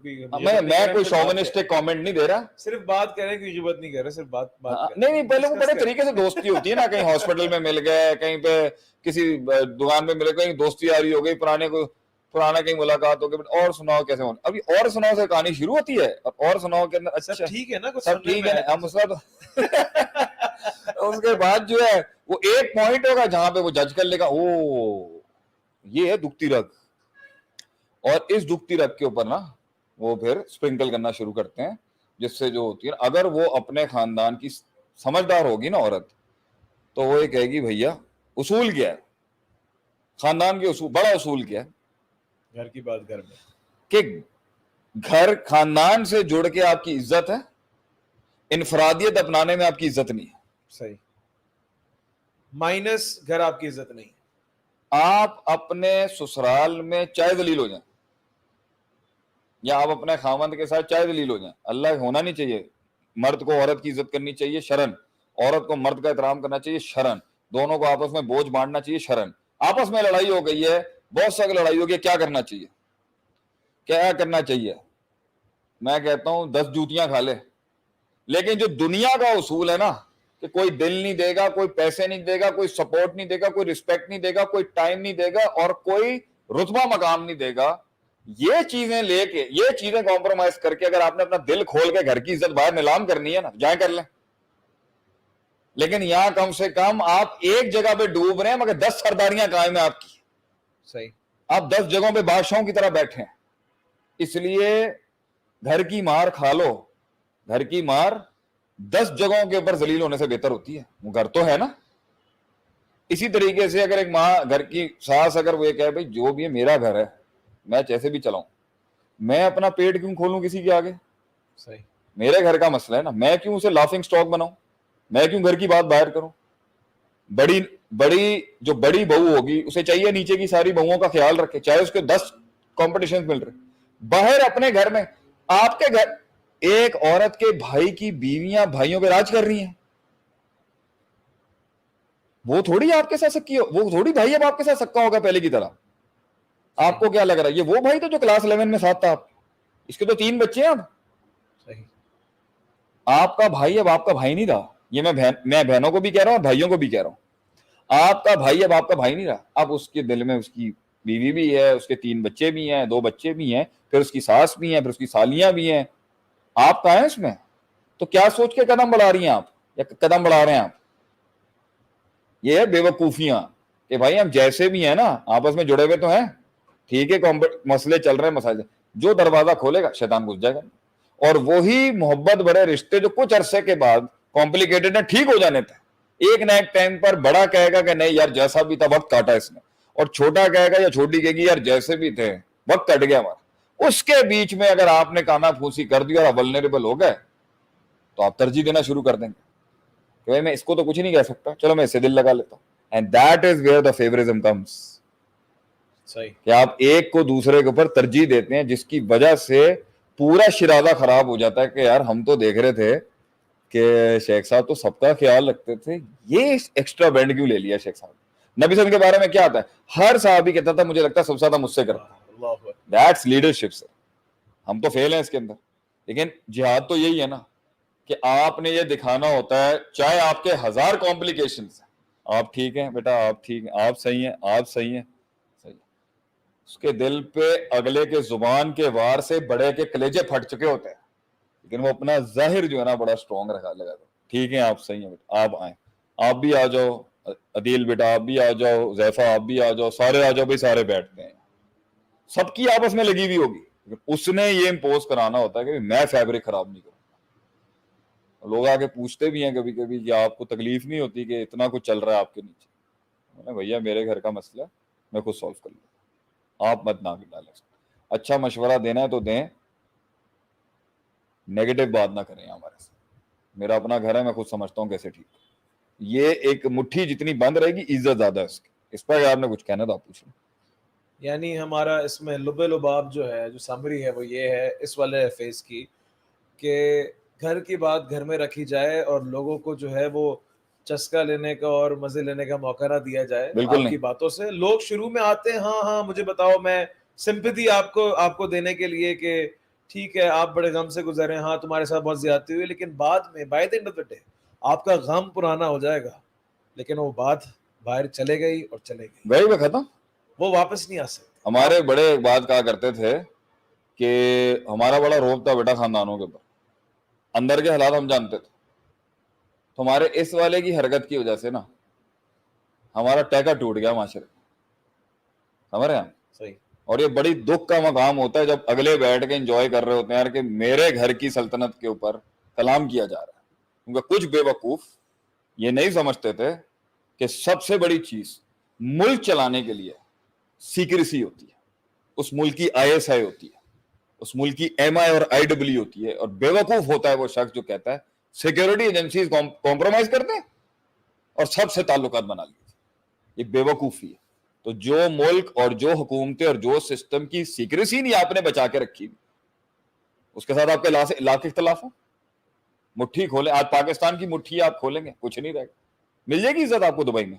میں کوئی شوونسٹک کامنٹ نہیں دے رہا,
صرف بات کر رہے ہیں, کوئی جبت نہیں کر رہے, صرف بات
نہیں, پہلے وہ بڑے طریقے سے دوستی ہوتی ہے نا, کہیں ہاسپٹل میں مل گئے, کہیں پہ کسی دکان پہ ملے, کہیں دوستی آ رہی ہو گئی, پرانا کہیں ملاقات ہو گئی, اور سناؤ کیسے ہونا. ابھی اور سناؤ سے کہانی شروع ہوتی ہے, اور سناؤ کے اندر اچھا
ٹھیک ہے نا,
سب ٹھیک ہے, ہم سب اس کے بعد جو ہے وہ ایک پوائنٹ ہوگا جہاں پہ وہ جج کر لے گا, او یہ ہے دکھتی رگ, اور اس دکھتی رگ کے اوپر نا وہ پھر اسپرنکل کرنا شروع کرتے ہیں, جس سے جو ہوتی ہے اگر وہ اپنے خاندان کی سمجھدار ہوگی نا عورت, تو وہ یہ کہے گی بھیا اصول کیا ہے, خاندان کے اصول, بڑا اصول کیا ہے,
گھر کی بات گھر میں,
کہ گھر خاندان سے جڑ کے آپ کی عزت ہے, انفرادیت اپنانے میں آپ کی عزت نہیں ہے.
صحیح, مائنس گھر آپ کی عزت نہیں.
آپ اپنے سسرال میں چاہے ذلیل ہو جائیں, یا آپ اپنے خاوند کے ساتھ چاہے ذلیل ہو جائیں, اللہ ہونا نہیں چاہیے, مرد کو عورت کی عزت کرنی چاہیے شرن, عورت کو مرد کا احترام کرنا چاہیے شرن, دونوں کو آپس میں بوجھ بانٹنا چاہیے شرن. آپس میں لڑائی ہو گئی ہے, بہت سخت لڑائی ہو گئی, کیا کرنا چاہیے, کیا کرنا چاہیے؟ میں کہتا ہوں 10 جوتیاں کھا لے, لیکن جو دنیا کا اصول ہے نا کہ کوئی دل نہیں دے گا, کوئی پیسے نہیں دے گا, کوئی سپورٹ نہیں دے گا, کوئی رسپیکٹ نہیں دے گا, کوئی ٹائم نہیں دے گا, اور کوئی رتبہ مقام نہیں دے گا, یہ چیزیں لے کے, یہ چیزیں کمپرومائز کر کے اگر آپ نے اپنا دل کھول کے گھر کی عزت باہر نیلام کرنی ہے نا, جائیں کر لیں. لیکن یہاں کم سے کم آپ ایک جگہ پہ ڈوب رہے ہیں مگر 10 سرداریاں قائم ہیں آپ کی.
صحیح,
آپ 10 جگہوں پہ بادشاہوں کی طرح بیٹھے ہیں. اس لیے گھر کی مار کھا لو, گھر کی مار 10 جگہوں کے اوپر ذلیل ہونے سے بہتر ہوتی ہے. وہ گھر تو ہے نا. اسی طریقے سے اگر ایک ماں, گھر کی ساس اگر وہ یہ کہے بھائی جو بھی ہے میرا گھر ہے, میں جیسے بھی چلاؤں, میں اپنا پیٹ کیوں کھولوں کسی کے آگے,
صحیح,
میرے گھر کا مسئلہ ہے نا, میں کیوں اسے لافنگ اسٹاک بناؤں, میں کیوں گھر کی بات باہر کروں. جو بڑی بہو ہوگی اسے چاہیے نیچے کی ساری بہوؤں کا خیال رکھے, چاہے اس کے 10 کمپٹیشن مل رہے. باہر اپنے گھر میں, آپ کے گھر ایک عورت کے بھائی کی بیویاں بھائیوں پہ راج کر رہی ہیں, وہ تھوڑی آپ کے ساتھ سکی ہو, وہ تھوڑی بھائی اب آپ کے ساتھ سکا ہوگا پہلے کی طرح. آپ کو کیا لگ رہا ہے یہ وہ بھائی تو جو کلاس 11 میں ساتھ تھا, اس کے تو 3 بچے ہیں اب.
صحیح.
آپ کا بھائی اب آپ کا بھائی نہیں رہا, یہ میں بہنوں کو بھی کہہ رہا ہوں اور بھائیوں کو بھی کہہ رہا ہوں. آپ کا بھائی اب آپ کا بھائی نہیں رہا, اب اس کے دل میں اس کی بیوی بھی ہے, اس کے 3 بچے بھی ہیں, 2 بچے بھی ہیں, پھر اس کی ساس بھی ہیں, پھر اس کی سالیاں بھی ہیں. آپ کہاں ہیں اس میں؟ تو کیا سوچ کے قدم بڑھا رہی ہیں آپ یا قدم بڑھا رہے ہیں آپ؟ یہ ہے بے وقوفیاں کہ بھائی ہم جیسے بھی ہیں نا آپس میں جڑے ہوئے تو ہیں, ٹھیک ہے مسئلے چل رہے ہیں, مسائل جو دروازہ کھولے گا شیطان گھس جائے گا. اور وہی محبت بڑے رشتے جو کچھ عرصے کے بعد کمپلیکیٹڈ ہیں ٹھیک ہو جانے تھے, ایک نہ ایک ٹائم پر بڑا کہے گا کہ نہیں یار جیسا بھی تھا وقت کاٹا اس نے, اور چھوٹا کہے گا یا چھوٹی کہے گی یار جیسے بھی تھے وقت کٹ گیا ہمارا. اس کے بیچ میں اگر آپ نے کانا پھوسی کر دی اور آپ ولنریبل ہو گئے تو آپ ترجیح دینا شروع کر دیں گے کہ بھائی میں اس کو تو کچھ نہیں کہہ سکتا, چلو میں اس سے دل لگا لیتا ہوں. And that is where the favouritism comes.
صحیح.
کہ آپ ایک کو دوسرے کے اوپر ترجیح دیتے ہیں, جس کی وجہ سے پورا شرادہ خراب ہو جاتا ہے کہ یار ہم تو دیکھ رہے تھے کہ شیخ صاحب تو سب کا خیال رکھتے تھے, یہ ایکسٹرا بینڈ کیوں لے لیا شیخ صاحب. نبی صلی اللہ علیہ وسلم کے بارے میں کیا آتا ہے, ہر صحابی کہتا تھا مجھے لگتا ہے سب سے زیادہ مجھ سے کرتا ہے.
اللہ اکبر.
دیٹس لیڈرشپ سے. ہم تو فیل ہیں اس کے اندر, لیکن جہاد تو یہی ہے نا کہ آپ نے یہ دکھانا ہوتا ہے چاہے آپ کے 1000 کمپلیکیشنز ہیں, آپ ٹھیک ہیں بیٹا, آپ ٹھیک ہیں, آپ صحیح ہیں, آپ صحیح ہیں, صحیح. اس کے دل پہ اگلے کے زبان کے وار سے بڑے کے کلیجے پھٹ چکے ہوتے ہیں, لیکن وہ اپنا ظاہر جو ہے نا بڑا اسٹرانگ رکھا لگا دو, ٹھیک ہے آپ صحیح ہیں بیٹا, آپ آئیں, آپ بھی آ جاؤ, عدیل بیٹا آپ بھی آ جاؤ, زیفہ آپ بھی آ جاؤ, سارے آ جاؤ بھائی, سارے بیٹھتے ہیں. سب کی آپس میں لگی ہوئی ہوگی, اس نے یہ امپوز کرانا ہوتا ہے کہ میں فیبرک خراب نہیں کروں. لوگ آگے پوچھتے بھی ہیں کبھی کبھی کہ آپ کو تکلیف نہیں ہوتی کہ اتنا کچھ چل رہا ہے آپ کے نیچے؟ بھیا میرے گھر کا مسئلہ میں خود سالو کر لوں, آپ مت نہ ڈالیں. اچھا مشورہ دینا ہے تو دیں, نیگیٹو بات نہ کریں ہمارے سے. میرا اپنا گھر ہے, میں خود سمجھتا ہوں کیسے ٹھیک. یہ ایک مٹھی جتنی بند رہے گی عزت زیادہ ہے اس کی. اس پر آپ نے کچھ کہنا تھا آپ پوچھ لیں.
یعنی ہمارا اس میں لب لباب جو ہے, جو سمری ہے وہ یہ ہے اس والے فیز کی کہ گھر کی بات گھر میں رکھی جائے اور لوگوں کو جو ہے وہ چسکا لینے کا اور مزے لینے کا موقع نہ دیا جائے
بالکل
آپ کی باتوں سے. لوگ شروع میں آتے ہیں ہاں ہاں مجھے بتاؤ, میں سمپتھی آپ کو دینے کے لیے کہ ٹھیک ہے آپ بڑے غم سے گزرے, ہاں تمہارے ساتھ بہت زیادتی ہوئی, لیکن بعد میں by the end of the day آپ کا غم پرانا ہو جائے گا, لیکن وہ بات باہر چلے گئی اور چلے گئی,
وہی میں ختم,
وہ واپس نہیں آ سکتی.
ہمارے بڑے ایک بات کہا کرتے تھے کہ ہمارا بڑا روب تھا بیٹا خاندانوں کے اوپر, اندر کے حالات ہم جانتے تھے. تو ہمارے اس والے کی حرکت کی وجہ سے نا ہمارا ٹیکا ٹوٹ گیا معاشرے, سمجھ رہے ہیں.
صحیح.
اور یہ بڑی دکھ کا مقام ہوتا ہے جب اگلے بیٹھ کے انجوائے کر رہے ہوتے ہیں یار کہ میرے گھر کی سلطنت کے اوپر کلام کیا جا رہا ہے. کیونکہ کچھ بے وقوف یہ نہیں سمجھتے تھے کہ سب سے بڑی چیز ملک چلانے کے لیے سیکریسی ہوتی ہے, اس ملک کی ISI ہوتی ہے, اس ملک کی MI اور IW ہوتی ہے. اور بے وقوف ہوتا ہے وہ شخص جو کہتا ہے سیکیورٹی ایجنسیز کمپرومائز کرتے ہیں اور سب سے تعلقات بنا لیتے. یہ بے وقوفی ہے. تو جو ملک اور جو حکومتیں اور جو سسٹم کی سیکریسی نہیں آپ نے بچا کے رکھی, اس کے ساتھ آپ کے لاکھ اختلاف ہو. مٹھی کھولیں, آج پاکستان کی مٹھی آپ کھولیں گے کچھ نہیں رہے گا. مل جائے گی عزت آپ کو دبئی میں,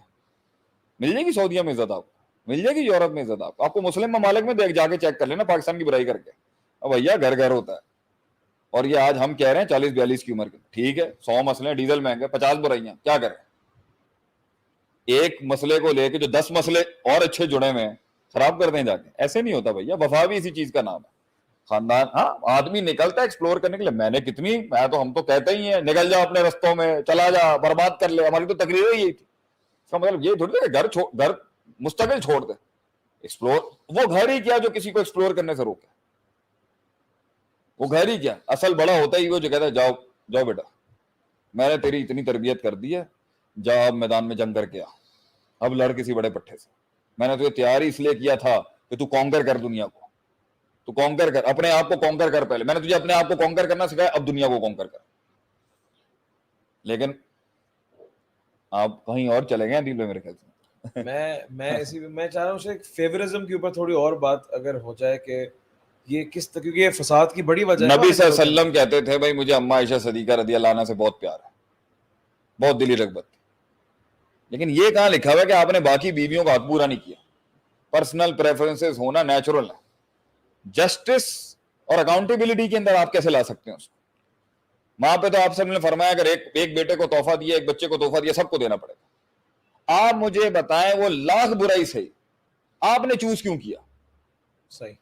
مل جائے گی سعودیہ میں عزت آپ کو, مل جائے گی یورپ میں عزت آپ کو مسلم ممالک میں دیکھ جا کے چیک کر لینا پاکستان کی برائی کر کے. اب بھیا گھر گھر ہوتا ہے. اور یہ آج ہم کہہ رہے ہیں 40-42 کی عمر کے, ٹھیک ہے 100 مسئلے, ڈیزل مہنگے, 50 برائیاں, کیا کریں. ایک مسئلے کو لے کے جو 10 مسئلے اور اچھے جڑے ہوئے ہیں خراب کر دیں جا کے. ایسے نہیں ہوتا بھیا, وفا بھی اسی چیز کا نام ہے. خاندان, ہاں آدمی نکلتا ہے ایکسپلور کرنے کے لیے, میں نے کتنی, میں تو ہم تو کہتے ہی ہیں نکل جا اپنے رستوں میں, چلا جا, برباد کر لے. ہماری تو تقریر ہی یہی تھی. اس کا مطلب یہ تھوڑی ہے گھر مستقل چھوڑ دے. ایکسپلور, وہ گھر ہی کیا جو کسی کو ایکسپلور کرنے سے روکے, وہ گھر ہی کیا. اصل بڑا ہوتا ہی وہ جو کہتا ہے جاؤ جاؤ بیٹا میں نے تیری اتنی تربیت کر دی ہے, جا اب میدان میں جنگ کر کے آ, اب لڑ کسی بڑے پٹھے سے. میں نے تجھے تیار ہی اس لیے کیا تھا کہ تو کانکر کر دنیا کو. تو کانکر کر, اپنے آپ کو کانکر کر. پہلے میں نے تجھے اپنے آپ کو کانکر کرنا سکھایا, اب دنیا کو کانکر کر. لیکن آپ کہیں اور چلے گئے دل پہ میرے خیال سے.
میں چاہ رہا ہوں فیورزم کے اوپر تھوڑی اور بات اگر ہو جائے کہ یہ کس کیونکہ یہ فساد کی بڑی وجہ ہے.
نبی صلی اللہ علیہ وسلم کہتے تھے بھائی مجھے اما عائشہ صدیقہ رضی اللہ عنہا سے بہت پیار ہے, بہت دلی رغبت تھی. لیکن یہ کہاں لکھا ہوا ہے کہ آپ نے باقی بیویوں کا حق پورا نہیں کیا. پرسنل پریفرنسز ہونا نیچرل ہے. جسٹس اور اکاؤنٹیبلٹی کے اندر آپ کیسے لا سکتے ہیں اس کو؟ وہاں پہ تو آپ سب نے فرمایا اگر ایک بیٹے کو تحفہ دیا, ایک بچے کو تحفہ دیا, سب کو دینا پڑے گا. آپ مجھے بتائیں وہ لاکھ برائی صحیح, آپ نے چوز کیوں کیا؟
صحیح.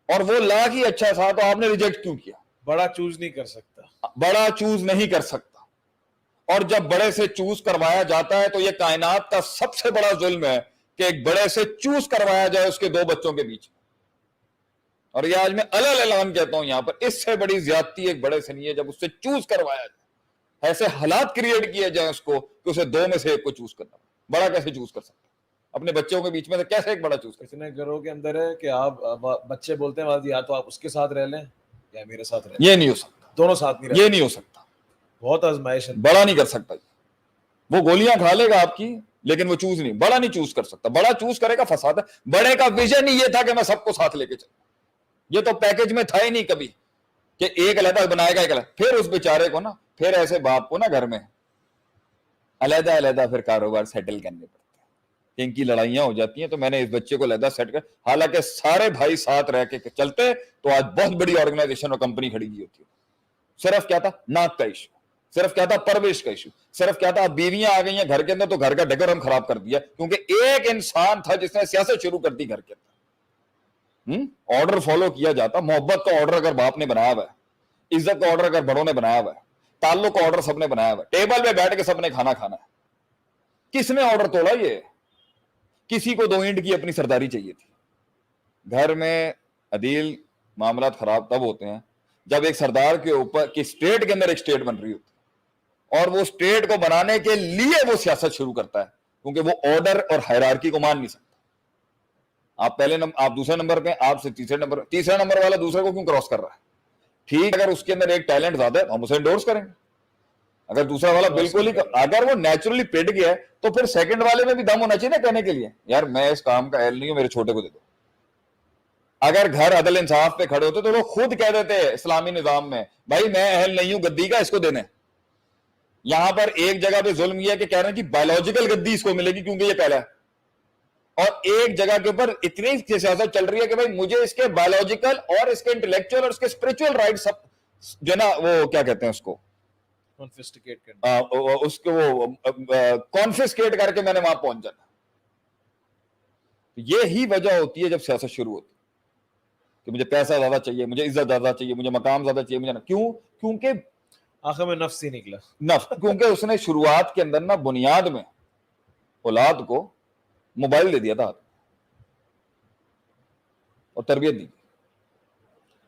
اور وہ لاکھ ہی اچھا تھا تو آپ نے ریجیکٹ کیوں کیا؟
بڑا چوز نہیں کر سکتا,
بڑا چوز نہیں کر سکتا. اور جب بڑے سے چوز کروایا جاتا ہے تو یہ کائنات کا سب سے بڑا ظلم ہے کہ ایک بڑے سے چوز کروایا جائے اس کے دو بچوں کے بیچ. اور یہ آج میں اعلان کہتا ہوں یہاں پر, اس سے بڑی زیادتی ایک بڑے سے نہیں ہے جب اس سے چوز کروایا جائے. ایسے حالات کریٹ کیے جائیں اس کو کہ اسے دو میں سے ایک کو چوز کرنا. بڑا کیسے چوز کر سکتا ہے اپنے بچوں کے بیچ میں سے؟ کیسے ایک بڑا چوز کر سکتا ہے؟
اتنے گھروں کے اندر ہے کہ آپ بچے بولتے ہیں والدی یا تو آپ اس کے ساتھ رہ لیں یا میرے ساتھ رہ لیں.
یہ نہیں ہو سکتا,
دونوں ساتھ نہیں رہ
یہ نہیں ہو سکتا.
بہت آزمائش ہے.
بڑا نہیں کر سکتا. وہ گولیاں کھا لے گا آپ کی لیکن وہ چوز نہیں, بڑا نہیں چوز کر سکتا. بڑا چوز کرے گا فساد ہے. بڑے کا ویژن ہی یہ تھا کہ میں سب کو ساتھ لے کے چلوں. یہ تو پیکج میں تھا ہی نہیں کبھی کہ ایک علیحدہ بنائے گا ایک علیحدہ. پھر اس بیچارے کو نا, پھر ایسے باپ کو نا گھر میں علیحدہ علیحدہ پھر کاروبار سیٹل کرنے پڑتے ہیں, ان کی لڑائیاں ہو جاتی ہیں. تو میں نے اس بچے کو علیحدہ سیٹ کر, حالانکہ سارے بھائی ساتھ رہ کے چلتے تو آج بہت بڑی آرگنائزیشن اور کمپنی کھڑی کی ہوتی ہے. صرف کیا تھا؟ ناک کا ایشو. صرف کیا تھا؟ پرورش کا ایشو. صرف کیا تھا؟ بیویاں آ گئی ہیں گھر کے اندر تو گھر کا ڈیکورم خراب کر دیا, کیونکہ ایک انسان تھا جس نے سیاست شروع کر دی گھر کے اندر. آرڈر فالو کیا جاتا. محبت کا آرڈر اگر باپ نے بنایا ہوا ہے, عزت کا آرڈر اگر بڑوں نے بنایا ہوا ہے, تعلق کا آرڈر سب نے بنایا ہوا ہے, ٹیبل پہ بیٹھ کے سب نے کھانا کھانا ہے. کس نے آرڈر توڑا؟ یہ کسی کو 2 اینٹ کی اپنی سرداری چاہیے تھی. گھر میں عدیل معاملات خراب تب ہوتے ہیں جب ایک سردار کے اوپر کی اسٹیٹ کے اندر ایک اسٹیٹ بن رہی ہوتی ہے اور وہ اسٹیٹ کو بنانے کے لیے وہ سیاست شروع کرتا ہے, کیونکہ وہ آرڈر اور ہائرارکی کو مان نہیں سکتا. آپ آپ دوسرے نمبر پہ, آپ سے تیسرے نمبر والا دوسرے کو کیوں کراس کر رہا ہے؟ ٹھیک, اگر اس کے اندر ایک ٹیلنٹ زیادہ ہے ہم اسے انڈورس کریں گے. اگر دوسرا والا بالکل ہی, اگر وہ نیچرلی پٹ گیا ہے تو پھر سیکنڈ والے میں بھی دم ہونا چاہیے نا کہنے کے لیے یار میں اس کام کا اہل نہیں ہوں, میرے چھوٹے کو دے دو. اگر گھر عدل انصاف پہ کھڑے ہوتے تو لوگ خود کہہ دیتے اسلامی نظام میں بھائی میں اہل نہیں ہوں گدی کا, اس کو دینے. یہاں پر ایک جگہ پہ ظلم یہ ہے کہ کہہ رہے ہیں کہ بایولوجیکل گدی اس کو ملے گی کیونکہ یہ پہلا ہے, اور ایک جگہ کے اوپر اتنی سیاست چل رہی ہے کہ بھائی مجھے اس کے بایولوجیکل اور اس کے انٹلیکچوئل اور اس کے اسپرچل رائٹ سب جو نا وہ کیا کہتے ہیں اس کو اس کو وہ کانفسکیٹ کر کے میں نے وہاں پہنچ جانا. یہی وجہ ہوتی ہے جب سیاست شروع ہوتی ہے کہ مجھے پیسہ زیادہ چاہیے, مجھے عزت زیادہ چاہیے, مجھے مقام زیادہ چاہیے, مجھے کیوں؟ کیونکہ
آخر میں نفس ہی نکلا.
نفس, کیونکہ اس نے شروعات کے اندر نا بنیاد میں اولاد کو موبائل دے دیا تھا اور تربیت دی.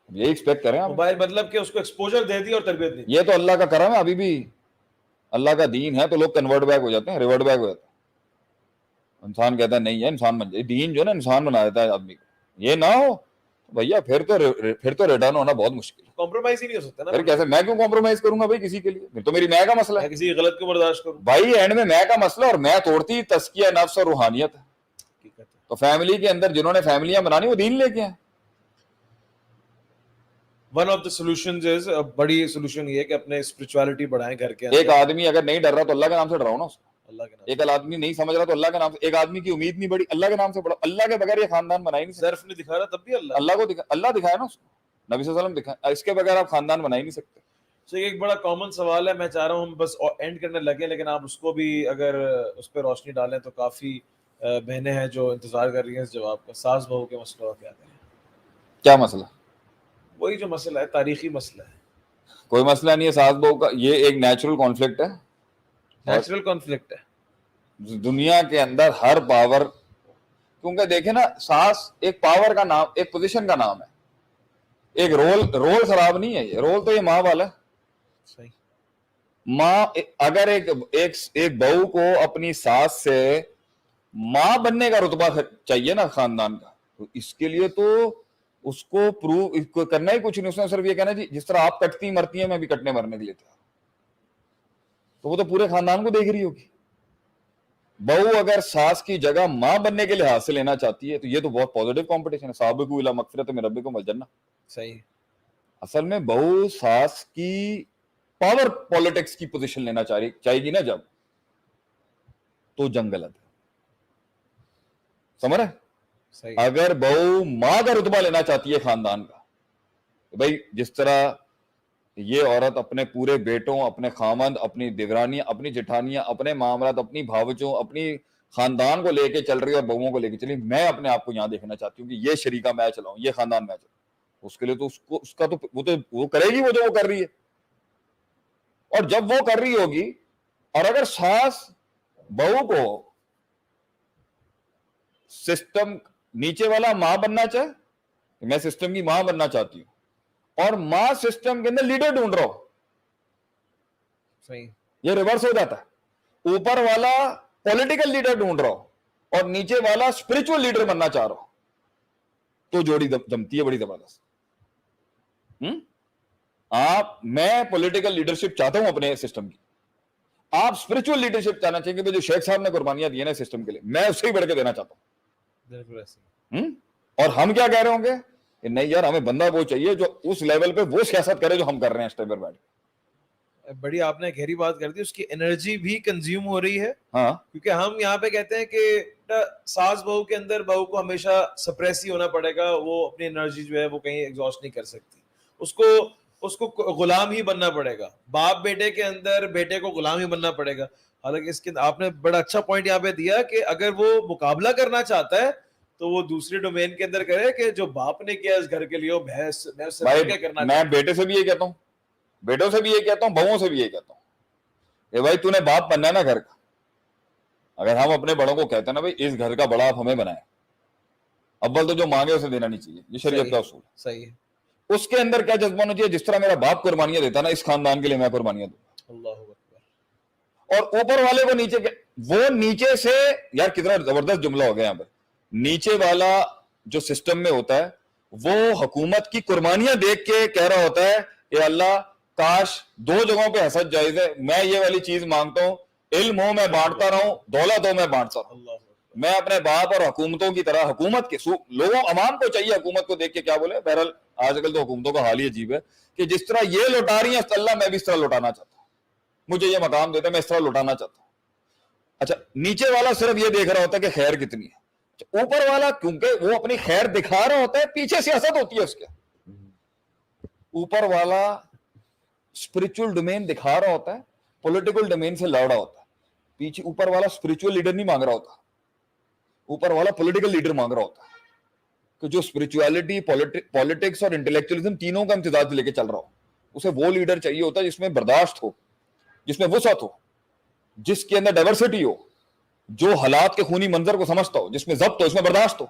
یہی ایکسپیکٹ کریں آپ,
موبائل مطلب کہ اس کو ایکسپوجر دے دی اور تربیت دی.
یہ تو اللہ کا کرم ہے. ابھی بھی اللہ کا دین ہے تو لوگ کنورٹ بیک ہو جاتے ہیں, ریورٹ بیک ہو جاتے ہیں. انسان کہتا ہے نہیں ہے, انسان بن جائے. دین جو ہے نا انسان بنا دیتا ہے آدمی کو. یہ نہ ہو بھیا پھر تو ریٹرن ہونا بہت مشکل ہے.
کمپرومائز ہی نہیں ہو سکتا نا.
پھر کیسے میں کیوں کمپرومائز کروں گا بھائی کسی کے لیے؟ پھر تو میری میں کا مسئلہ ہے.
میں کسی غلط کو برداشت کروں
بھائی اینڈ میں کا مسئلہ, اور میں توڑتی تزکیہ نفس اور روحانیت ہے. تو فیملی کے اندر جنہوں نے فیملیاں بنانی وہ دین لے کے ہیں.
ون آف دا سولوشنز از, بڑی سولوشن یہ ہے کہ اپنے اسپرچوالٹی بڑھائیں گھر کے اندر.
ایک آدمی اگر نہیں ڈر رہا تو اللہ کے نام سے ڈراؤ نا اس کو.
اللہ کے نام.
ایک آدمی نہیں سمجھ رہا تو اللہ کے نام سے. ایک آدمی کی امید نہیں بڑی, اللہ کے نام سے بڑھو. اللہ کے بغیر یہ خاندان بنا ہی نہیں سکتے.
صرف نہیں دکھا رہا تب بھی
اللہ کو اللہ دکھایا نا اس کو, نبی صلی اللہ علیہ وسلم دکھایا. اس کے بغیر آپ خاندان بنا ہی نہیں سکتے.
تو ایک بڑا کامن سوال ہے, میں چاہ رہا ہوں ہم بس اینڈ کرنے لگے, لیکن آپ اس کو بھی اگر اس پہ روشنی ڈالیں تو کافی بہنیں ہیں جو انتظار کر رہی ہیں اس جواب کا. ساس بہو کے مسئلہ کیا کریں؟
کیا مسئلہ؟
وہی جو مسئلہ ہے, تاریخی مسئلہ ہے.
کوئی مسئلہ نہیں ہے ساس بہو کا, یہ ایک نیچرل کانفلکٹ ہے.
نیچرل کانفلکٹ ہے
دنیا کے اندر ہر پاور, کیونکہ دیکھیں نا ساس ایک پاور کا نام, ایک پوزیشن کا نام ہے, ایک رول خراب نہیں ہے. یہ رول تو یہ ماں والا ہے.
صحیح.
ماں اگر ایک بہو کو اپنی ساس سے ماں بننے کا رتبہ چاہیے نا خاندان کا, تو اس کے لیے تو اس کو پروو کرنا ہی کچھ نہیں, اس نے صرف یہ کہنا جی جس طرح آپ کٹتی مرتی ہیں میں بھی کٹنے مرنے کے لیے تیار. تو وہ تو پورے خاندان کو دیکھ رہی ہوگی. بہو اگر ساس کی جگہ ماں بننے کے لحاظ سے لینا چاہتی ہے تو یہ تو بہت پازیٹیو کمپٹیشن ہے. سابقوا الی مغفرۃ من ربکم والجنہ.
صحیح.
اصل میں بہو ساس کی پاور پالیٹکس کی پوزیشن لینا چاہیے گی نا جب, تو جنگ غلط ہے. سمجھ رہے؟
صحیح.
اگر بہو ماں کا رتبہ لینا چاہتی ہے خاندان کا, بھائی جس طرح یہ عورت اپنے پورے بیٹوں, اپنے خامند, اپنی دیورانیاں, اپنی جٹھانیاں, اپنے معاملات, اپنی بھاوجوں, اپنی خاندان کو لے کے چل رہی ہے اور بہوؤں کو لے کے چلی, میں اپنے آپ کو یہاں دیکھنا چاہتی ہوں کہ یہ شریکہ میں چلاؤں, یہ خاندان میں چلاؤں. اس کے لیے تو اس کا تو وہ کرے گی وہ جو وہ کر رہی ہے. اور جب وہ کر رہی ہوگی, اور اگر ساس بہو کو سسٹم نیچے والا ماں بننا چاہے, میں سسٹم کی ماں بننا چاہتی ہوں, اور ماں سسٹم کے اندر لیڈر ڈھونڈ رہا ہو,
صحیح.
یہ ریورس ہو جاتا ہے. اوپر والا پولیٹیکل لیڈر ڈھونڈ رہا ہو اور نیچے والا اسپرچل لیڈر بننا چاہ رہا ہو, تو جوڑی جمتی ہے بڑی زبردست. میں پولیٹیکل لیڈرشپ چاہتا ہوں اپنے سسٹم کی, آپ اسپرچل لیڈرشپ چاہنا چاہیے کہ جو شیخ صاحب نے قربانیاں دی ہیں نا سسٹم کے لیے, میں اس سے ہی بڑھ کے دینا چاہتا ہوں.
بالکل ایسے.
اور ہم کیا کہہ رہے ہوں گے کہ نہیں یار ہمیں بندہ وہ چاہیے جو اس لیول پہ وہ سیاست کرے جو ہم کر رہے ہیں اس ٹائم پر بیٹھ کے.
بڑی آپ نے گہری بات کر دی. اس کی انرجی بھی کنزیوم ہو رہی ہے.
ہاں,
کیونکہ ہم یہاں پہ کہتے ہیں کہ ساس بہو کے اندر بہو کو ہمیشہ سپریس ہی ہونا پڑے گا, وہ اپنی انرجی جو ہے وہ کہیں ایگزاسٹ نہیں کر سکتی, اس کو غلام ہی بننا پڑے گا. باپ بیٹے کے اندر بیٹے کو غلام ہی بننا پڑے گا. حالانکہ اس کے آپ نے بڑا اچھا پوائنٹ یہاں پہ دیا کہ اگر وہ مقابلہ کرنا چاہتا ہے تو وہ دوسری ڈومین کے اندر کرے کہ جو باپ نے کیا اس گھر کے لیے وہ بحث کرنا.
میں بیٹے سے بھی یہ کہتا ہوں, بیٹوں سے بھی یہ کہتا ہوں, بہووں سے بھی یہ کہتا ہوں کہ بھائی تو نے باپ بننا ہے نا گھر کا. اگر ہم اپنے بڑوں کو کہتے ہیں نا بھائی اس گھر کا بڑا آپ ہمیں بنائیں, اول تو جو مانگے اسے دینا نہیں چاہیے, یہ شریعت کا اصول.
صحیح ہے.
اس کے اندر کیا جذبہ ہونا چاہیے, جس طرح میرا باپ قربانیاں دیتا نا اس خاندان کے لیے میں قربانیاں دوں.
اللہ اکبر.
اور اوپر والے کو نیچے, وہ نیچے سے, یار کتنا زبردست جملہ ہو گیا یہاں پر, نیچے والا جو سسٹم میں ہوتا ہے وہ حکومت کی قربانیاں دیکھ کے کہہ رہا ہوتا ہے کہ اللہ کاش دو جگہوں پہ حسد جائز ہے, میں یہ والی چیز مانگتا ہوں, علم ہو میں بانٹتا رہوں, دولت ہو میں بانٹتا رہوں. میں اپنے باپ اور حکومتوں کی طرح, حکومت کے لوگوں عوام کو چاہیے حکومت کو دیکھ کے کیا بولے. بہرحال آج کل تو حکومتوں کا حال ہی عجیب ہے کہ جس طرح یہ لوٹا رہی ہیں اللہ میں بھی اس طرح لوٹانا چاہتا ہوں, مجھے یہ مقام دیتا ہے میں اس طرح لوٹانا چاہتا ہوں. اچھا نیچے والا صرف یہ دیکھ رہا ہوتا ہے کہ خیر کتنی ہے, اوپر والا کیونکہ وہ اپنی خیر دکھا رہا ہوتا ہے, پیچھے سیاست ہوتی ہے اس کے. اوپر والا اسپرچل ڈومین دکھا رہا ہوتا ہے, پولیٹیکل ڈومین سے لڑ رہا ہوتا ہے. پیچھے اوپر والا اسپرچل لیڈر نہیں مانگ رہا ہوتا, اوپر والا پولیٹیکل لیڈر مانگ رہا ہوتا ہے کہ جو اسپرچویلٹی, پولیٹکس اور انٹلیکچولیزم تینوں کا امتزاج لے کے چل رہا ہو. اسے وہ لیڈر چاہیے ہوتا ہے جس میں برداشت ہو, جس میں وسعت ہو, جس کے اندر ڈائیورسٹی ہو, جو حالات کے خونی منظر کو سمجھتا ہو, جس میں ضبط ہو, اس میں برداشت ہو.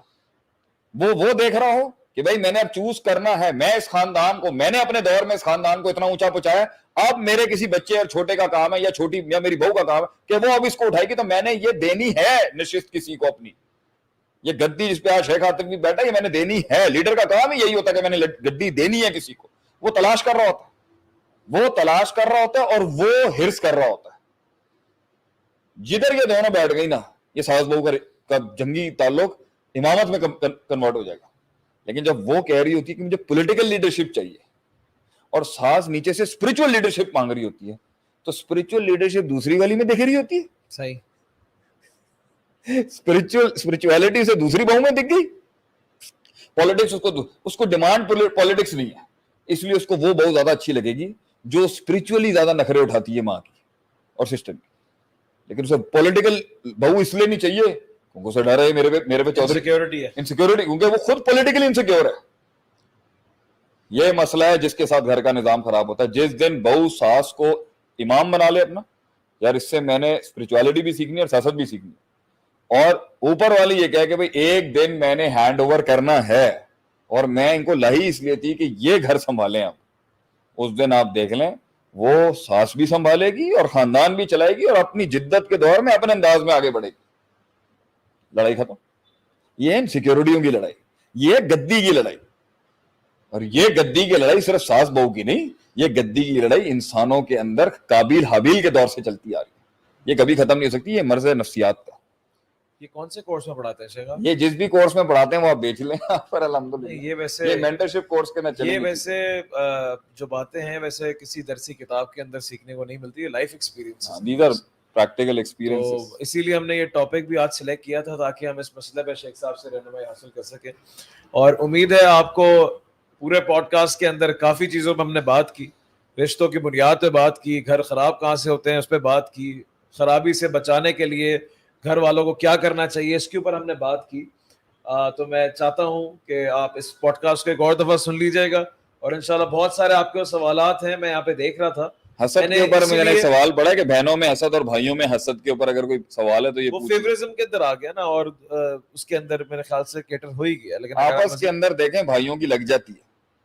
وہ دیکھ رہا ہو کہ بھائی میں نے اب چوز کرنا ہے, میں اس خاندان کو, میں نے اپنے دور میں اس خاندان کو اتنا اونچا پہنچایا, اب میرے کسی بچے اور چھوٹے کا کام ہے یا چھوٹی یا میری بہو کا کام ہے کہ وہ اب اس کو اٹھائے گی, تو میں نے یہ دینی ہے نشست کسی کو اپنی. یہ گدی جس پہ آج شیخ آتم بھی بیٹھا, یہ میں نے دینی ہے. لیڈر کا کام ہی یہی ہوتا ہے کہ میں نے گدی دینی ہے کسی کو. وہ تلاش کر رہا ہوتا ہے, وہ تلاش کر رہا ہوتا ہے اور وہ ہرس کر رہا ہوتا ہے. جدھر یہ دونوں بیٹھ گئی نا, یہ ساس بہو کا جنگی تعلق امامت میں کنورٹ ہو جائے گا. لیکن جب وہ کہہ رہی ہوتی ہے کہ مجھے پولیٹیکل لیڈرشپ چاہیے اور ساس نیچے سے اسپرچل لیڈرشپ مانگ رہی ہوتی ہے, تو اسپرچل لیڈرشپ دوسری والی میں دکھ رہی ہوتی ہے.
صحیح.
اسپرچویلٹی سے دوسری بہو میں دکھ گئی. پالیٹکس اس کو ڈیمانڈ پالیٹکس نہیں ہے, اس لیے اس کو وہ بہت زیادہ اچھی لگے گی جو اسپرچولی زیادہ نخرے اٹھاتی ہے ماں کی اور سسٹم کی. لیکن اسے پولیٹیکل بہو اس لیے نہیں چاہیے کیونکہ اسے ڈر ہے میرے پہ
انسیکیورٹی ہے,
انسیکیورٹی, کیونکہ وہ خود پولیٹیکلی انسیکیور ہے. یہ مسئلہ ہے جس کے ساتھ گھر کا نظام خراب ہوتا ہے. جس دن بہو ساس کو امام بنا لے اپنا, یار اس سے میں نے اسپرچویلٹی بھی سیکھنی اور سیاست بھی سیکھنی, اور اوپر والی یہ کہے کہ بھئی ایک دن میں نے ہینڈ اوور کرنا ہے اور میں ان کو لاہی اس لیے تھی کہ یہ گھر سنبھالیں آپ, اس دن آپ دیکھ لیں وہ ساس بھی سنبھالے گی اور خاندان بھی چلائے گی اور اپنی جدت کے دور میں اپنے انداز میں آگے بڑھے گی. لڑائی ختم. یہ انسیکیورٹیوں کی لڑائی, یہ گدی کی لڑائی. اور یہ گدی کی لڑائی صرف ساس بہو کی نہیں, یہ گدی کی لڑائی انسانوں کے اندر قابیل حابیل کے دور سے چلتی آ رہی ہے, یہ کبھی ختم نہیں ہو سکتی. یہ مرض نفسیات کا.
یہ کون سے کورس میں پڑھاتے ہیں شیخ آپ؟
یہ جس بھی کورس میں پڑھاتے ہیں وہ آپ بیچ لیں پر الحمدللہ.
یہ ویسے
یہ مینٹرشپ کورس کے نہ چلیں,
یہ ویسے جو باتیں ہیں ویسے کسی درسی کتاب کے اندر سیکھنے کو نہیں ملتی, ہے life experience.
These are practical experiences.
تو اسی لیے ہم نے یہ ٹاپک بھی آج سلیکٹ کیا تھا تاکہ ہم اس مسئلے پہ شیخ صاحب سے رہنمائی حاصل کر سکیں. اور امید ہے آپ کو پورے پوڈ کاسٹ کے اندر کافی چیزوں پہ ہم نے بات کی, رشتوں کی بنیاد پہ بات کی, گھر خراب کہاں سے ہوتے ہیں اس پہ بات کی, خرابی سے بچانے کے لیے گھر والوں کو کیا کرنا چاہیے اس کے اوپر ہم نے بات کی. تو میں چاہتا ہوں کہ آپ اس پوڈ کاسٹ کو ایک اور دفعہ سن لیجیے گا, اور انشاءاللہ بہت سارے آپ کے سوالات ہیں, میں یہاں پہ دیکھ رہا تھا.
حسد کے اوپر میں نے ایک سوال پڑھا کہ بہنوں میں حسد اور بھائیوں میں حسد کے اوپر اگر کوئی سوال ہے تو یہ
وہ فیورزم کے اندر آ گیا نا, اور اس کے اندر میرے خیال سے کیٹر ہو ہی گیا. لیکن
آپس کے اندر دیکھیں بھائیوں کی لگ جاتی ہے,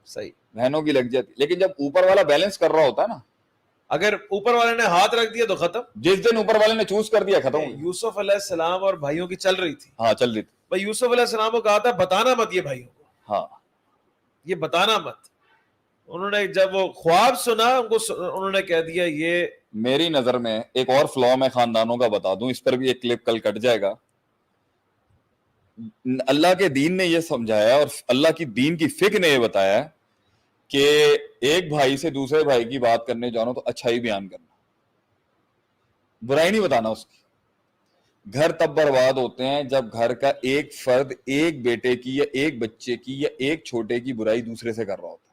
صحیح,
بہنوں کی لگ جاتی ہے, لیکن جب اوپر والا بیلنس کر رہا ہوتا ہے نا,
اگر اوپر والے نے ہاتھ رکھ دیا تو ختم.
جس دن اوپر والے نے چوز کر دیا ختم.
یوسف علیہ السلام اور بھائیوں کی چل رہی تھی,
ہاں چل رہی تھی.
بھائی یوسف علیہ السلام کو کہا تھا بتانا مت یہ بھائیوں کو,
ہاں
یہ بتانا مت. انہوں نے جب وہ خواب سنا انہوں نے کہہ دیا یہ.
میری نظر میں ایک اور فلاء میں خاندانوں کا بتا دوں, اس پر بھی ایک کلپ کل کٹ جائے گا. اللہ کے دین نے یہ سمجھایا اور اللہ کی دین کی فکر نے یہ بتایا کہ ایک بھائی سے دوسرے بھائی کی بات کرنے جانا تو اچھائی بیان کرنا, برائی نہیں بتانا اس کی. گھر تب برباد ہوتے ہیں جب گھر کا ایک فرد ایک بیٹے کی یا ایک بچے کی یا ایک چھوٹے کی برائی دوسرے سے کر رہا ہوتا ہے,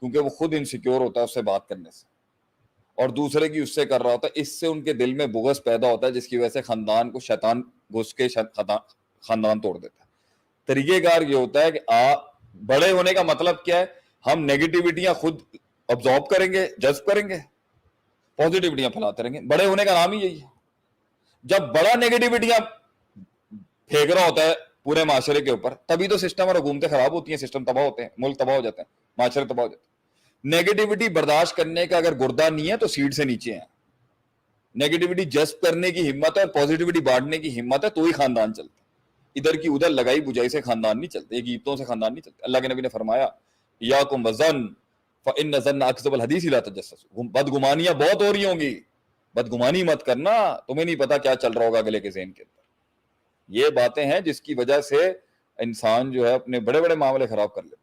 کیونکہ وہ خود انسیکیور ہوتا ہے اس سے بات کرنے سے, اور دوسرے کی اس سے کر رہا ہوتا ہے. اس سے ان کے دل میں بغض پیدا ہوتا ہے, جس کی وجہ سے خاندان کو شیطان گھس کے خاندان توڑ دیتا ہے. طریقہ کار یہ ہوتا ہے کہ بڑے ہونے کا مطلب کیا ہے, ہم نیگیٹیوٹیاں خود ابزارب کریں گے, جذب کریں گے, پازیٹیوٹیاں پھیلاتے رہیں گے. بڑے ہونے کا نام ہی یہی ہے. جب بڑا نیگیٹیوٹیاں پھینک رہا ہوتا ہے پورے معاشرے کے اوپر, تبھی تو سسٹم اور حکومتیں خراب ہوتی ہیں, سسٹم تباہ ہوتے ہیں, ملک تباہ ہو جاتے ہیں, معاشرے تباہ ہو جاتے ہیں. نیگیٹیوٹی برداشت کرنے کا اگر گردہ نہیں ہے تو سیٹ سے نیچے ہیں. نیگیٹیوٹی جذب کرنے کی ہمت ہے اور پازیٹیوٹی بانٹنے کی ہمت ہے تو ہی خاندان چلتا ہے. ادھر کی ادھر لگائی بجائی سے خاندان نہیں چلتے, غیبتوں سے خاندان نہیں چلتے. اللہ کے نبی نے فرمایا یاکم وظن فإن الظن اکذب الحدیث لا تجسسوا. بدگمانیاں بہت ہو رہی ہوں گی, بدگمانی مت کرنا, تمہیں نہیں پتا کیا چل رہا ہوگا اگلے کے ذہن کے اندر. یہ باتیں ہیں جس کی وجہ سے انسان جو ہے اپنے بڑے بڑے معاملے خراب کر لیتا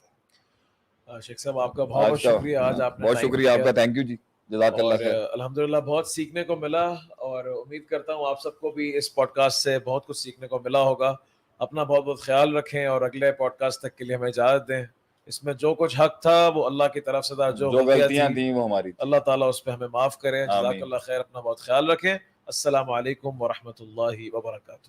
ہے.
شیخ صاحب آپ کا بہت بہت شکریہ, آج آپ نے
بہت شکریہ آپ کا, تھینک یو جی, جزاک اللہ خیر.
الحمدللہ بہت سیکھنے کو ملا, اور امید کرتا ہوں آپ سب کو بھی اس پوڈ کاسٹ سے بہت کچھ سیکھنے کو ملا ہوگا. اپنا بہت بہت خیال رکھیں, اور اگلے پوڈ کاسٹ تک کے لیے ہمیں اجازت دیں. اس میں جو کچھ حق تھا وہ اللہ کی طرف سے تھا, جو
غلطیاں تھیں وہ ہماری,
اللہ تعالیٰ اس پہ ہمیں معاف کرے. جزاک اللہ خیر, اپنا بہت خیال رکھیں. السلام علیکم ورحمۃ اللہ وبرکاتہ.